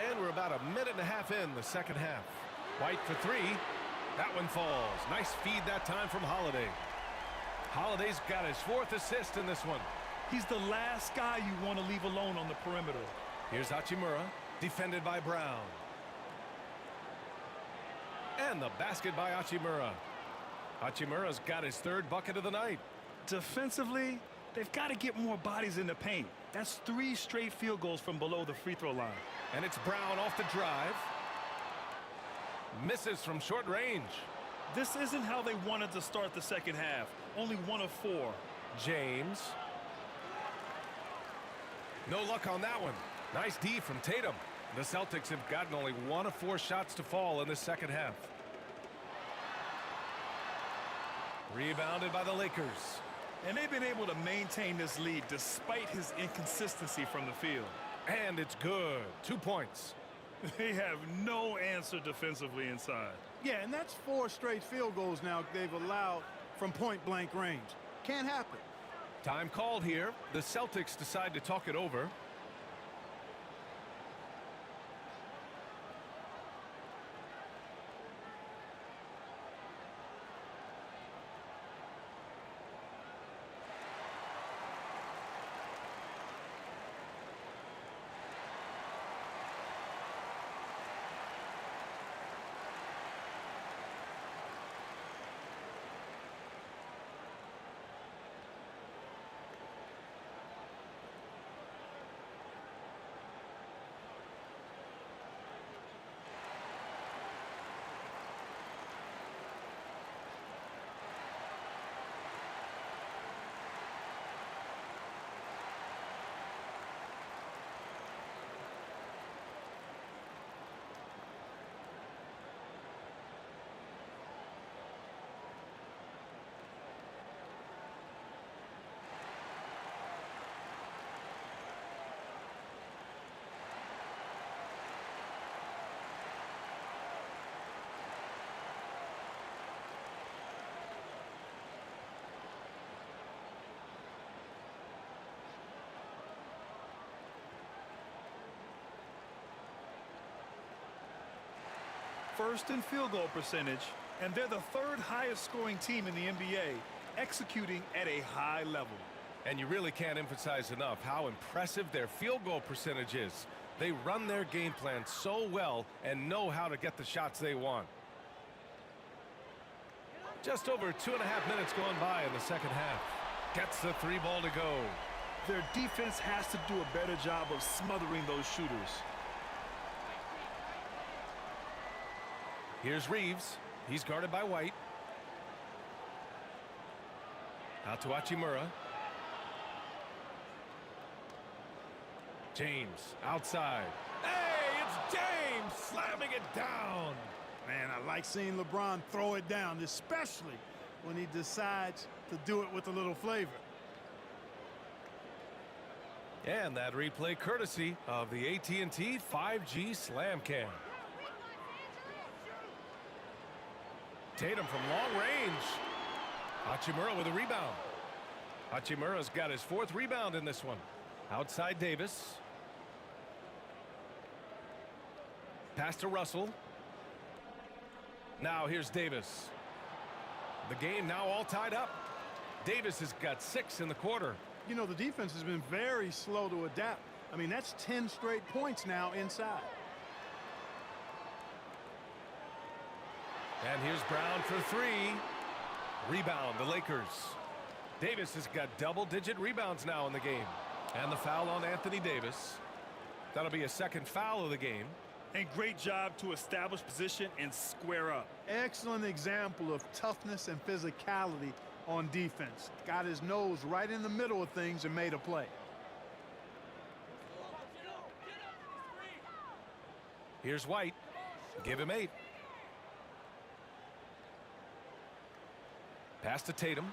And we're about a minute and a half in the second half. White for 3. That one falls. Nice feed that time from Holiday. Holiday's got his 4th assist in this one. He's the last guy you want to leave alone on the perimeter. Here's Hachimura, defended by Brown. And the basket by Hachimura. Hachimura's got his 3rd bucket of the night. Defensively, they've got to get more bodies in the paint. That's 3 straight field goals from below the free throw line. And it's Brown off the drive. Misses from short range. This isn't how they wanted to start the second half. Only 1 of 4. James. No luck on that one. Nice D from Tatum. The Celtics have gotten only 1 of 4 shots to fall in the second half. Rebounded by the Lakers. And they've been able to maintain this lead despite his inconsistency from the field. And it's good. 2 points. They have no answer defensively inside. Yeah, and that's 4 straight field goals now they've allowed from point-blank range. Can't happen. Time called here. The Celtics decide to talk it over. First in field goal percentage, and they're the 3rd highest scoring team in the NBA, executing at a high level. And you really can't emphasize enough how impressive their field goal percentage is. They run their game plan so well and know how to get the shots they want. Just over 2.5 minutes going by in the second half. Gets the 3 ball to go. Their defense has to do a better job of smothering those shooters. Here's Reeves. He's guarded by White. Out to Hachimura. James outside. Hey, it's James slamming it down. Man, I like seeing LeBron throw it down, especially when he decides to do it with a little flavor. And that replay courtesy of the AT&T 5G Slam Cam. Tatum from long range. Hachimura with a rebound. Hachimura's got his 4th rebound in this one. Outside Davis. Pass to Russell. Now here's Davis. The game now all tied up. Davis has got 6 in the quarter. You know, the defense has been very slow to adapt. I mean, that's 10 straight points now inside. And here's Brown for 3. Rebound, the Lakers. Davis has got double-digit rebounds now in the game. And the foul on Anthony Davis. That'll be a 2nd foul of the game. And great job to establish position and square up. Excellent example of toughness and physicality on defense. Got his nose right in the middle of things and made a play. Here's White. Give him 8. Pass to Tatum.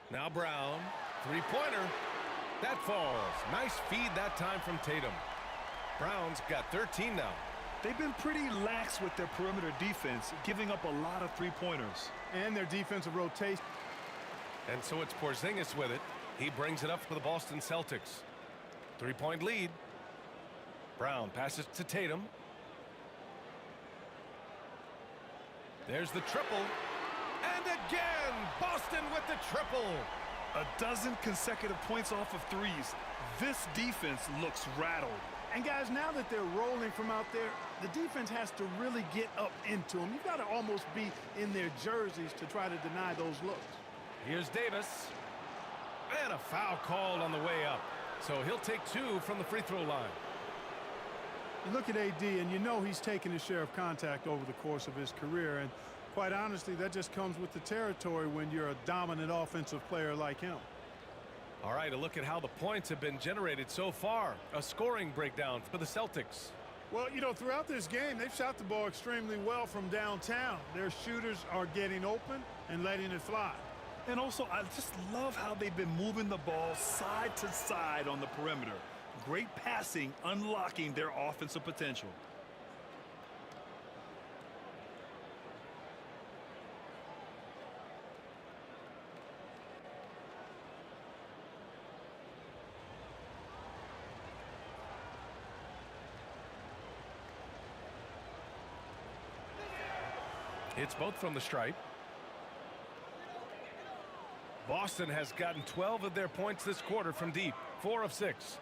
Now Brown. 3-pointer. That falls. Nice feed that time from Tatum. Brown's got 13 now. They've been pretty lax with their perimeter defense, giving up a lot of 3-pointers. And their defensive rotation. And so it's Porzingis with it. He brings it up for the Boston Celtics. 3-point lead. Brown passes to Tatum. There's the triple. And again, Boston with the triple. A dozen consecutive points off of threes. This defense looks rattled. And guys, now that they're rolling from out there, the defense has to really get up into them. You've got to almost be in their jerseys to try to deny those looks. Here's Davis. And a foul called on the way up. So he'll take 2 from the free throw line. You look at AD, and you know he's taken his share of contact over the course of his career. And quite honestly, that just comes with the territory when you're a dominant offensive player like him. All right, a look at how the points have been generated so far. A scoring breakdown for the Celtics. Well, you know, throughout this game, they've shot the ball extremely well from downtown. Their shooters are getting open and letting it fly. And also, I just love how they've been moving the ball side to side on the perimeter. Great passing, unlocking their offensive potential. It's both from the stripe. Boston has gotten 12 of their points this quarter from deep. 4 of 6.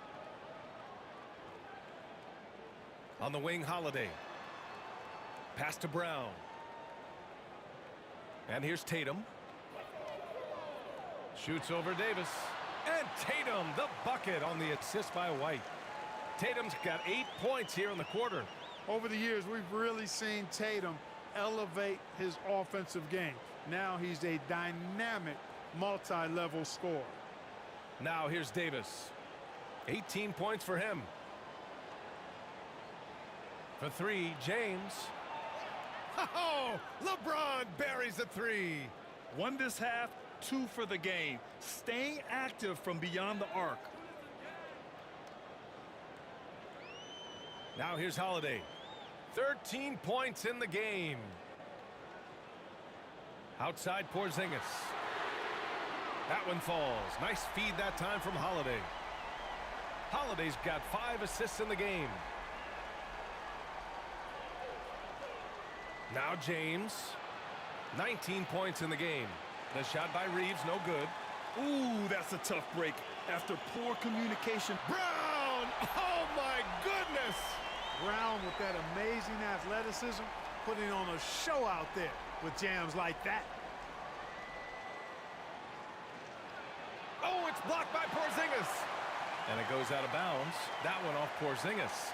On the wing, Holiday. Pass to Brown. And here's Tatum. Shoots over Davis. And Tatum, the bucket on the assist by White. Tatum's got 8 points here in the quarter. Over the years, we've really seen Tatum elevate his offensive game. Now he's a dynamic multi-level scorer. Now here's Davis. 18 points for him. For 3, James. Oh, LeBron buries a 3. 1 this half, 2 for the game. Staying active from beyond the arc. Now here's Holiday. 13 points in the game. Outside Porzingis. That one falls. Nice feed that time from Holiday. Holiday's got 5 assists in the game. Now James. 19 points in the game. The shot by Reeves, no good. Ooh, that's a tough break. After poor communication. Brown! Oh, my goodness! Brown with that amazing athleticism, putting on a show out there with jams like that. Oh, it's blocked by Porzingis. And it goes out of bounds. That one off Porzingis.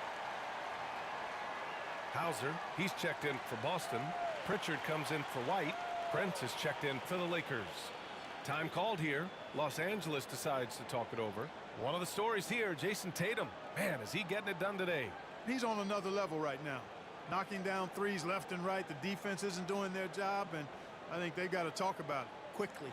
Hauser, he's checked in for Boston. Pritchard comes in for White. Brent is checked in for the Lakers. Time called here. Los Angeles decides to talk it over. One of the stories here, Jason Tatum. Man, is he getting it done today? He's on another level right now. Knocking down threes left and right. The defense isn't doing their job, and I think they've got to talk about it quickly.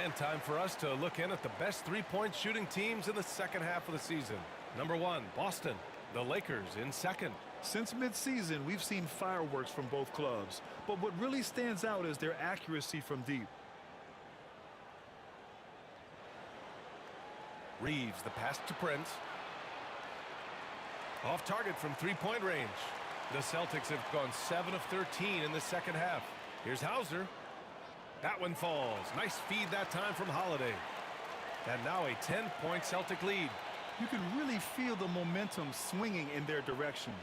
And time for us to look in at the best three-point shooting teams in the second half of the season. Number 1, Boston. The Lakers in second. Since midseason, we've seen fireworks from both clubs. But what really stands out is their accuracy from deep. Reeves, the pass to Prince. Off target from three-point range. The Celtics have gone 7 of 13 in the second half. Here's Hauser. That one falls. Nice feed that time from Holiday. And now a 10-point Celtic lead. You can really feel the momentum swinging in their direction.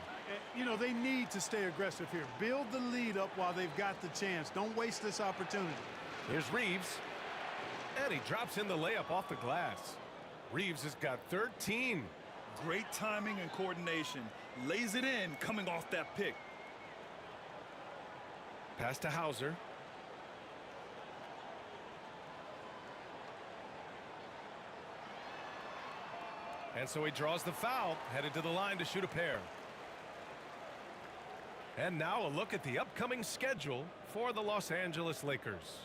You know, they need to stay aggressive here. Build the lead up while they've got the chance. Don't waste this opportunity. Here's Reeves. And he drops in the layup off the glass. Reeves has got 13. Great timing and coordination. Lays it in coming off that pick. Pass to Hauser. And so he draws the foul, headed to the line to shoot a pair. And now a look at the upcoming schedule for the Los Angeles Lakers.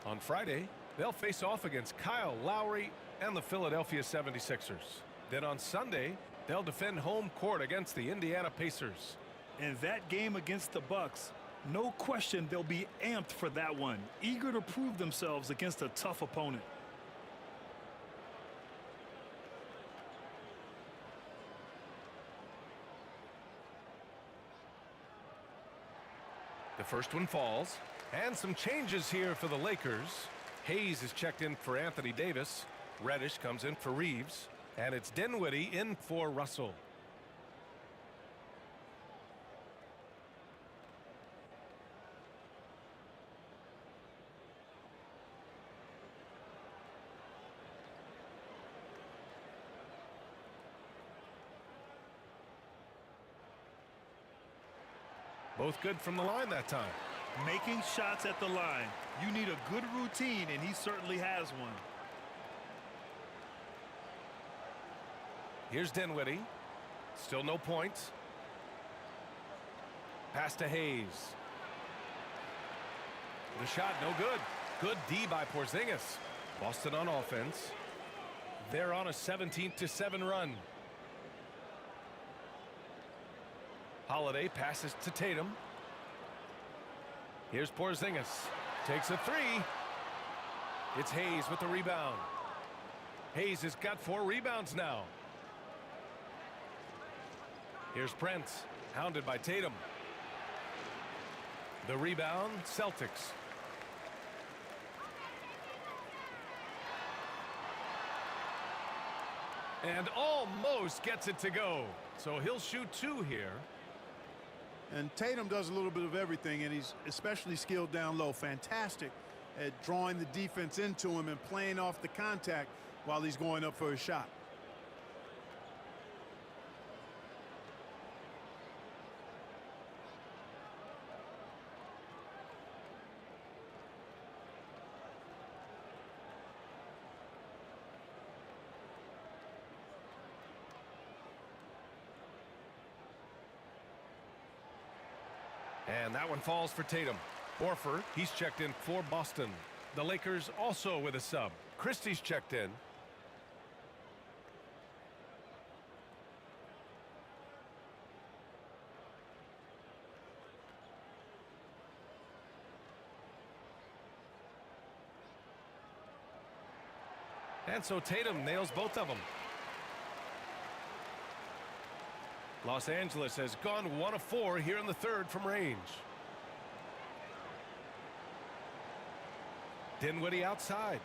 On Friday, they'll face off against Kyle Lowry and the Philadelphia 76ers. Then on Sunday, they'll defend home court against the Indiana Pacers. And that game against the Bucks, no question they'll be amped for that one, eager to prove themselves against a tough opponent. The first one falls. And some changes here for the Lakers. Hayes is checked in for Anthony Davis. Reddish comes in for Reeves. And it's Dinwiddie in for Russell. Both good from the line that time. Making shots at the line. You need a good routine, and he certainly has one. Here's Dinwiddie. Still no points. Pass to Hayes. The shot no good. Good D by Porzingis. Boston on offense. They're on a 17-7 run. Holiday passes to Tatum. Here's Porzingis. Takes a three. It's Hayes with the rebound. Hayes has got 4 rebounds now. Here's Prince, hounded by Tatum. The rebound, Celtics. And almost gets it to go. So he'll shoot 2 here. And Tatum does a little bit of everything, and he's especially skilled down low. Fantastic at drawing the defense into him and playing off the contact while he's going up for a shot. And that one falls for Tatum. Horford, he's checked in for Boston. The Lakers also with a sub. Christie's checked in. And so Tatum nails both of them. Los Angeles has gone 1 of 4 here in the third from range. Dinwiddie outside.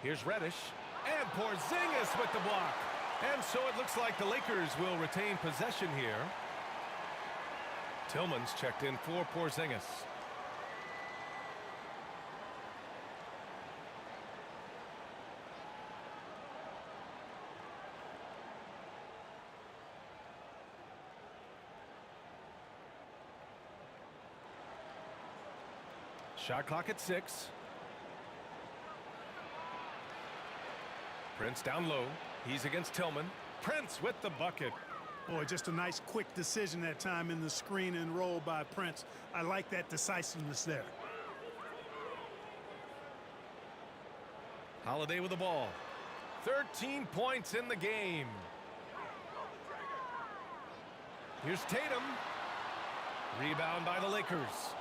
Here's Reddish. And Porzingis with the block. And so it looks like the Lakers will retain possession here. Tillman's checked in for Porzingis. Shot clock at 6. Prince down low. He's against Tillman. Prince with the bucket. Boy, just a nice quick decision that time in the screen and roll by Prince. I like that decisiveness there. Holiday with the ball. 13 points in the game. Here's Tatum. Rebound by the Lakers.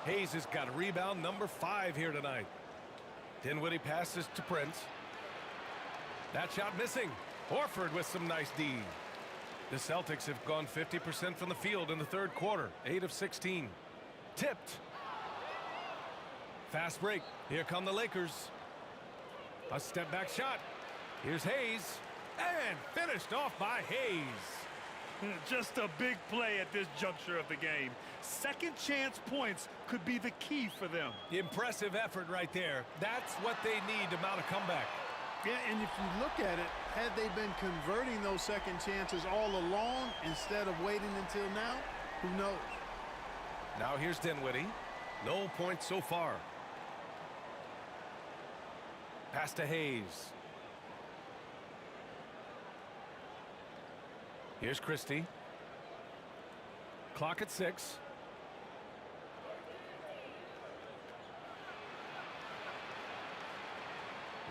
Hayes has got rebound number 5 here tonight. Dinwiddie passes to Prince. That shot missing. Horford with some nice D. The Celtics have gone 50% from the field in the third quarter. 8 of 16. Tipped. Fast break. Here come the Lakers. A step back shot. Here's Hayes. And finished off by Hayes. Just a big play at this juncture of the game. Second chance points could be the key for them. Impressive effort right there. That's what they need to mount a comeback. Yeah, and if you look at it, had they been converting those second chances all along instead of waiting until now, who knows? Now here's Dinwiddie. No points so far. Pass to Hayes. Here's Christie. Clock at 6.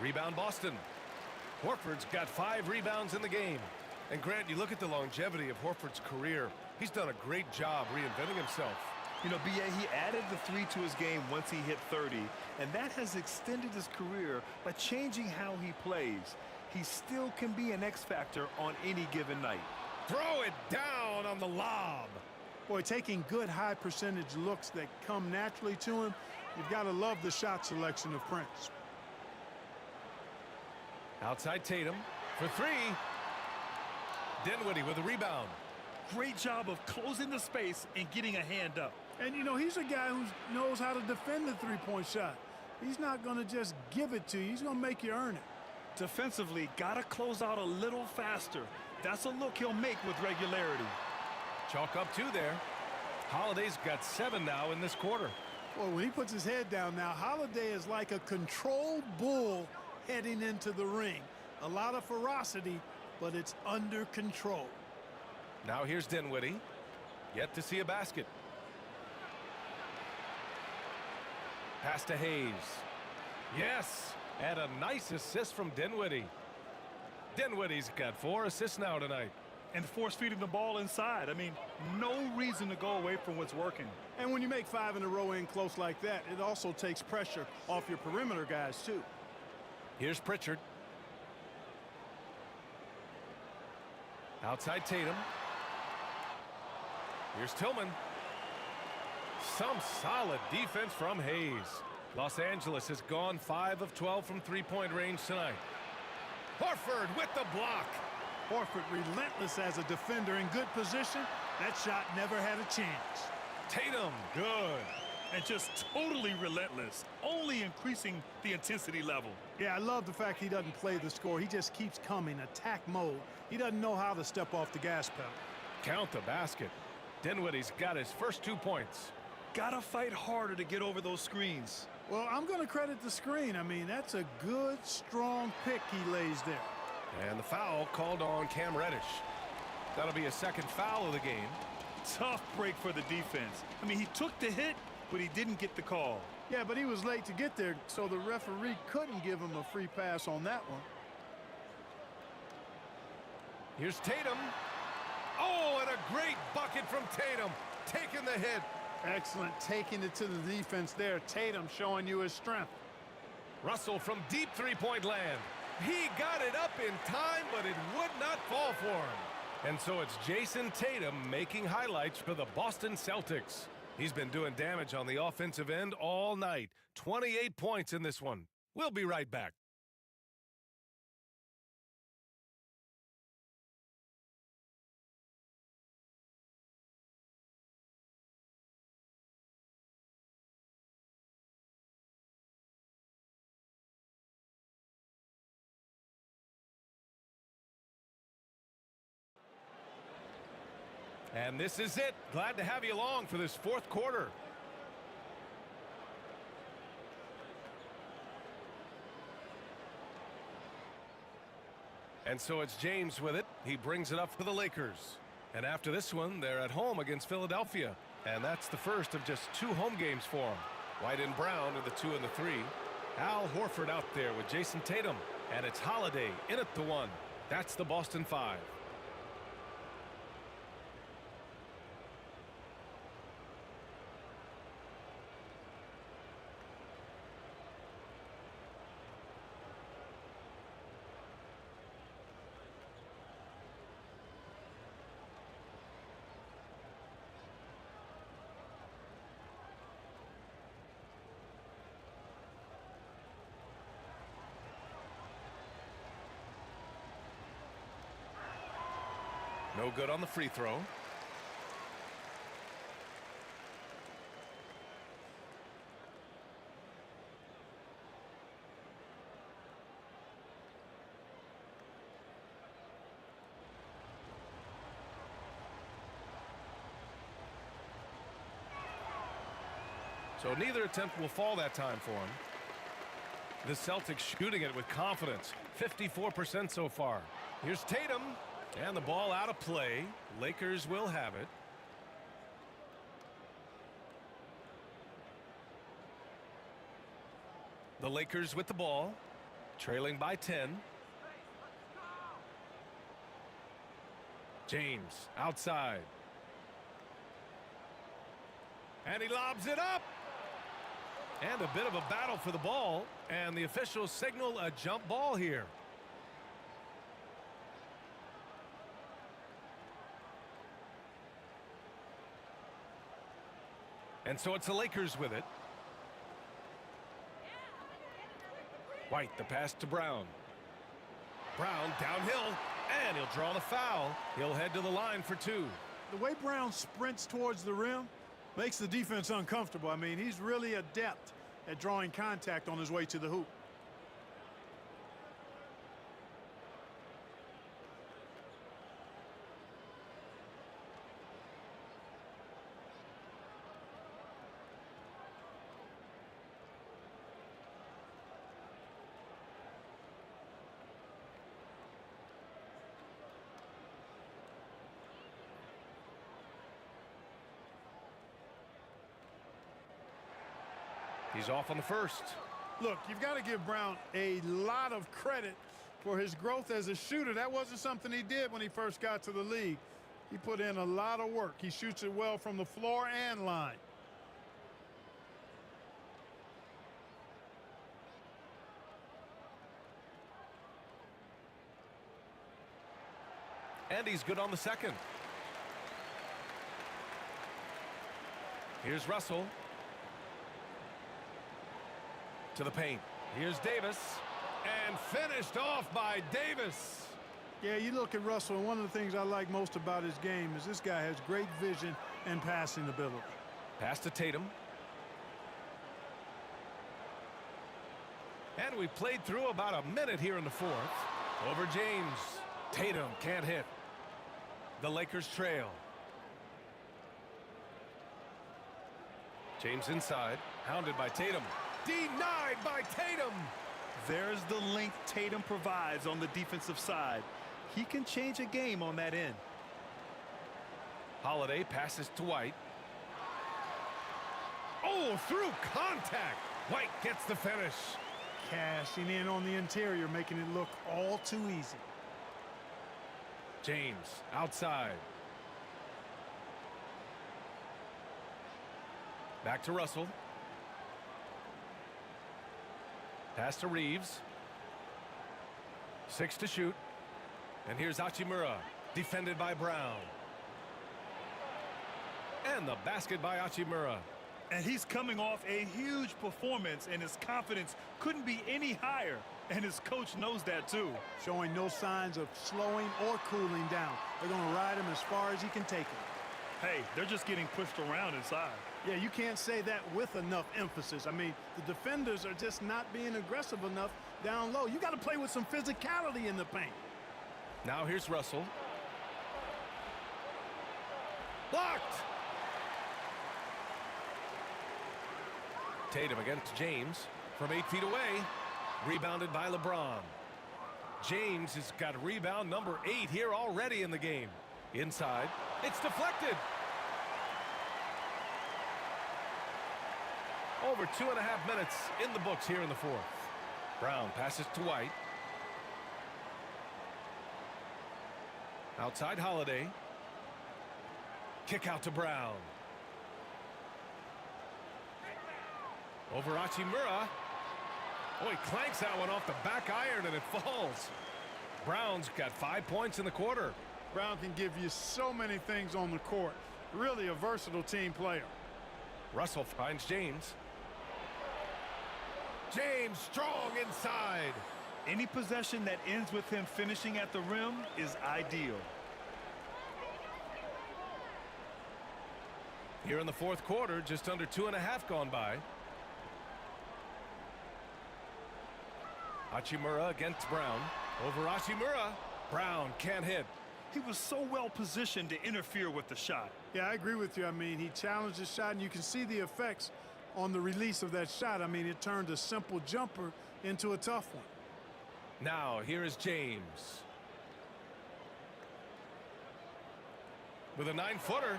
Rebound Boston. Horford's got 5 rebounds in the game. And Grant, you look at the longevity of Horford's career. He's done a great job reinventing himself. You know, B.A., he added the 3 to his game once he hit 30, and that has extended his career by changing how he plays. He still can be an X factor on any given night. Throw it down on the lob. Boy, taking good high percentage looks that come naturally to him, you've got to love the shot selection of Prince. Outside Tatum for 3. Dinwiddie with a rebound. Great job of closing the space and getting a hand up. And, you know, he's a guy who knows how to defend the three-point shot. He's not going to just give it to you. He's going to make you earn it. Defensively, got to close out a little faster. That's a look he'll make with regularity. Chalk up 2 there. Holiday's got 7 now in this quarter. Well, when he puts his head down now, Holiday is like a controlled bull heading into the ring. A lot of ferocity, but it's under control. Now here's Dinwiddie. Yet to see a basket. Pass to Hayes. Yes, and a nice assist from Dinwiddie. Dinwiddie's got 4 assists now tonight. And force feeding the ball inside. I mean, no reason to go away from what's working. And when you make 5 in a row in close like that, it also takes pressure off your perimeter guys, too. Here's Pritchard. Outside Tatum. Here's Tillman. Some solid defense from Hayes. Los Angeles has gone 5 of 12 from three-point range tonight. Horford with the block. Horford relentless as a defender in good position. That shot never had a chance. Tatum, good. And just totally relentless, only increasing the intensity level. Yeah, I love the fact he doesn't play the score. He just keeps coming, attack mode. He doesn't know how to step off the gas pedal. Count the basket. Dinwiddie's got his first 2 points. Gotta fight harder to get over those screens. Well, I'm going to credit the screen. I mean, that's a good, strong pick he lays there. And the foul called on Cam Reddish. That'll be a second foul of the game. Tough break for the defense. I mean, he took the hit, but he didn't get the call. Yeah, but he was late to get there, so the referee couldn't give him a free pass on that one. Here's Tatum. Oh, and a great bucket from Tatum. Taking the hit. Excellent, taking it to the defense there. Tatum showing you his strength. Russell from deep three-point land. He got it up in time, but it would not fall for him. And so it's Jason Tatum making highlights for the Boston Celtics. He's been doing damage on the offensive end all night. 28 points in this one. We'll be right back. And this is it. Glad to have you along for this fourth quarter. And so it's James with it. He brings it up for the Lakers. And after this one, they're at home against Philadelphia. And that's the first of just 2 home games for them. White and Brown are the 2 and the 3. Al Horford out there with Jason Tatum. And it's Holiday in at the 1. That's the Boston 5. No good on the free throw. So neither attempt will fall that time for him. The Celtics shooting it with confidence. 54% so far. Here's Tatum. And the ball out of play. Lakers will have it. The Lakers with the ball. Trailing by 10. James outside. And he lobs it up. And a bit of a battle for the ball. And the officials signal a jump ball here. And so it's the Lakers with it. White, the pass to Brown. Brown downhill, and he'll draw the foul. He'll head to the line for 2. The way Brown sprints towards the rim makes the defense uncomfortable. I mean, he's really adept at drawing contact on his way to the hoop. He's off on the first. Look, you've got to give Brown a lot of credit for his growth as a shooter. That wasn't something he did when he first got to the league. He put in a lot of work. He shoots it well from the floor and line. And he's good on the second. Here's Russell. To the paint. Here's Davis. And finished off by Davis. Yeah, you look at Russell, and one of the things I like most about his game is this guy has great vision and passing ability. Pass to Tatum. And we played through about a minute here in the fourth. Over James. Tatum can't hit. The Lakers trail. James inside. Hounded by Tatum. Denied by Tatum. There's the length Tatum provides on the defensive side. He can change a game on that end. Holiday passes to White. Oh, through contact. White gets the finish. Cashing in on the interior, making it look all too easy. James outside. Back to Russell. Pass to Reeves. 6 to shoot. And here's Hachimura, defended by Brown. And the basket by Hachimura. And he's coming off a huge performance, and his confidence couldn't be any higher. And his coach knows that, too. Showing no signs of slowing or cooling down. They're going to ride him as far as he can take him. Hey, they're just getting pushed around inside. Yeah, you can't say that with enough emphasis. I mean, the defenders are just not being aggressive enough down low. You got to play with some physicality in the paint. Now here's Russell. Blocked! Tatum against James from 8 feet away. Rebounded by LeBron. James has got rebound number 8 here already in the game. Inside. It's deflected. Over 2.5 minutes in the books here in the fourth. Brown passes to White. Outside Holiday. Kick out to Brown. Over Hachimura. Oh, he clanks that one off the back iron and it falls. Brown's got 5 points in the quarter. Brown can give you so many things on the court. Really a versatile team player. Russell finds James. James strong inside. Any possession that ends with him finishing at the rim is ideal. Here in the fourth quarter, just under 2.5 gone by. Hachimura against Brown. Over Hachimura. Brown can't hit. He was so well positioned to interfere with the shot. Yeah, I agree with you. I mean, he challenged his shot, and you can see the effects on the release of that shot. I mean, it turned a simple jumper into a tough one. Now, here is James. With a 9-footer.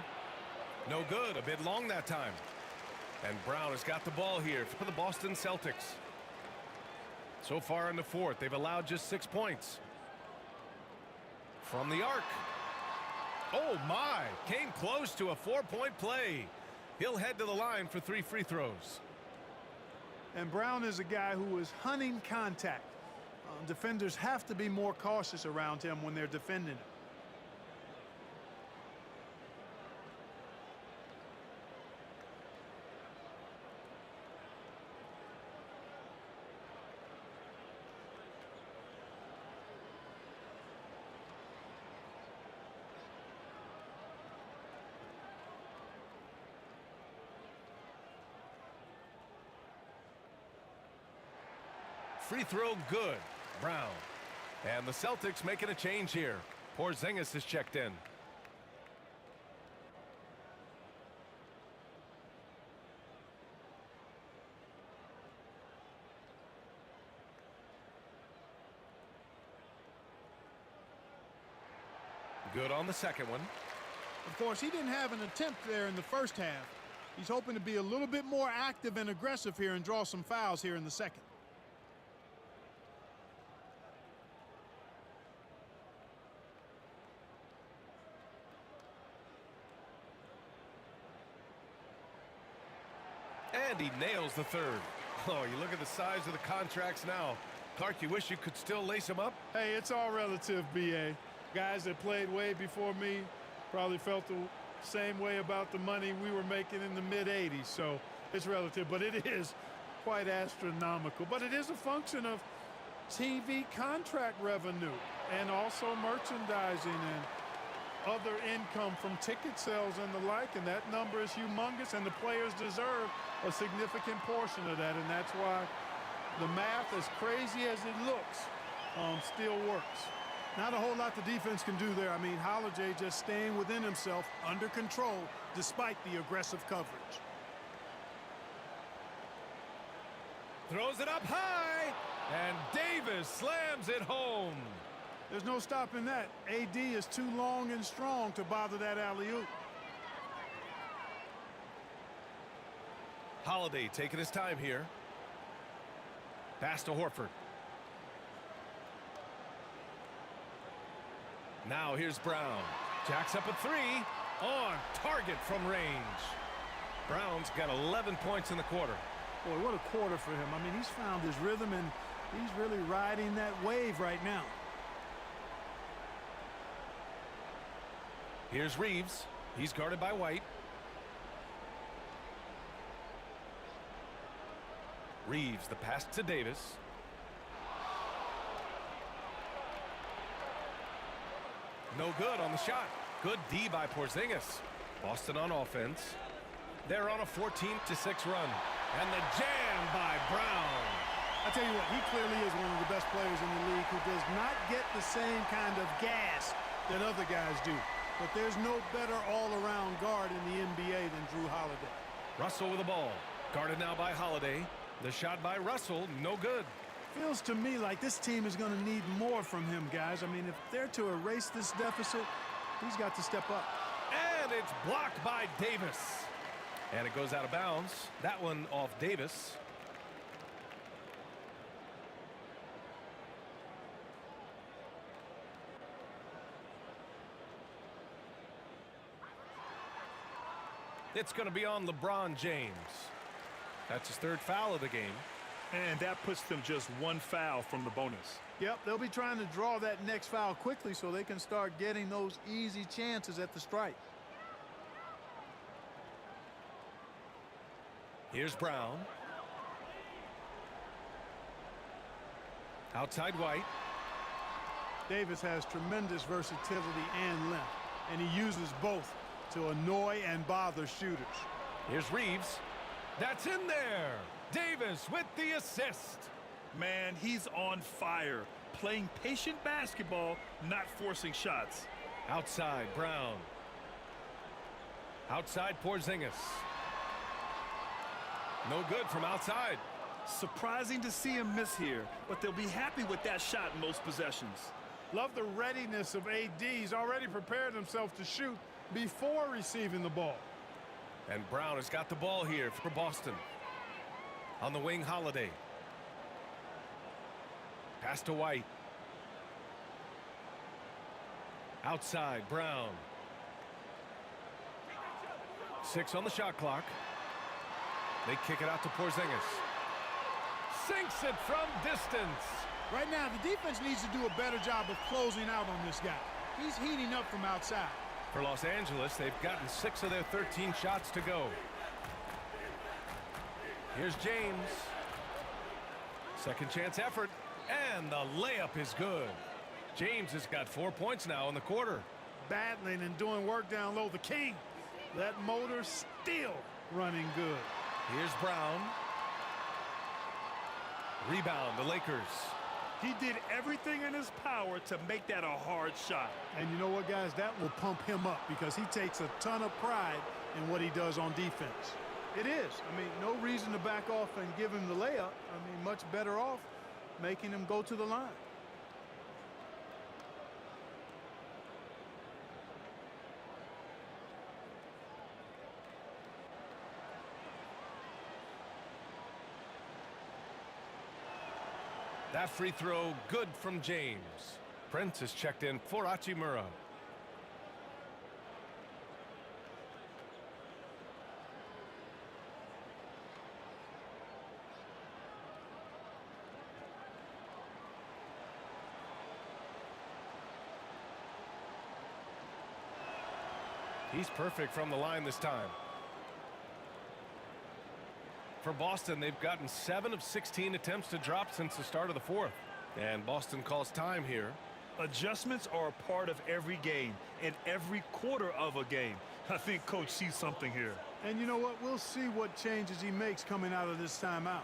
No good. A bit long that time. And Brown has got the ball here for the Boston Celtics. So far in the fourth, they've allowed just 6 points. From the arc. Oh, my. Came close to a 4-point play. He'll head to the line for 3 free throws. And Brown is a guy who is hunting contact. Defenders have to be more cautious around him when they're defending him. Free throw good. Brown. And the Celtics making a change here. Porzingis is checked in. Good on the second one. Of course, he didn't have an attempt there in the first half. He's hoping to be a little bit more active and aggressive here and draw some fouls here in the second. And he nails the third. Oh, you look at the size of the contracts now. Clark, you wish you could still lace them up? Hey, it's all relative, B.A. Guys that played way before me probably felt the same way about the money we were making in the mid-'80s. So it's relative, but it is quite astronomical. But it is a function of TV contract revenue and also merchandising and other income from ticket sales and the like, and that number is humongous, and the players deserve a significant portion of that, and that's why the math, as crazy as it looks, still works. Not a whole lot the defense can do there. I mean, Holiday just staying within himself, under control, despite the aggressive coverage. Throws it up high, and Davis slams it home. There's no stopping that. AD is too long and strong to bother that alley-oop. Holiday taking his time here. Pass to Horford. Now here's Brown. Jacks up a three. On target from range. Brown's got 11 points in the quarter. Boy, what a quarter for him. I mean, he's found his rhythm, and he's really riding that wave right now. Here's Reeves. He's guarded by White. Reeves, the pass to Davis. No good on the shot. Good D by Porzingis. Boston on offense. They're on a 14-6 run. And the jam by Brown. I tell you what, he clearly is one of the best players in the league who does not get the same kind of gas that other guys do. But there's no better all-around guard in the NBA than Drew Holiday. Russell with the ball. Guarded now by Holiday. The shot by Russell, no good. Feels to me like this team is going to need more from him, guys. I mean, if they're to erase this deficit, he's got to step up. And it's blocked by Davis. And it goes out of bounds. That one off Davis. It's going to be on LeBron James. That's his third foul of the game. And that puts them just one foul from the bonus. Yep, they'll be trying to draw that next foul quickly so they can start getting those easy chances at the stripe. Here's Brown. Outside White. Davis has tremendous versatility and length, and he uses both to annoy and bother shooters. Here's Reeves. That's in there. Davis with the assist. Man, he's on fire. Playing patient basketball, not forcing shots. Outside Brown. Outside Porzingis. No good from outside. Surprising to see him miss here, but they'll be happy with that shot in most possessions. Love the readiness of AD. He's already prepared himself to shoot before receiving the ball. And Brown has got the ball here for Boston. On the wing, Holiday. Pass to White. Outside, Brown. 6 on the shot clock. They kick it out to Porzingis. Sinks it from distance. Right now, the defense needs to do a better job of closing out on this guy. He's heating up from outside. For Los Angeles, they've gotten 6 of their 13 shots to go. Here's James. Second chance effort. And the layup is good. James has got 4 points now in the quarter. Battling and doing work down low. The king. That motor still running good. Here's Brown. Rebound, the Lakers. He did everything in his power to make that a hard shot. And you know what, guys? That will pump him up because he takes a ton of pride in what he does on defense. It is. I mean, no reason to back off and give him the layup. I mean, much better off making him go to the line. That free throw good from James. Prince is checked in for Hachimura. He's perfect from the line this time. For Boston, they've gotten 7 of 16 attempts to drop since the start of the fourth. And Boston calls time here. Adjustments are a part of every game and every quarter of a game. I think Coach sees something here. And you know what? We'll see what changes he makes coming out of this timeout.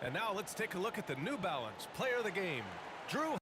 And now let's take a look at the New Balance Player of the Game. Drew